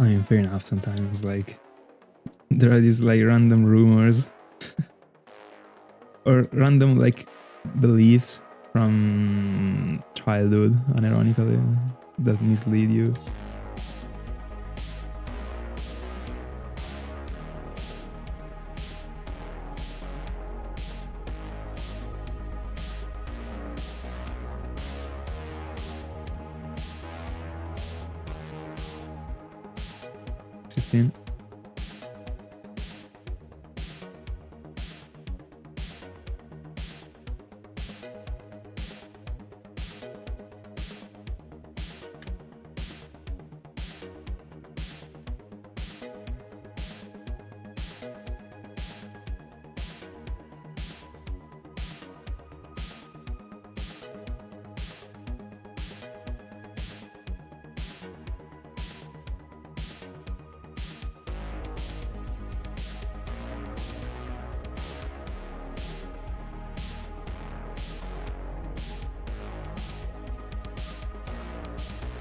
I mean, fair enough. Sometimes, like, there are these like random rumors or random like beliefs from childhood, unironically, that mislead you.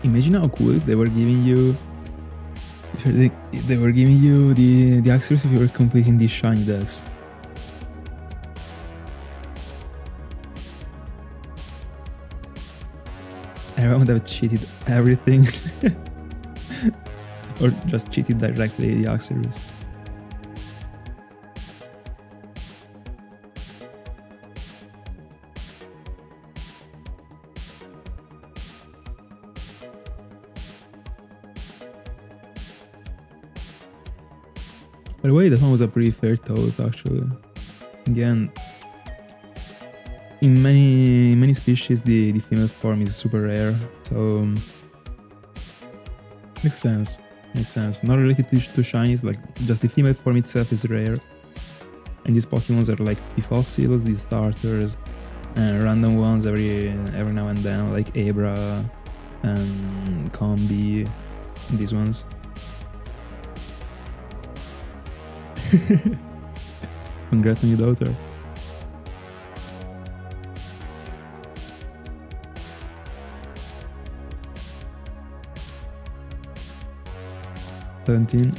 Imagine how cool if they were giving you the accuracy if you were completing these shiny decks. Everyone would have cheated everything. Or just cheated directly the accuracy. By the way, that one was a pretty fair thought, actually. In the end, in many species, the female form is super rare, so makes sense. Makes sense. Not related to shinies, like just the female form itself is rare, and these Pokémons are like the fossils, the starters, and random ones every now and then, like Abra and Combi, and these ones. Congrats on your daughter. $17.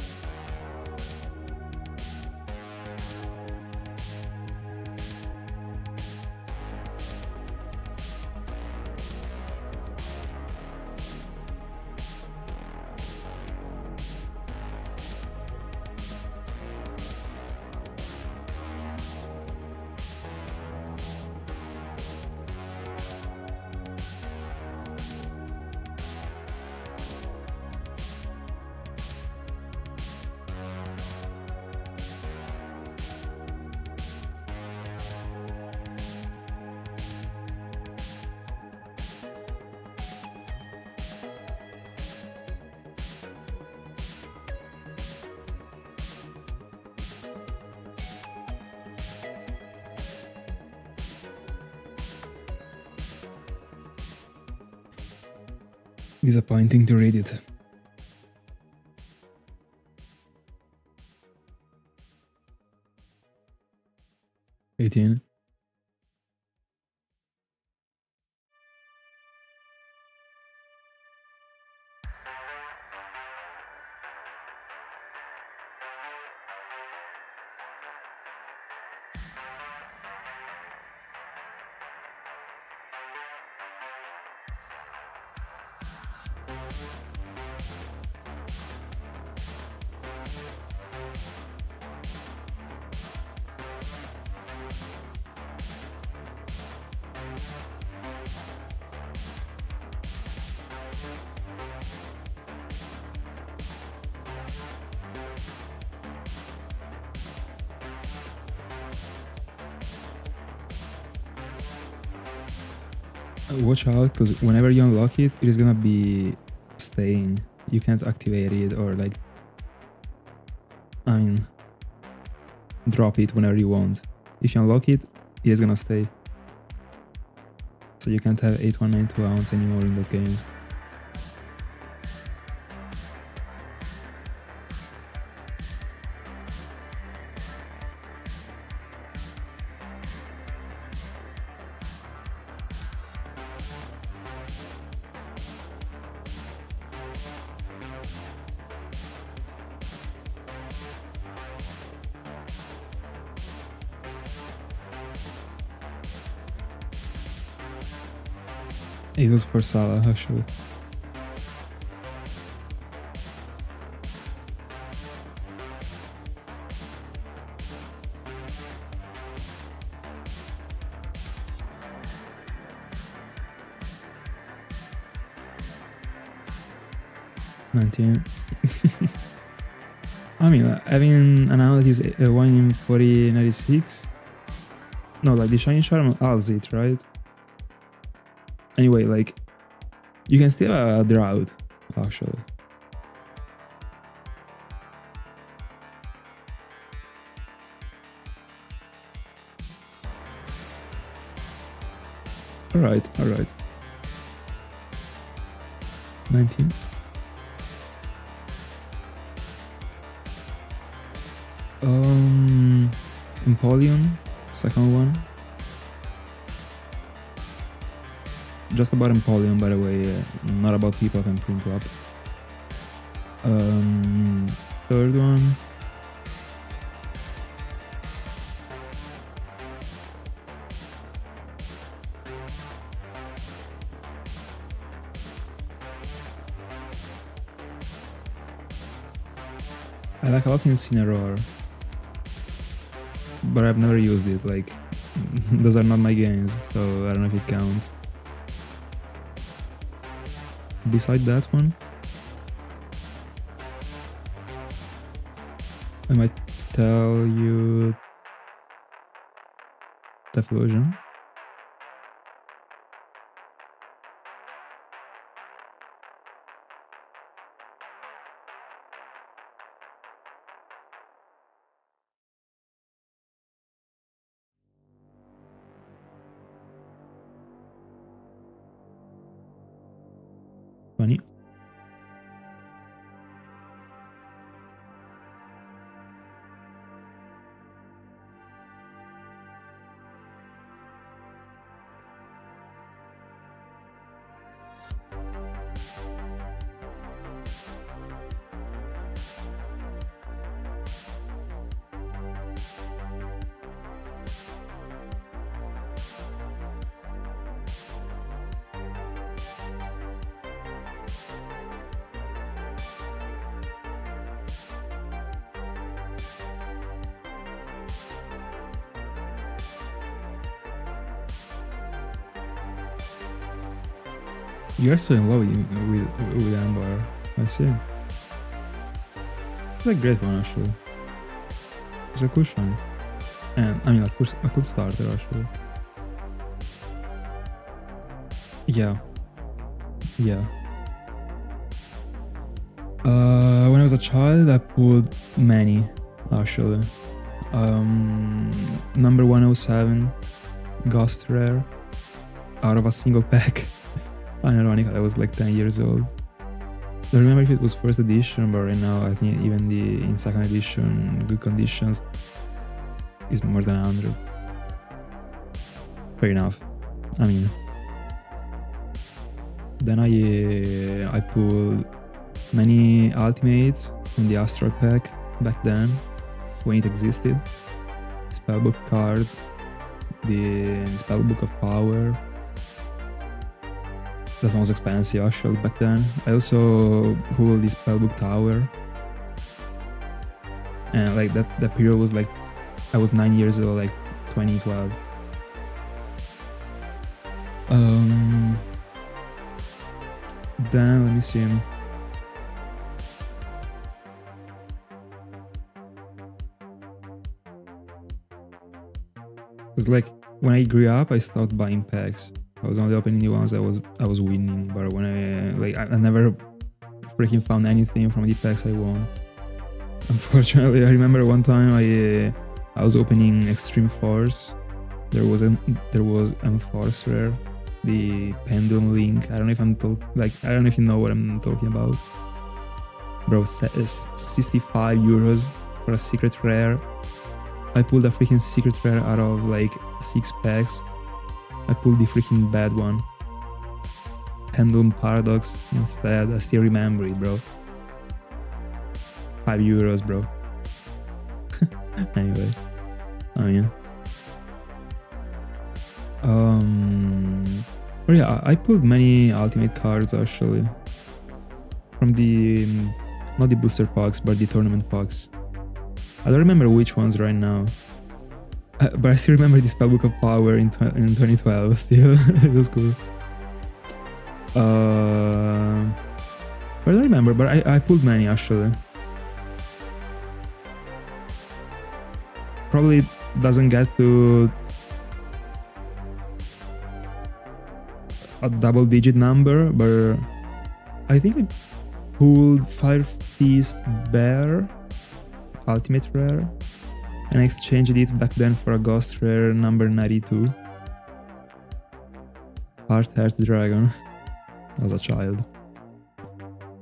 Disappointing to read it. $18. Watch out, because whenever you unlock it, it is gonna be staying. You can't activate it or like, I mean, drop it whenever you want. If you unlock it, it is gonna stay. So you can't have 8192 ounce anymore in those games. It was for Salah, actually. $19. I mean, having an out is 1 in 4096. No, like the shiny charm halves it, right? Anyway, like, you can still have a drought, actually. Alright. 19. Empoleon, second one. just about Empoleon, by the way, not about people I can print up. Third one. I like a lot Incineroar, but I've never used it, like, those are not my games, so I don't know if it counts. Beside that one, I might tell you Typhlosion. Funny. You're so in love with Amber. I see. It's a great one, actually. It's a cool shine. And, I mean, a cool starter, actually. Yeah. Yeah. When I was a child, I pulled many, actually. Number 107, Ghost Rare, out of a single pack. Ironic, I was like 10 years old. I don't remember if it was first edition, but right now I think even in second edition, good conditions, is more than 100. Fair enough. I mean, then I pulled many ultimates from the Astral pack back then, when it existed. Spellbook cards, the Spellbook of Power. That one was expensive actually back then. I also pulled this Spellbook Tower. And like that period was like, I was 9 years old, like 2012. Then let me see. It was like when I grew up, I stopped buying packs. I was only opening the ones I was winning, but when I never freaking found anything from the packs I won. Unfortunately, I remember one time I was opening Extreme Force. There was Enforce Rare, the Pendulum Link. I don't know if you know what I'm talking about. Bro, 65 euros for a secret rare. I pulled a freaking secret rare out of like 6 packs. I pulled the freaking bad one. Pendulum Paradox instead. I still remember it, bro. 5 euros, bro. Anyway. I mean. But yeah, I pulled many ultimate cards actually. From the, not the booster packs, but the tournament packs. I don't remember which ones right now. But I still remember the Spellbook of Power in 2012 still. It was cool. But I don't remember, but I pulled many actually. Probably doesn't get to a double-digit number, but I think I pulled Fire Feast Bear Ultimate Rare, and I exchanged it back then for a Ghost Rare number 92. Heart Dragon. I was a child.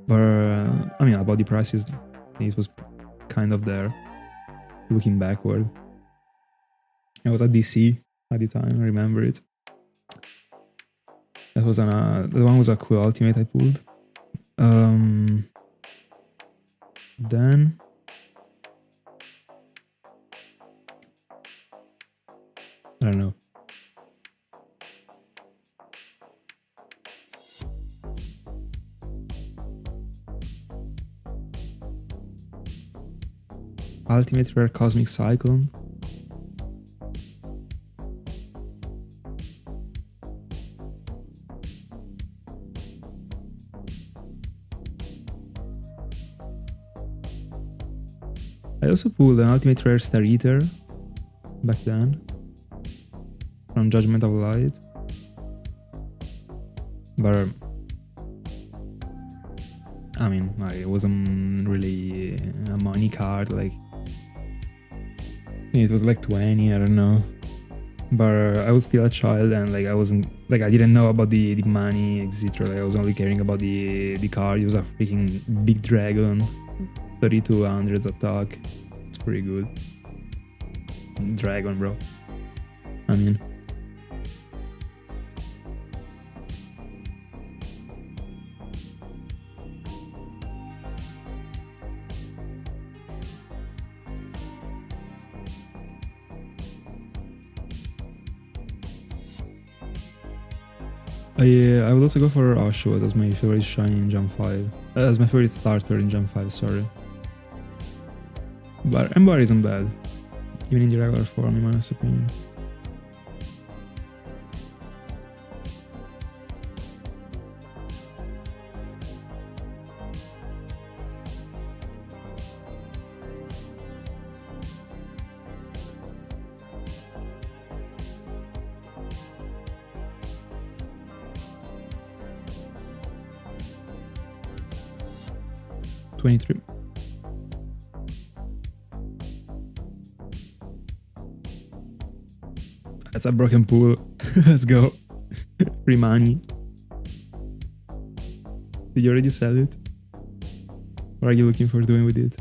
But, I mean, about the prices, it was kind of there, looking backward. I was at DC at the time, I remember it. That one was a cool ultimate I pulled. Then I don't know. Ultimate Rare Cosmic Cyclone. I also pulled an Ultimate Rare Star Eater back then from Judgment of Light. But I mean, it wasn't really a money card, like it was like 20, I don't know. But I was still a child and like I wasn't like I didn't know about the money, etc. Like I was only caring about the card. It was a freaking big dragon, 3200s attack. It's pretty good. Dragon, bro. I mean, I would also go for Ashwa as my favorite shiny in Gen 5. As my favorite starter in Gen 5, sorry. But Ember isn't bad, even in the regular form, in my honest opinion. $23. That's a broken pool. Let's go. Free money. Did you already sell it? What are you looking for doing with it?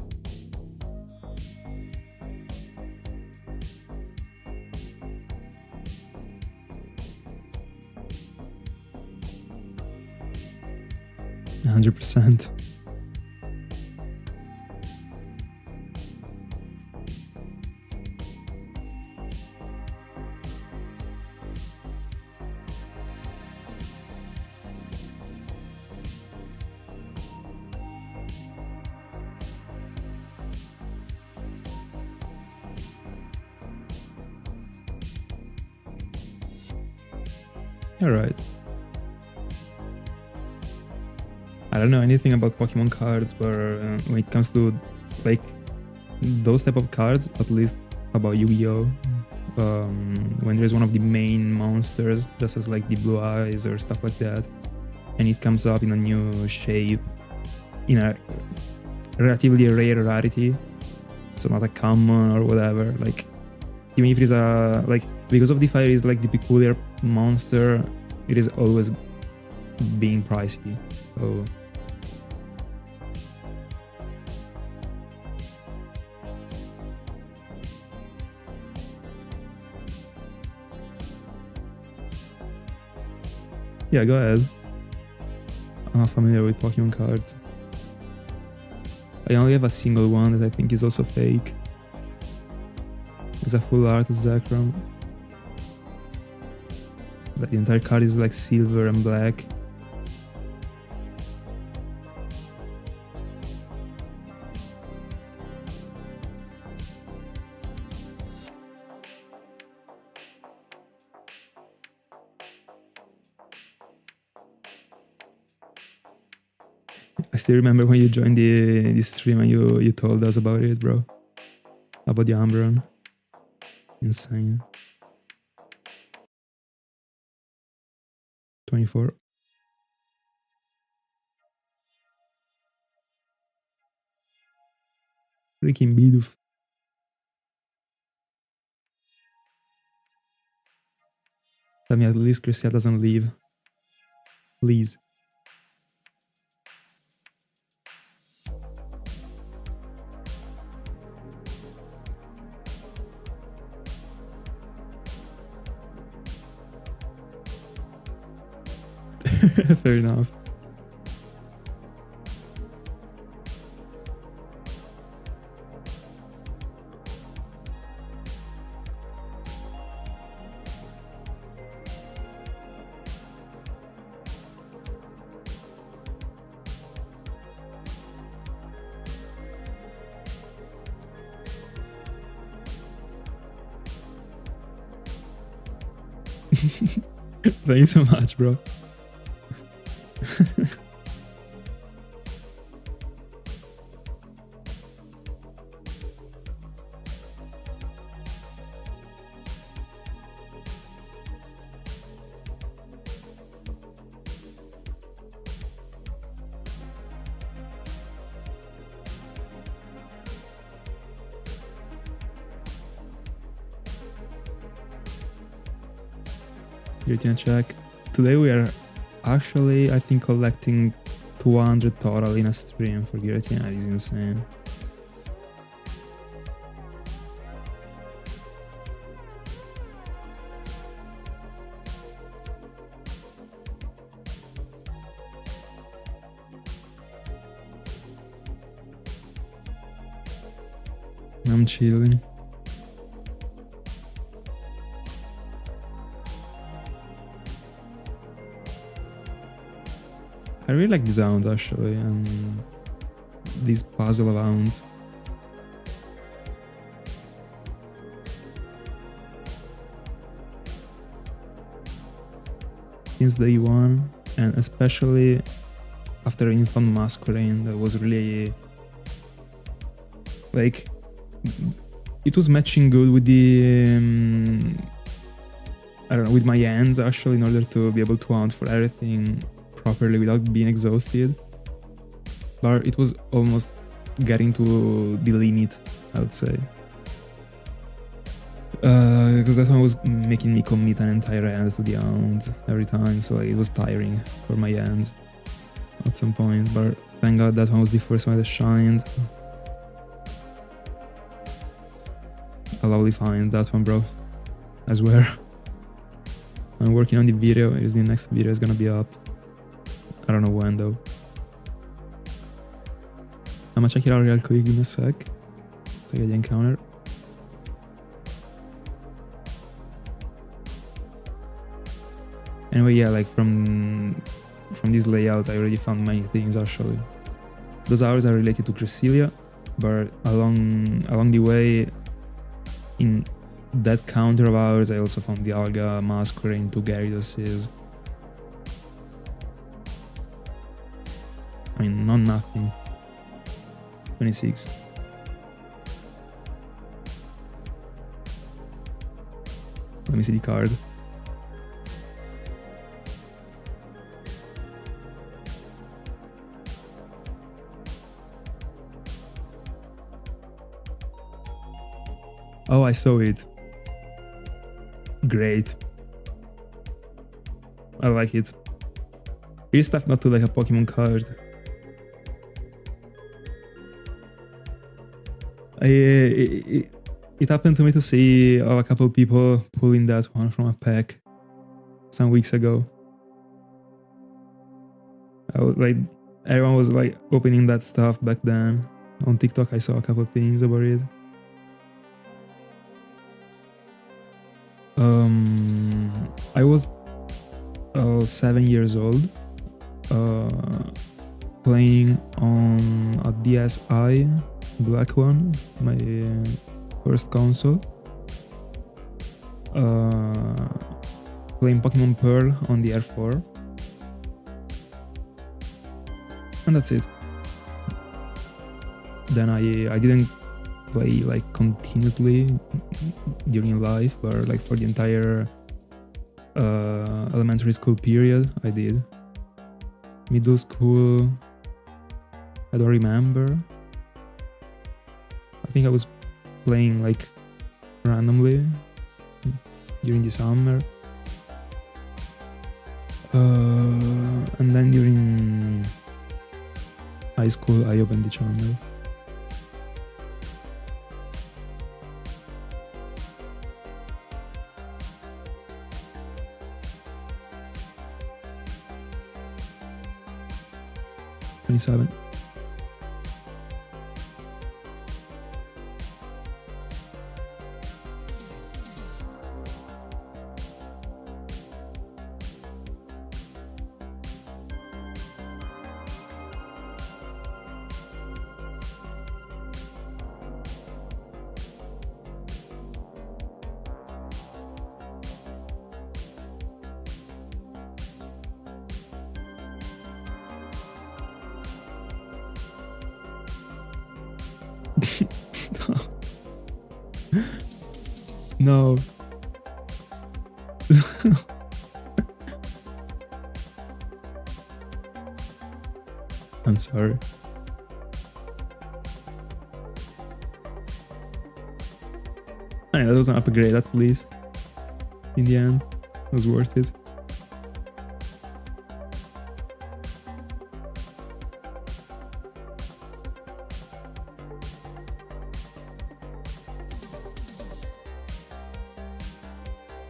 $100%. Alright. I don't know anything about Pokemon cards, but when it comes to like those type of cards, at least about Yu-Gi-Oh! When there's one of the main monsters, just as like the blue eyes or stuff like that, and it comes up in a new shape, in a relatively rare rarity, so not a common or whatever, like even if it is a like, because of the fire is like the peculiar monster, it is always being pricey. So yeah, go ahead. I'm not familiar with Pokemon cards. I only have a single one that I think is also fake. It's a full art Zekrom. The entire card is like silver and black. I still remember when you joined the stream and you told us about it, bro. About the Umbreon. Insane. 24. Freaking Bidoof. Tell me at least Cresselia doesn't leave. Please. Fair enough. Thank you so much, bro. Giratina check. Today we are actually, I think, collecting 200 total in a stream for Giratina. It is insane. I'm chilling. I really like the sound actually, and these puzzle rounds. Since day one, and especially after Infant Masquerade, that was really like it was matching good with the I don't know, with my hands actually, in order to be able to hunt for everything properly without being exhausted. But it was almost getting to the limit, I would say. Because that one was making me commit an entire hand to the hunt every time, so it was tiring for my hands at some point. But thank God that one was the first one that shined. A lovely find, that one, bro. I swear. I'm working on the video. The next video is gonna be up. I don't know when though. I'm gonna check it out real quick, give me a sec. Take the encounter. Anyway, yeah, like from this layout I already found many things actually. Those hours are related to Cresselia, but along the way in that counter of hours I also found the Alga, Masquerade, 2 Gyarados. I mean, not nothing. 26. Let me see the card. Oh, I saw it. Great. I like it. Here's stuff not to like a Pokemon card. It happened to me to see a couple of people pulling that one from a pack some weeks ago. Like everyone was like opening that stuff back then. On TikTok I saw a couple of things about it. I was 7 years old, playing on a DSi, black one, my first console, playing Pokémon Pearl on the R4, and that's it. Then I didn't play like continuously during life, but like for the entire elementary school period I did. Middle school, I don't remember. I think I was playing like randomly during the summer, and then during high school I opened the channel. 27. No. I'm sorry. I mean, that was an upgrade at least. In the end, it was worth it.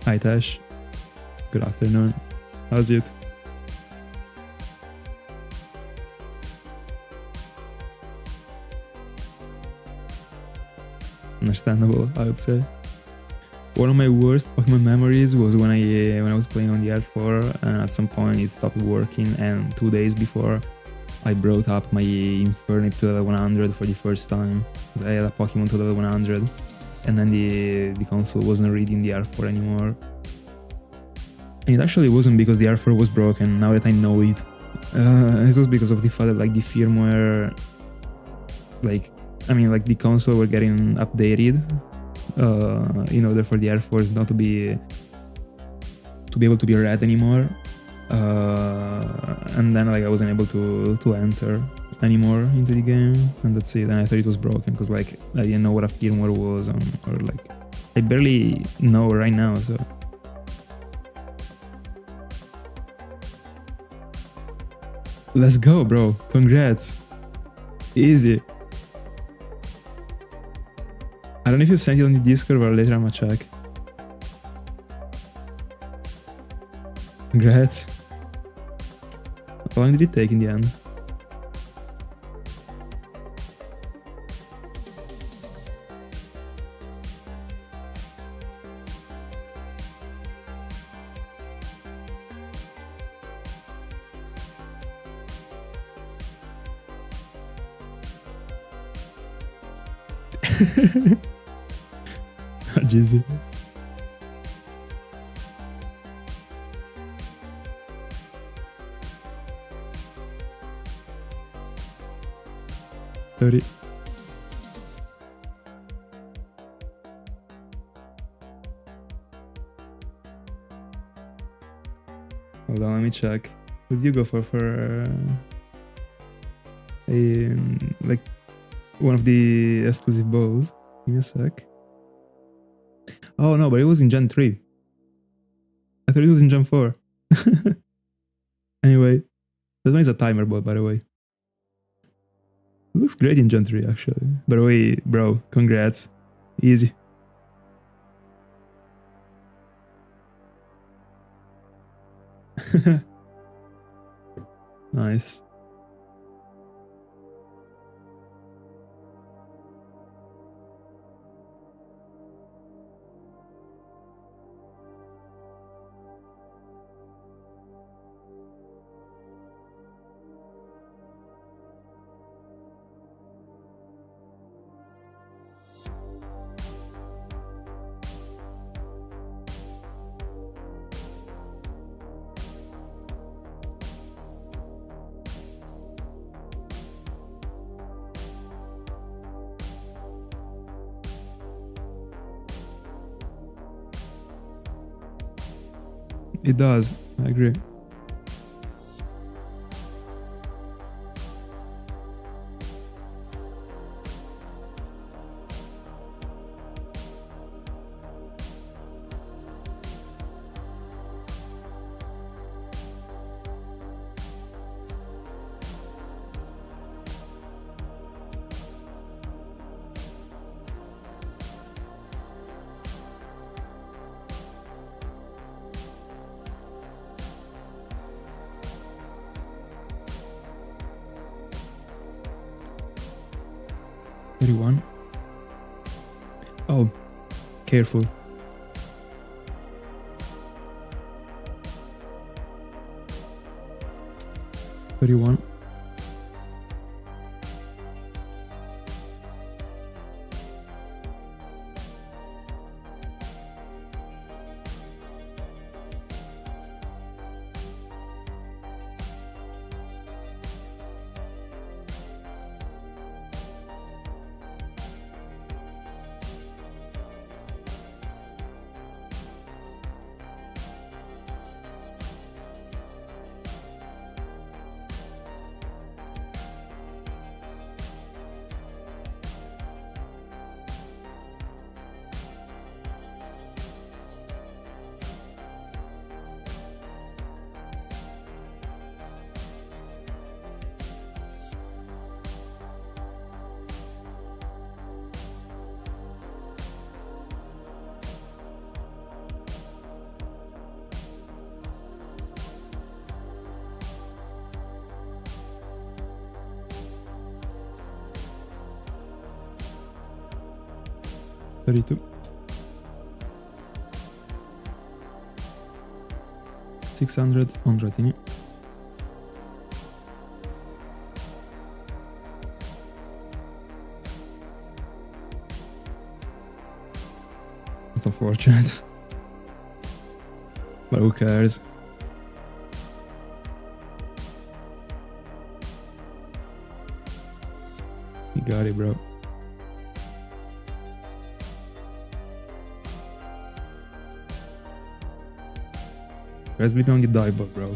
Hi Tash, good afternoon. How's it? Understandable, I would say. One of my worst Pokemon memories was when I was playing on the R4 and at some point it stopped working, and 2 days before I brought up my Infernape to level 100 for the first time. I had a Pokemon to level 100 and then the console wasn't reading the R4 anymore. And it actually wasn't because the R4 was broken, now that I know it. It was because of the fact that like the firmware, the console were getting updated in order for the R4s not to be able to be read anymore. And then like I wasn't able to enter anymore into the game, and that's it. And I thought it was broken because like I didn't know what a firmware was, or like I barely know right now. So let's go, bro! Congrats, easy. I don't know if you sent it on the Discord, but later I'm gonna check. Congrats. How long did it take in the end? Jeez. Sorry. Hold on, let me check. What did you go for like one of the exclusive balls? Give me a sec. Oh no, but it was in Gen 3. I thought it was in Gen 4. Anyway, that one is a timer ball, by the way. It looks great in Gen 3, actually. By the way, bro, congrats. Easy. Nice. It does, I agree. 31. Oh, careful. 31. Thirty-two. 600 on Dratini. That's unfortunate. But who cares? You got it, bro. Let's be on the dive ball, bro.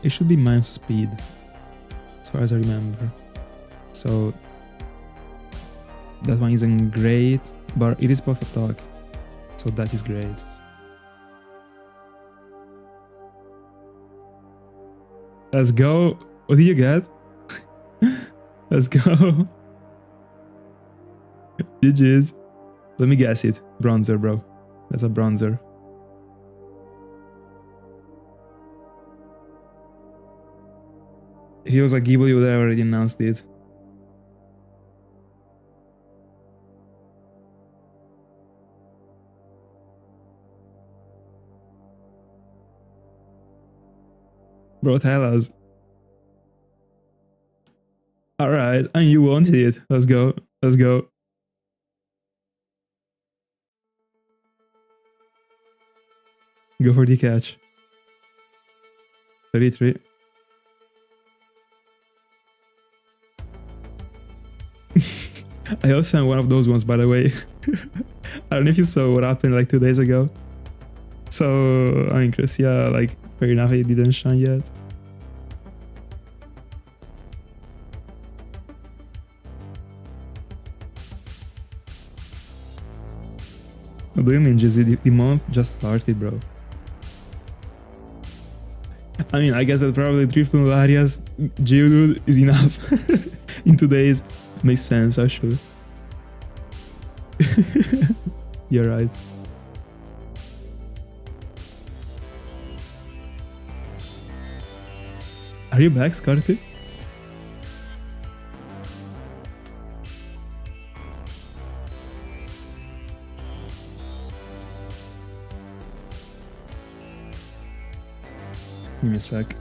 It should be minus speed, as far as I remember. So that one isn't great, but it is plus attack, so that is great. Let's go. What did you get? Let's go. GG's. Let me guess it. Bronzer, bro. That's a bronzer. If it was a Ghibli, you would have already announced it. Bro, tell us. Alright, and you wanted it. Let's go. Let's go. Go for the catch. 33. I also am one of those ones, by the way. I don't know if you saw what happened like 2 days ago. So, I mean, Cresselia, like, fair enough, it didn't shine yet. What do you mean, Jizzy? The month just started, bro. I mean, I guess that probably 3 full areas Geodude is enough in 2 days. Makes sense, actually. You're right. Are you back, Scarty? Give me a sec.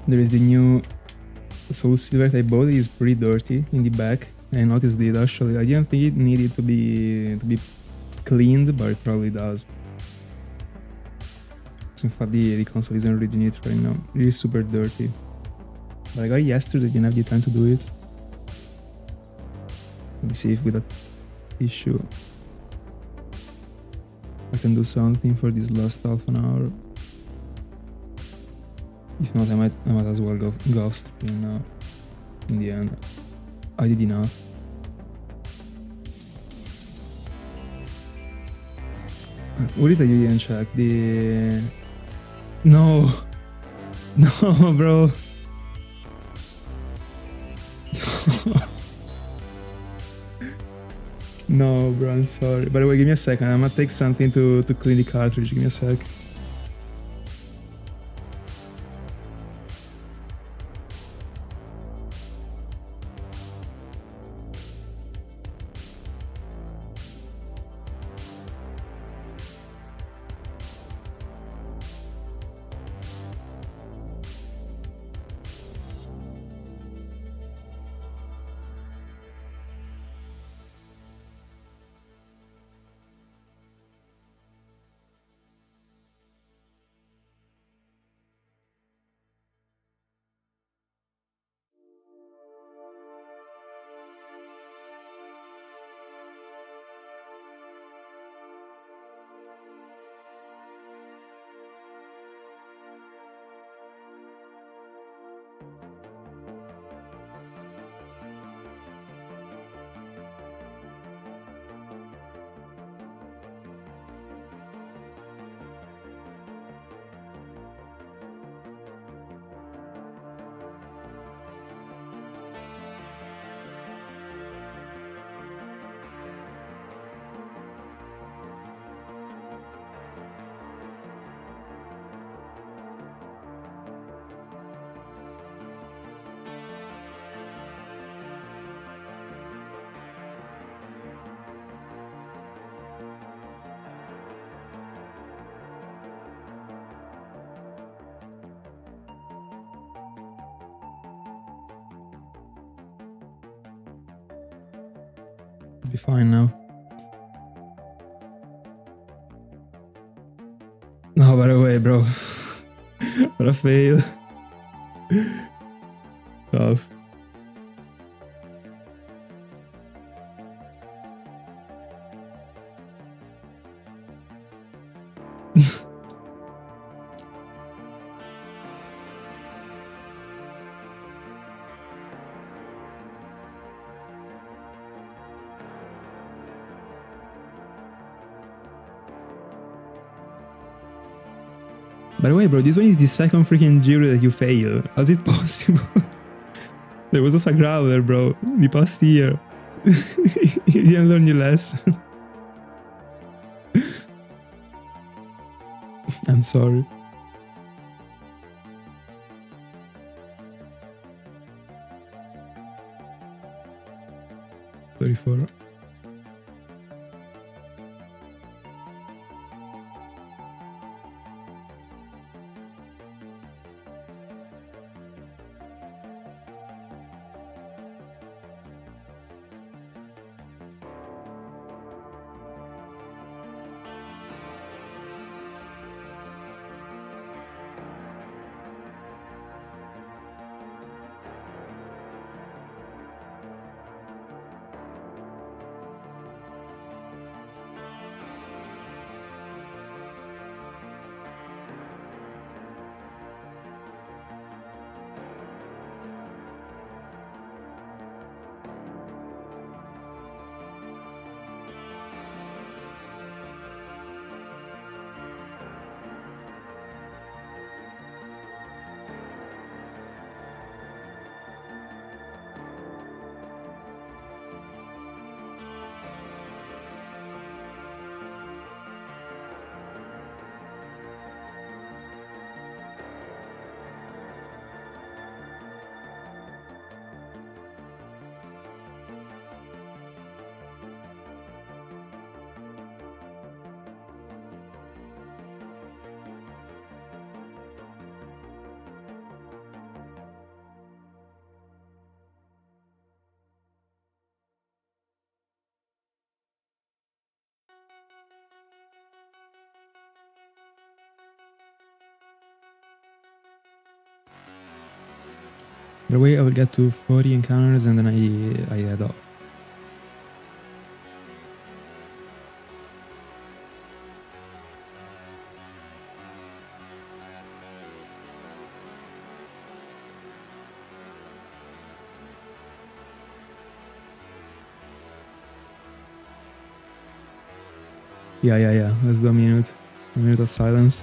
There is the new SoulSilver that I bought. It is pretty dirty in the back. I noticed it actually. I didn't think it needed to be cleaned, but it probably does. So infatti the console isn't reading it right now. It is super dirty. But I got it yesterday, didn't have the time to do it. Let me see if with a tissue I can do something for this last half an hour. If not, I might as well go off stream now. In the end, I did enough. What is that you didn't check? The... No! No, bro! No, bro, I'm sorry. By the way, give me a second. I'm gonna take something to clean the cartridge. Give me a sec. Be fine now. No, by the way, bro. What a fail. Tough. By the way, bro, this one is the second freaking Giro that you fail. How's it possible? There was also a Growler, bro, the past year. You didn't learn your lesson. I'm sorry. Sorry for... Right away I will get to 40 encounters and then I head off. Yeah. Let's do a minute of silence.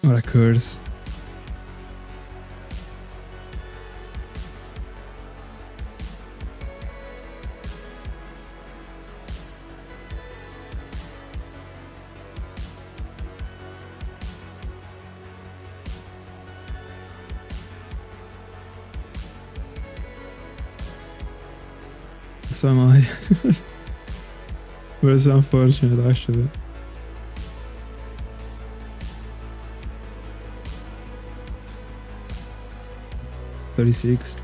What a curse. So am I. But it's unfortunate actually. $36.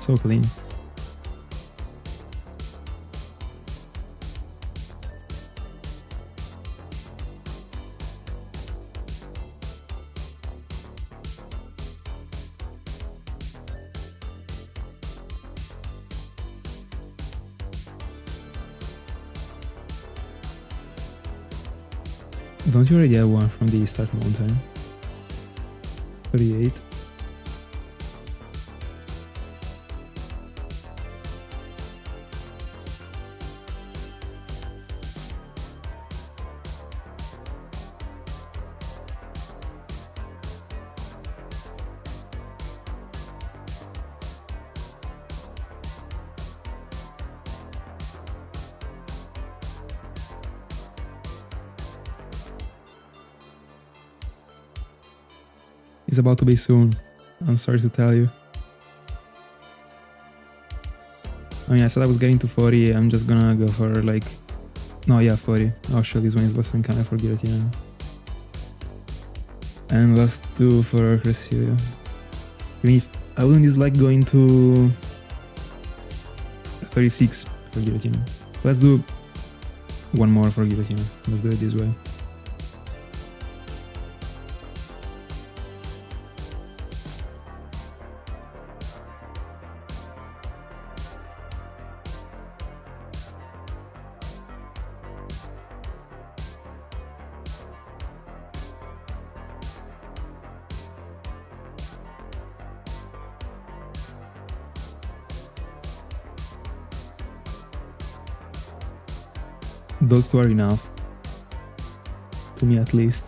So clean. Don't you already have one from the start mountain? 38. It's about to be soon. I'm sorry to tell you. I mean, I said I was getting to 40. I'm just gonna go for like... No, yeah, 40. Oh, sure, this one is less than kind of for Giratina. And last two for Cresselia. I mean, I wouldn't dislike going to 36 for Giratina. Let's do one more for Giratina. Let's do it this way. Those two are enough. To me at least.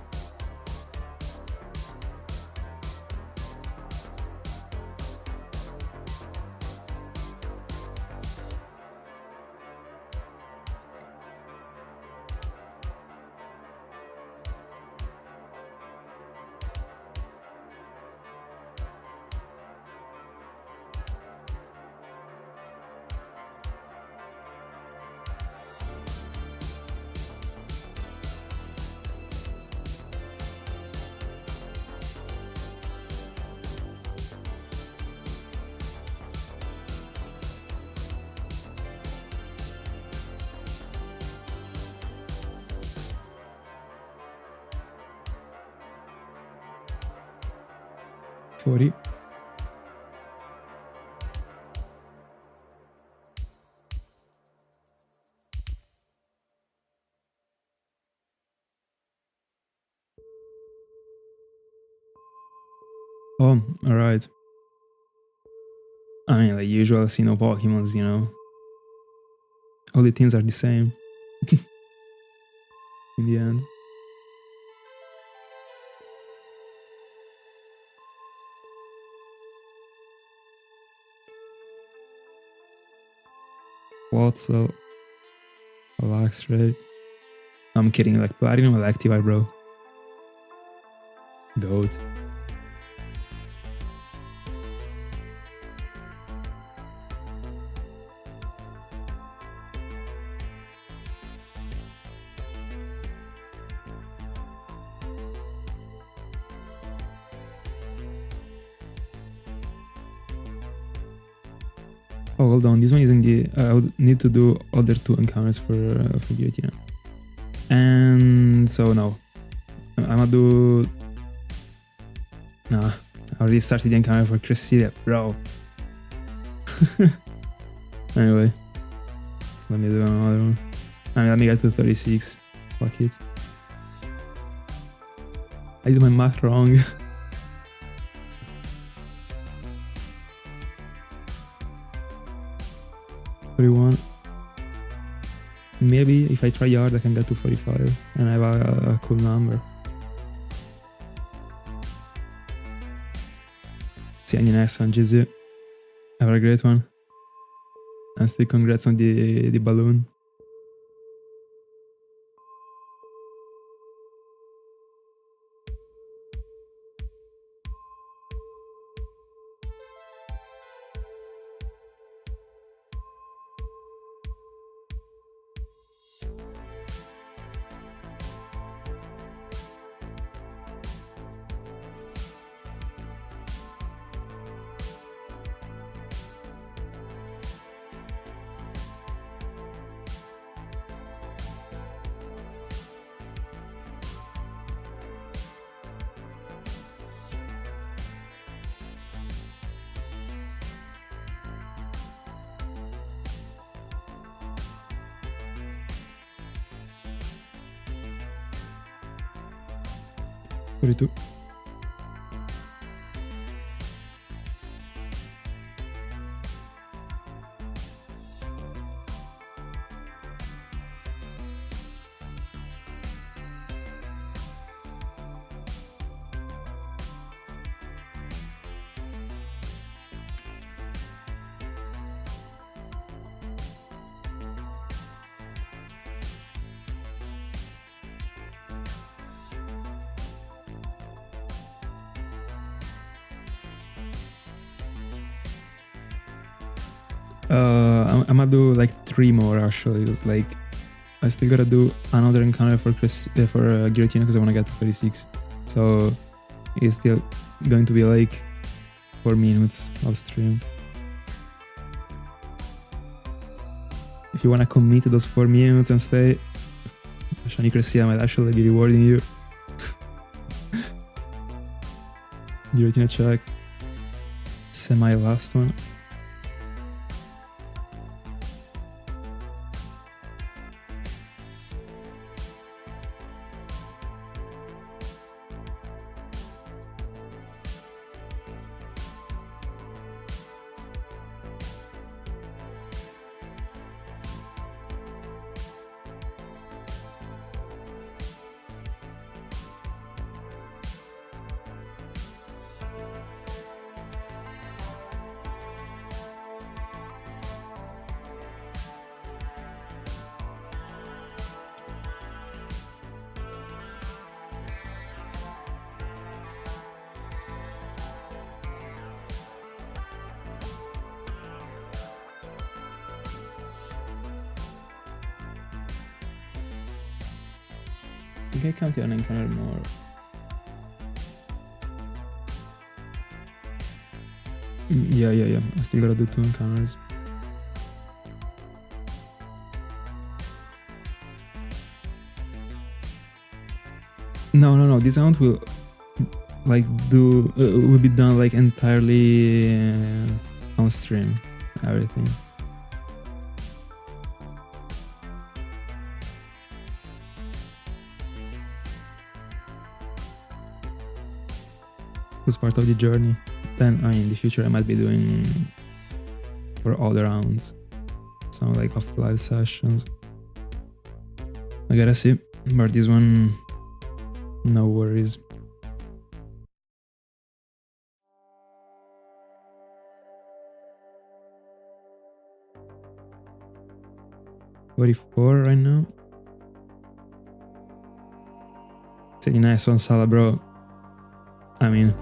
$40. Oh, alright. I mean, like usual Sinnoh Pokemons, you know. All the teams are the same. In the end. What? So relax, right? I'm kidding, like Platinum Electivire, bro. Goat. Oh, hold on. This one is in the. I would need to do other 2 encounters for Giratina. And so no, I'm gonna do. Nah, I already started the encounter for Cresselia, bro. Anyway, let me do another one. I mean, let me get to 36. Fuck it. I did my math wrong. $41. Maybe if I try hard I can get to 45 and I have a cool number. See you in the next one, GG. Have a great one. And still congrats on the balloon. $42. I'm gonna do like 3 more actually. It's like I still gotta do another encounter for Giratina because I wanna get to 36. So it's still going to be like 4 minutes of stream. If you wanna commit to those 4 minutes and stay, Shiny Cresselia might actually be rewarding you. Giratina check. Semi last one. think I counted an encounter more. Yeah. I still gotta do 2 encounters. No. This round will like will be done like entirely on stream. Everything. Was part of the journey. Then in the future I might be doing for all the rounds some like off live sessions. I gotta see, but this one, no worries. $44 right now. It's a nice one, Salah, bro. I mean,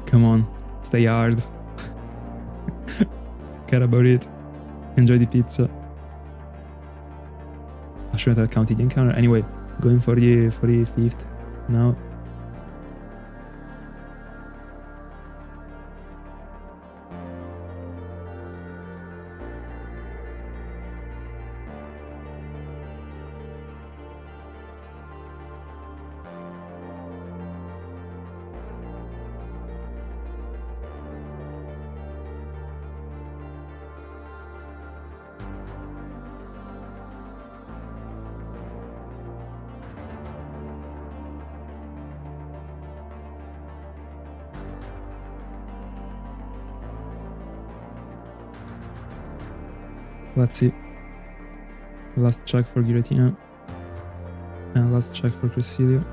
come on, stay hard. Care about it. Enjoy the pizza. I shouldn't have counted the encounter. Anyway, going for the 5th now. Let's see. Last check for Giratina. And last check for Cresselia.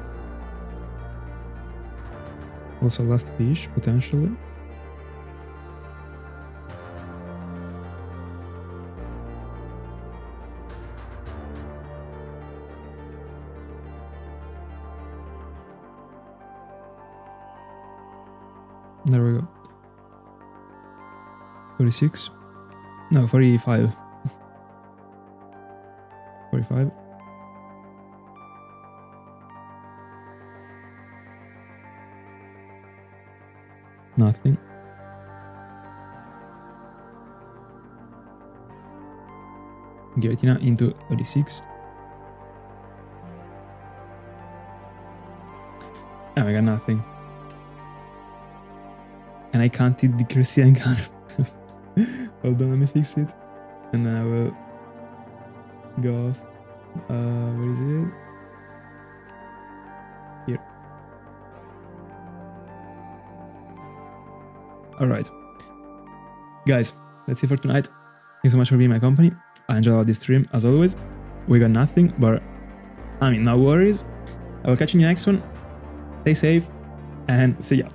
Also last fish, potentially. There we go. 46. No, 45. 45. Nothing. Giratina into 36. And I got nothing. And I counted the Cresselia encounter. Hold on, let me fix it. And then I will go off. Where is it? Here. Alright. Guys, that's it for tonight. Thanks so much for being my company. I enjoyed all this stream, as always. We got nothing, but I mean, no worries. I will catch you in the next one. Stay safe, and see ya.